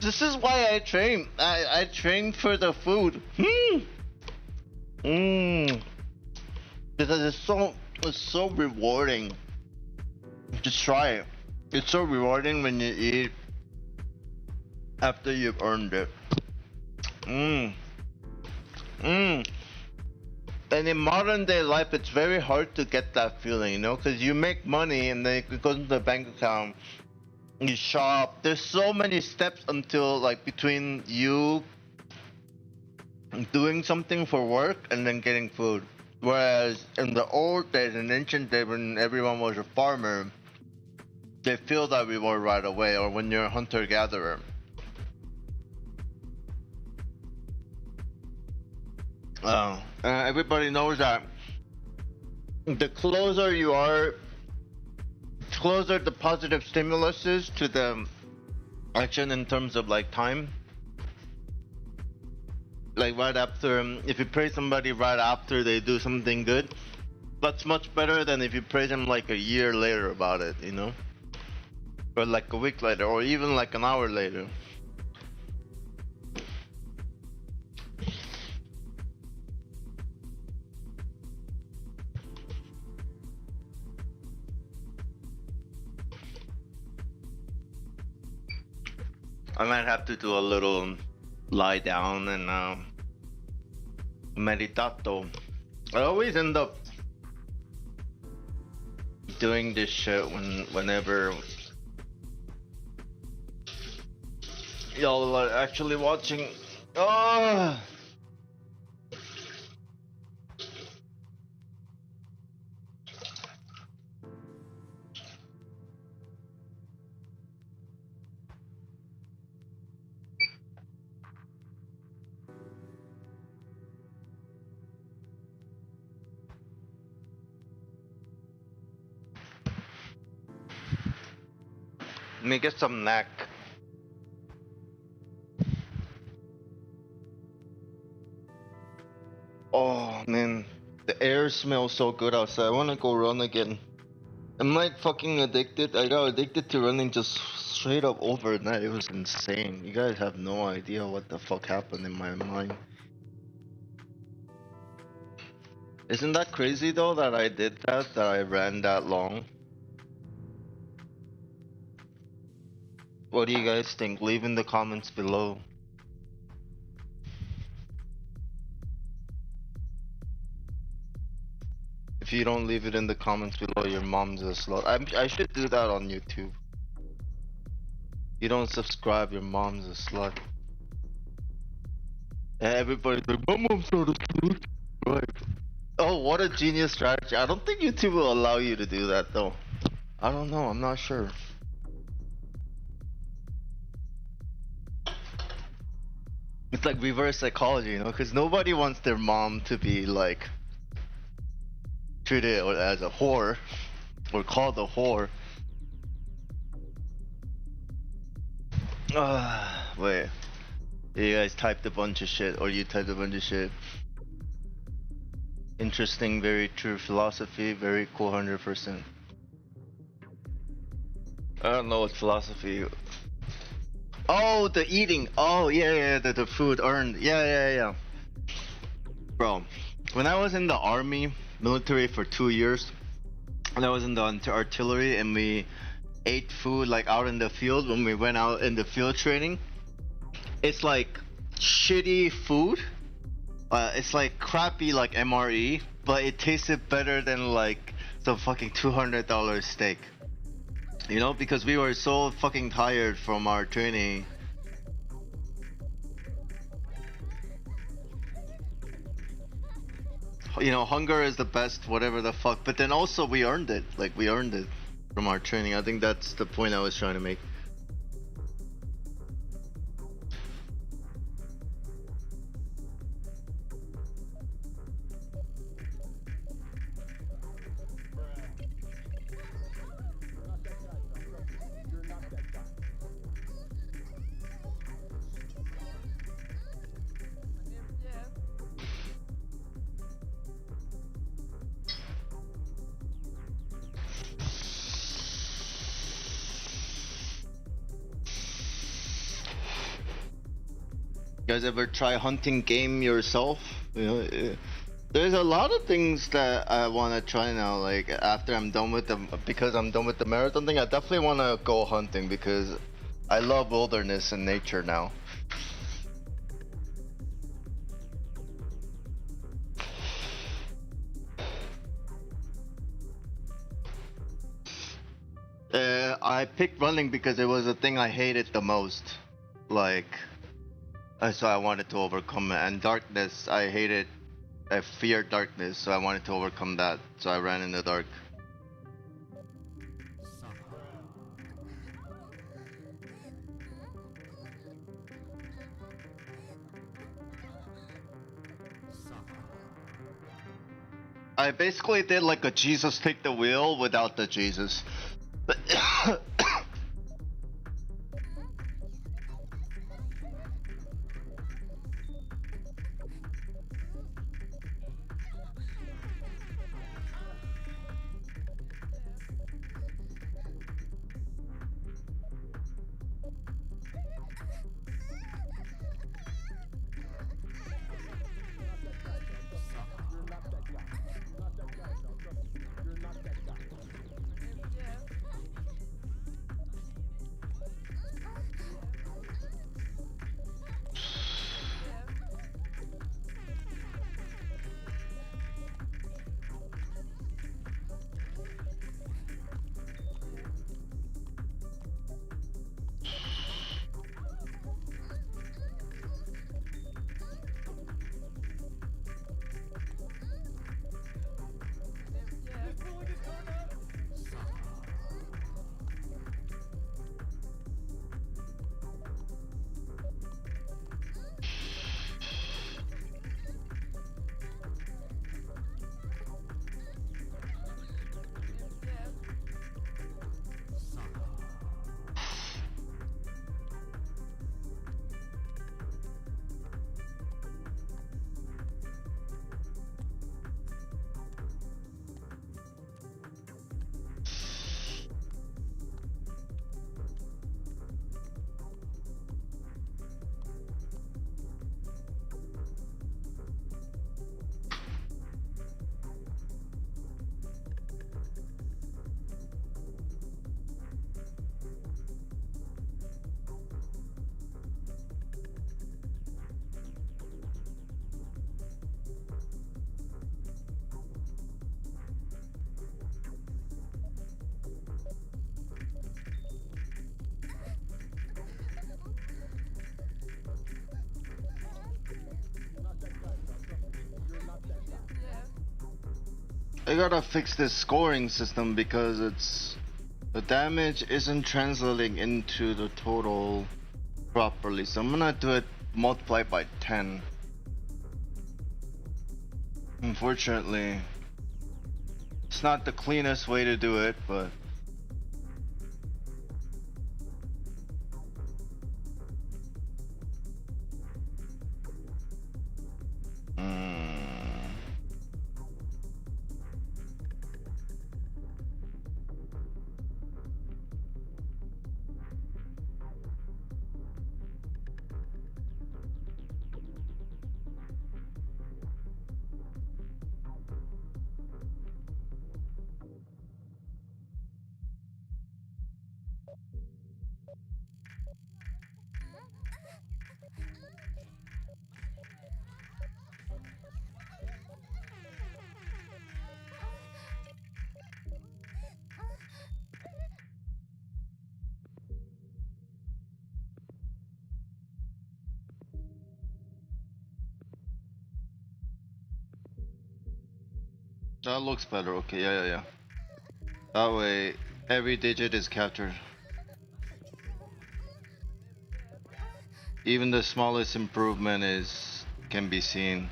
This is why I train. I train for the food. Because it's so rewarding. Just try it. It's so rewarding when you eat after you've earned it. And in modern day life, it's very hard to get that feeling, you know, because you make money and then it goes into the bank account, you shop. There's so many steps until, like, between you doing something for work and then getting food. Whereas in the old days, in ancient days, when everyone was a farmer, they feel that reward right away, or when you're a hunter-gatherer. Everybody knows that the closer you are, closer the positive stimulus is to the action in terms of like time. Like right after, if you praise somebody right after they do something good, that's much better than if you praise them like a year later about it, you know? Or like a week later, or even like an hour later. I might have to do a little lie down and meditato. I always end up doing this shit whenever y'all are actually watching. Oh! Let me get some neck. Oh man, the air smells so good outside. I wanna go run again. I'm like fucking addicted. I got addicted to running just straight up overnight. It was insane. You guys have no idea what the fuck happened in my mind. Isn't that crazy though that I did that? That I ran that long? What do you guys think? Leave in the comments below. If you don't leave it in the comments below, your mom's a slut. I should do that on YouTube. You don't subscribe, your mom's a slut. And everybody's like, my mom's not a slut. Right. Oh, what a genius strategy. I don't think YouTube will allow you to do that though. I don't know, I'm not sure. It's like reverse psychology, you know, because nobody wants their mom to be like treated as a whore or called a whore. Wait. You guys typed a bunch of shit, or you typed a bunch of shit. Interesting, very true philosophy, very cool, 100%. I don't know what philosophy. Oh, the eating. Oh, yeah, the food earned. Yeah. Bro, when I was in the army, military for 2 years, and I was in the artillery, and we ate food like out in the field when we went out in the field training. It's like shitty food. It's like crappy like MRE, but it tasted better than like some fucking $200 steak. You know, because we were so fucking tired from our training. You know, hunger is the best, whatever the fuck. But then also we earned it. Like, we earned it from our training. I think that's the point I was trying to make. You guys ever try hunting game yourself? You know, there's a lot of things that I want to try now. Like after I'm done with because I'm done with the marathon thing, I definitely want to go hunting because I love wilderness and nature now. I picked running because it was the thing I hated the most. Like. So I wanted to overcome it. And darkness, I feared darkness, so I wanted to overcome that. So I ran in the dark. I basically did like a Jesus take the wheel without the Jesus. I gotta fix this scoring system because the damage isn't translating into the total properly. So I'm gonna do it multiply by 10. Unfortunately, it's not the cleanest way to do it, but that looks better. Okay, yeah. That way, every digit is captured. Even the smallest improvement can be seen.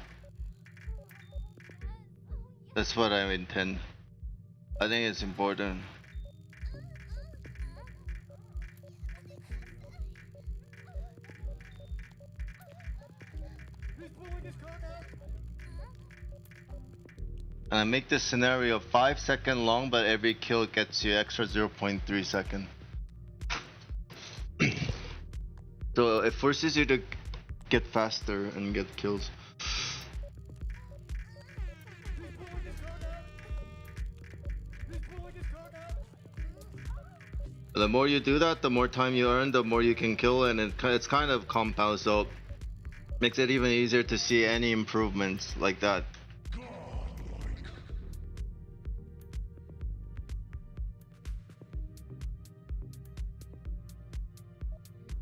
That's what I intend. I think it's important. And I make this scenario 5 seconds long, but every kill gets you extra 0.3 seconds. So it forces you to get faster and get kills. The more you do that, the more time you earn, the more you can kill, and it's kind of compound, so makes it even easier to see any improvements like that.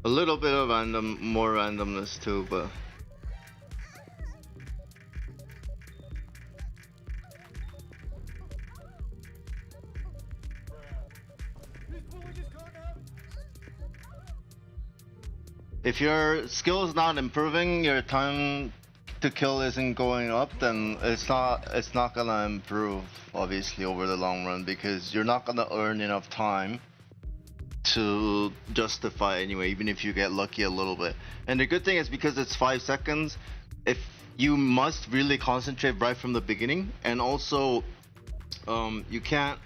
A little bit of more randomness too, but if your skill is not improving, your time to kill isn't going up, then it's not gonna improve obviously over the long run, because you're not gonna earn enough time to justify anyway, even if you get lucky a little bit. And the good thing is, because it's 5 seconds, if you must really concentrate right from the beginning, and also you can't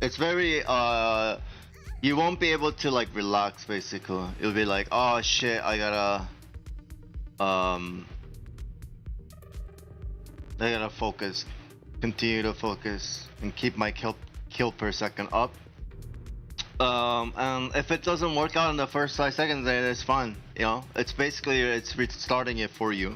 it's very you won't be able to like relax basically. It'll be like, oh shit, I gotta focus, continue to focus and keep my kill per second up. And if it doesn't work out in the first 5 seconds, then it's fine, you know. It's basically it's restarting it for you.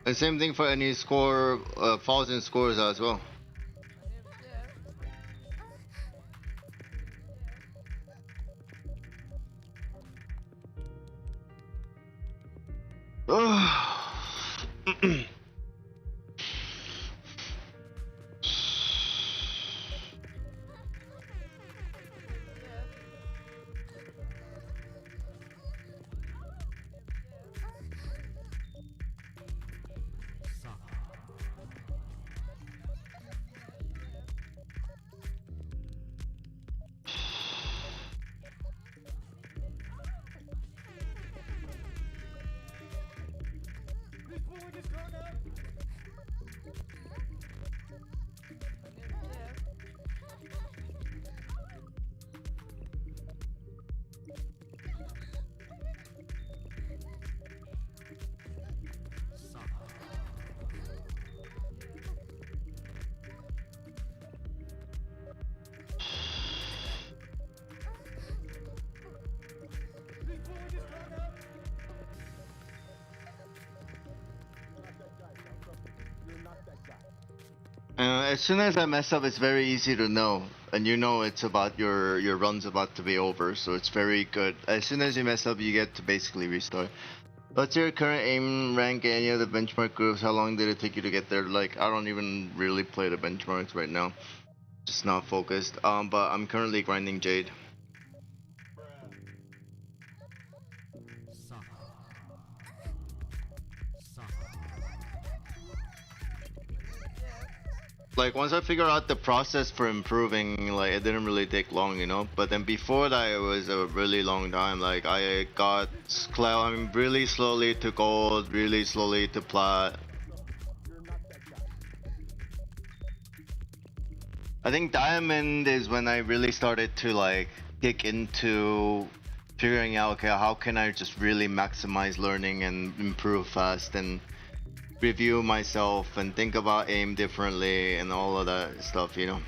And same thing for any score, falls in scores as well. as soon as I mess up, it's very easy to know, and you know it's about your run's about to be over, so it's very good. As soon as you mess up, you get to basically restart. What's your current aim rank? Any of the benchmark groups? How long did it take you to get there? Like, I don't even really play the benchmarks right now, just not focused. But I'm currently grinding Jade. Like, once I figured out the process for improving, like, it didn't really take long, you know. But then before that, it was a really long time. Like, I got climbing really slowly to gold, really slowly to plat. I think diamond is when I really started to like kick into figuring out, okay, how can I just really maximize learning and improve fast and review myself and think about aim differently and all of that stuff, you know.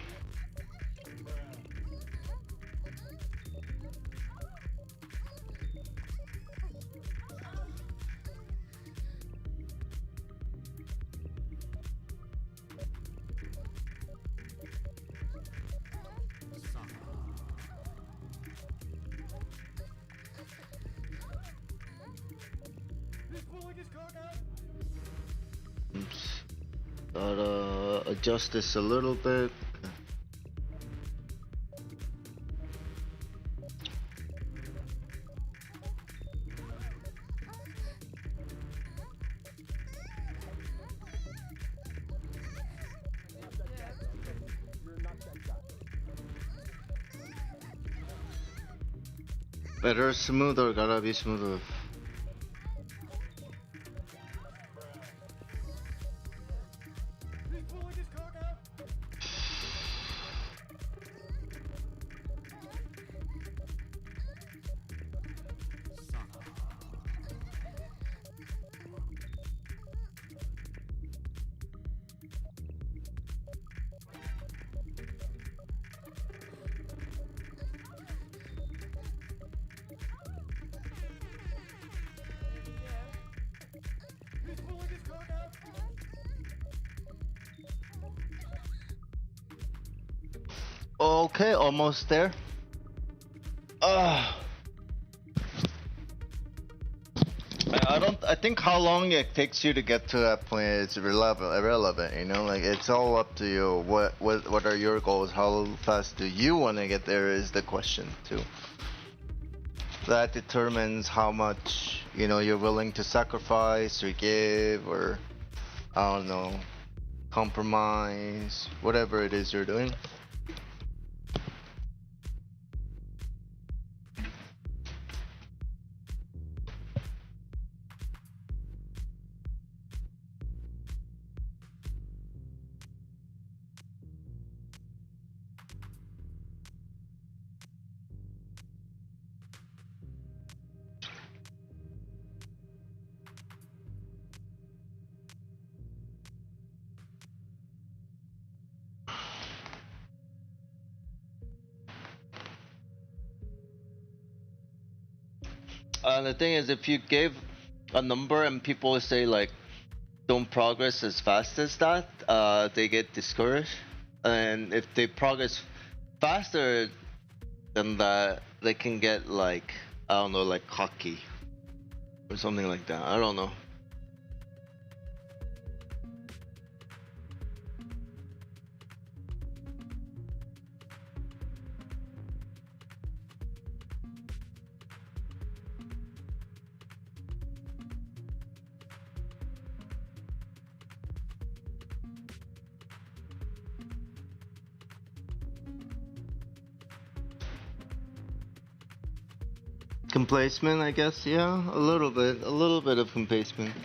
Gotta adjust this a little bit. Better smoother, gotta be smoother. Okay, almost there. I think how long it takes you to get to that point is irrelevant, you know, like it's all up to you. What are your goals? How fast do you want to get there is the question too. That determines how much, you know, you're willing to sacrifice or give, or I don't know, compromise, whatever it is you're doing. The thing is, if you gave a number and people say like don't progress as fast as that, they get discouraged. And if they progress faster than that, they can get like, I don't know, like cocky or something like that. I don't know. Complacement, I guess, yeah, a little bit of complacement.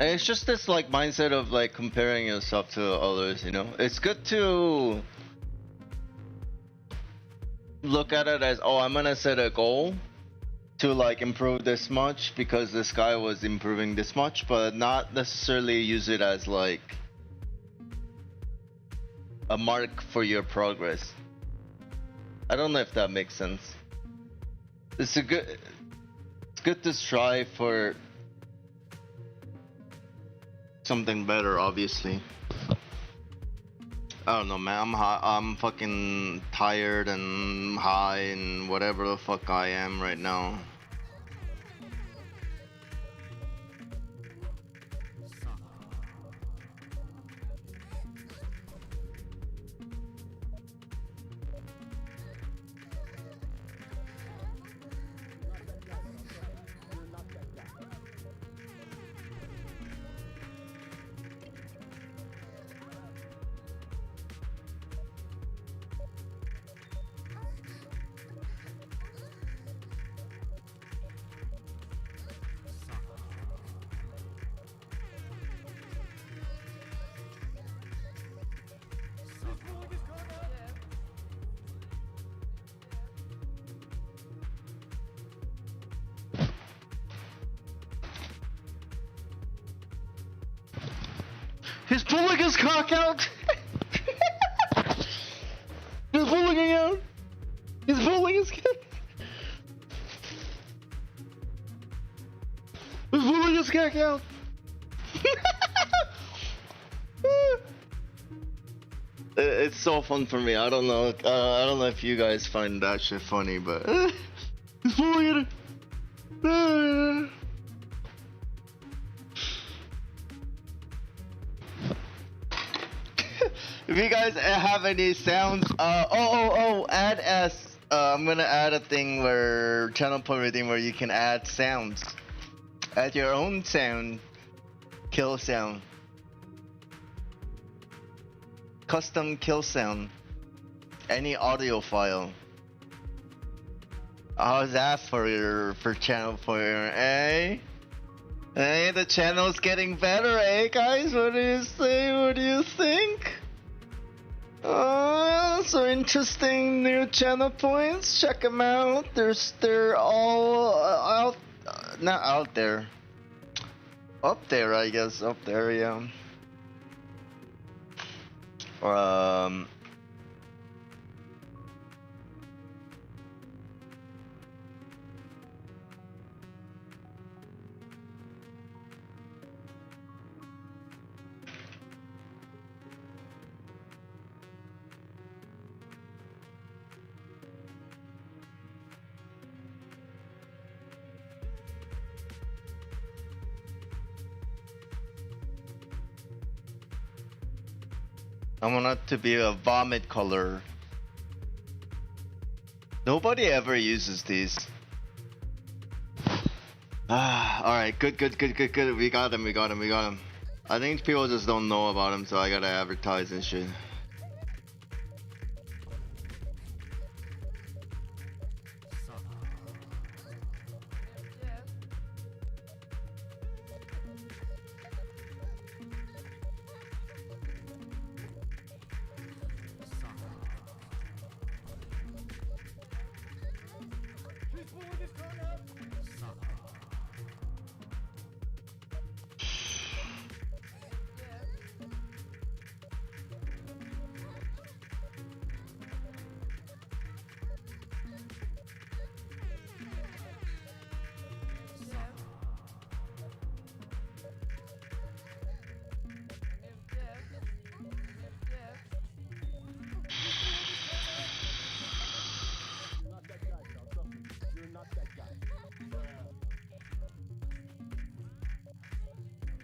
And it's just this like mindset of like comparing yourself to others, you know. It's good to look at it as, oh, I'm gonna set a goal to like improve this much because this guy was improving this much, but not necessarily use it as like a mark for your progress. I don't know if that makes sense. It's good to strive for something better, obviously. I don't know, man. I'm high, I'm fucking tired and high and whatever the fuck I am right now. He's pulling his cock out! He's pulling it out! He's pulling his cock! He's pulling his cock out! It's so fun for me. I don't know. I don't know if you guys find that shit funny, but he's pulling it. If you guys have any sounds, add S. I'm gonna add a thing where channel point thing where you can add sounds. Add your own sound. Kill sound. Custom kill sound. Any audio file. How's that for channel pointer, eh? Hey, the channel's getting better, eh, guys? What do you say? What do you think? So interesting new channel points. Check them out. They're all out, not out there. Up there, I guess. Up there, yeah. I want it to be a vomit color. Nobody ever uses these. Alright, good. We got him. I think people just don't know about him, so I gotta advertise and shit.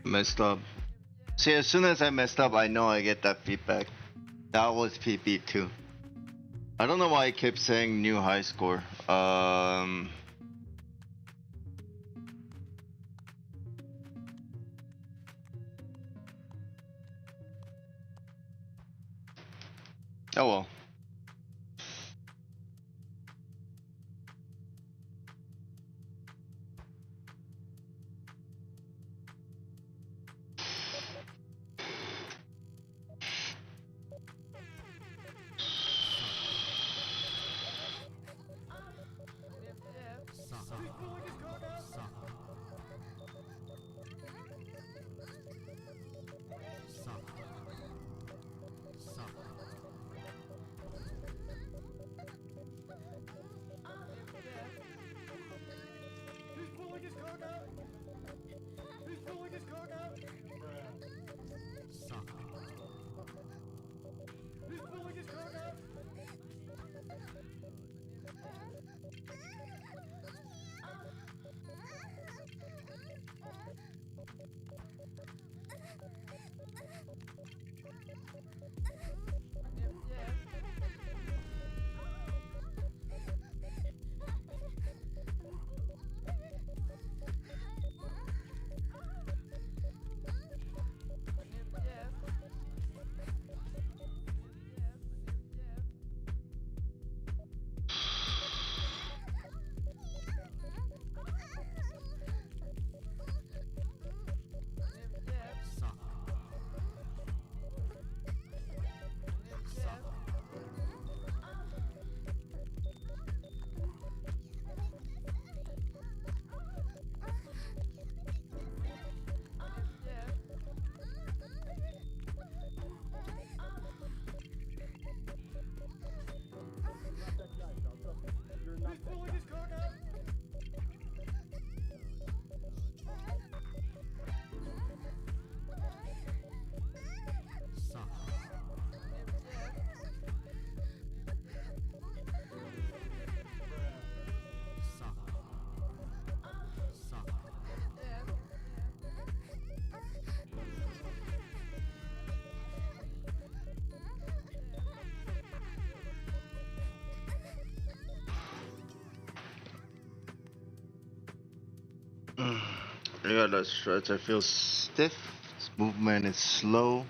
Messed up. See, as soon as I messed up, I know I get that feedback. That was PP too. I don't know why I kept saying new high score. Oh well. I gotta stretch. I feel stiff. This movement is slow.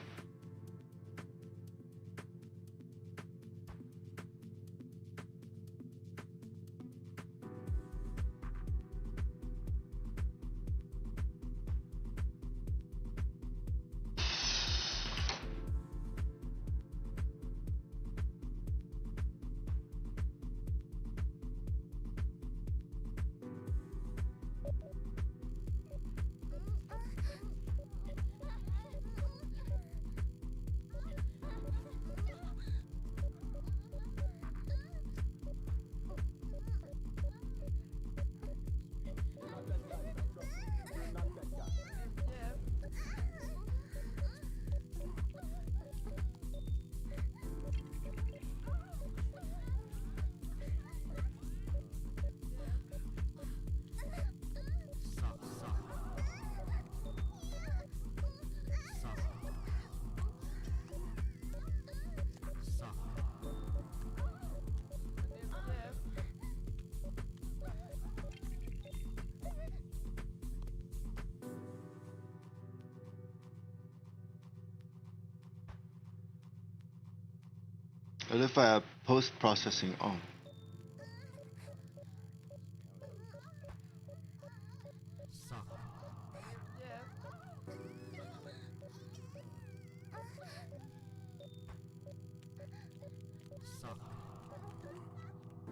What if I have post-processing on?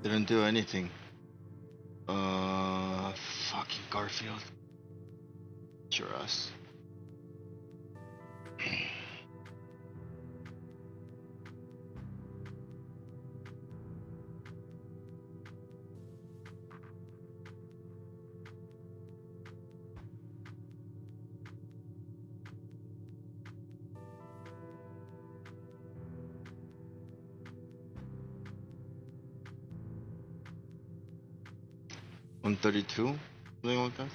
Didn't do anything. Fucking Garfield. Your ass. $132, something like that.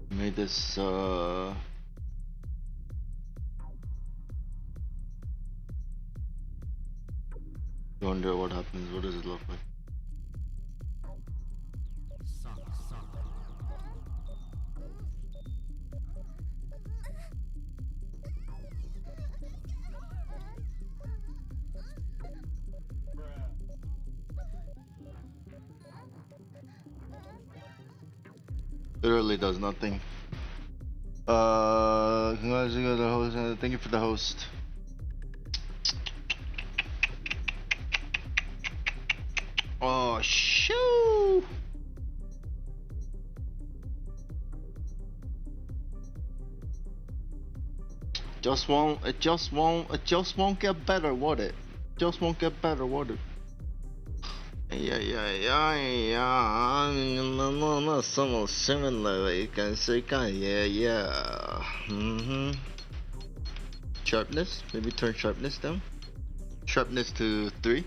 Made this wonder what happens. What does it look like? Literally does nothing. Congratulations, the host. Thank you for the host. Oh shoo! It just won't get better, would it? Just won't get better, would it? No, somewhat similar, you can say, yeah. Sharpness, maybe turn sharpness down. Sharpness to 3.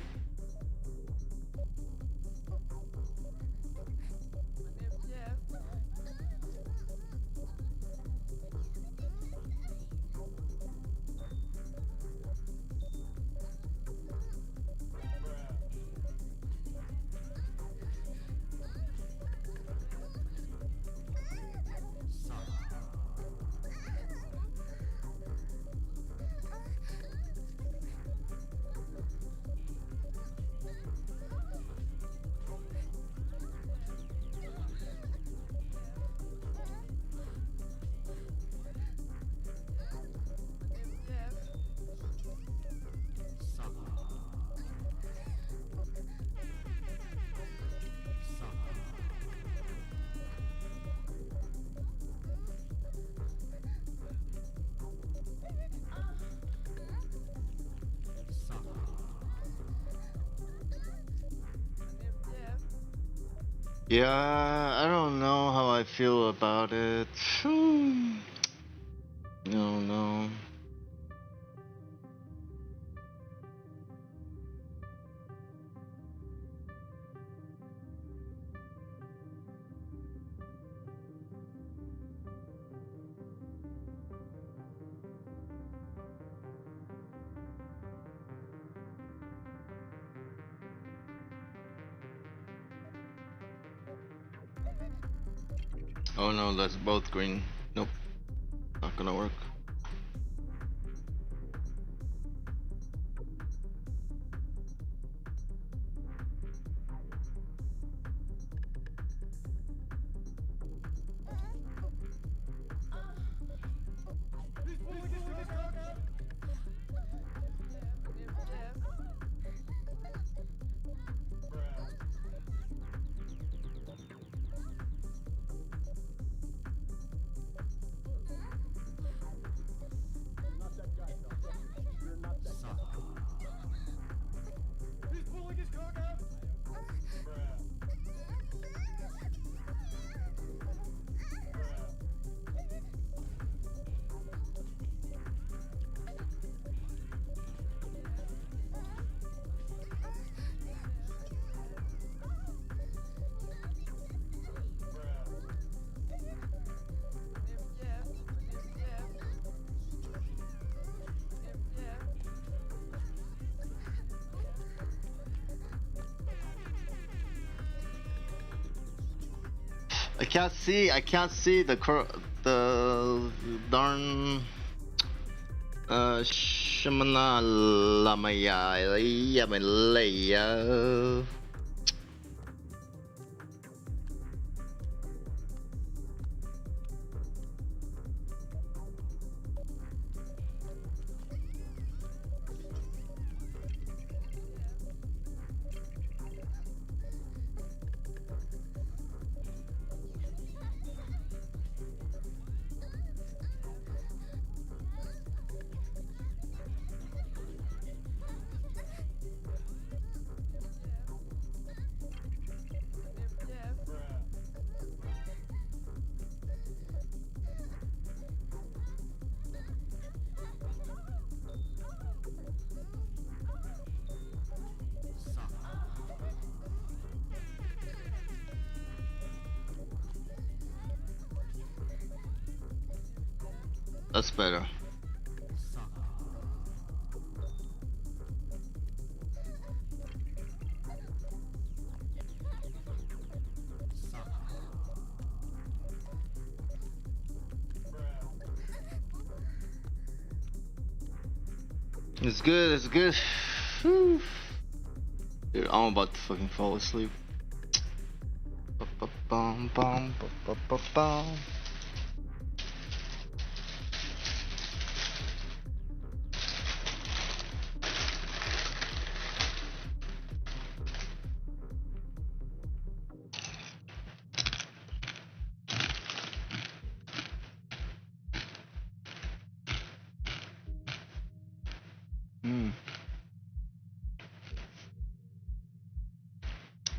Yeah, I don't know how I feel about it. I don't know. Oh no, that's both green. Nope, not gonna work. I can't see the darn Shimana Lamaya Yamalaya. That's better. It's good, it's good. Whew. Dude, I'm about to fucking fall asleep. Ba-ba-bum, bum, ba-ba-ba-bum.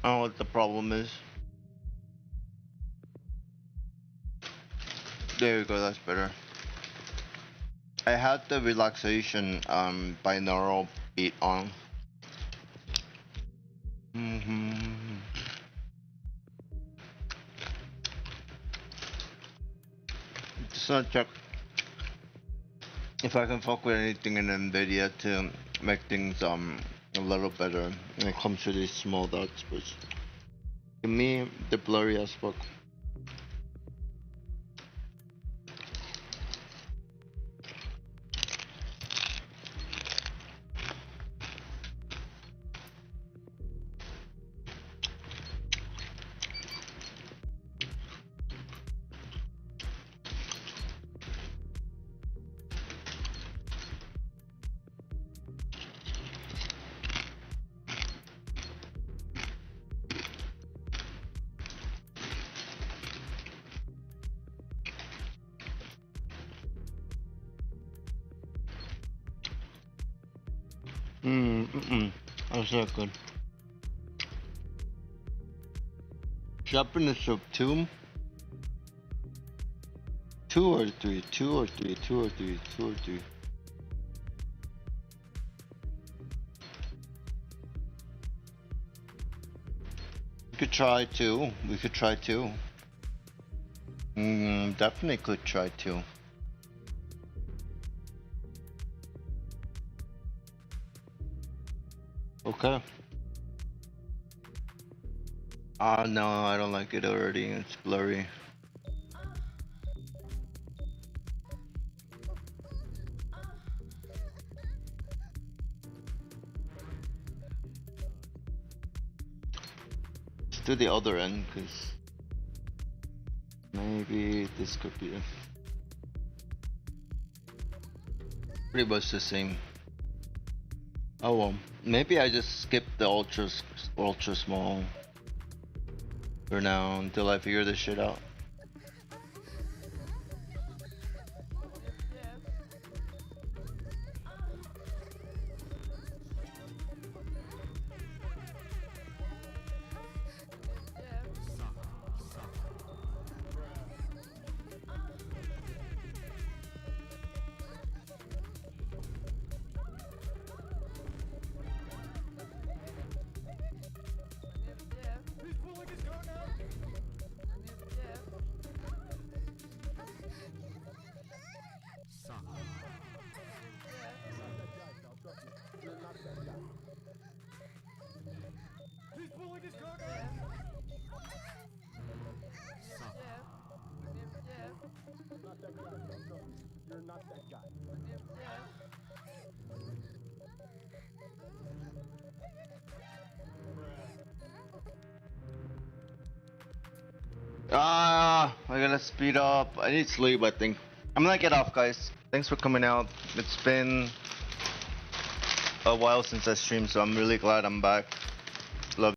I don't know what the problem is. There we go, that's better. I had the relaxation binaural beat on. Just gonna check if I can fuck with anything in NVIDIA to make things a little better when it comes to these small dots, but to me they're blurry as fuck. That's not good. Sharpness of 2? 2 or 3? 2 or 3? 2 or 3? 2 or 3? We could try 2. We could try 2. Definitely could try 2. Okay. No, I don't like it already. It's blurry. to the other end, because maybe this could be it. Pretty much the same. Oh well, maybe I just skip the ultra small for now until I figure this shit out. You're not that guy. I gotta speed up. I need sleep, I think. I'm gonna get off, guys. Thanks for coming out. It's been a while since I streamed, so I'm really glad I'm back.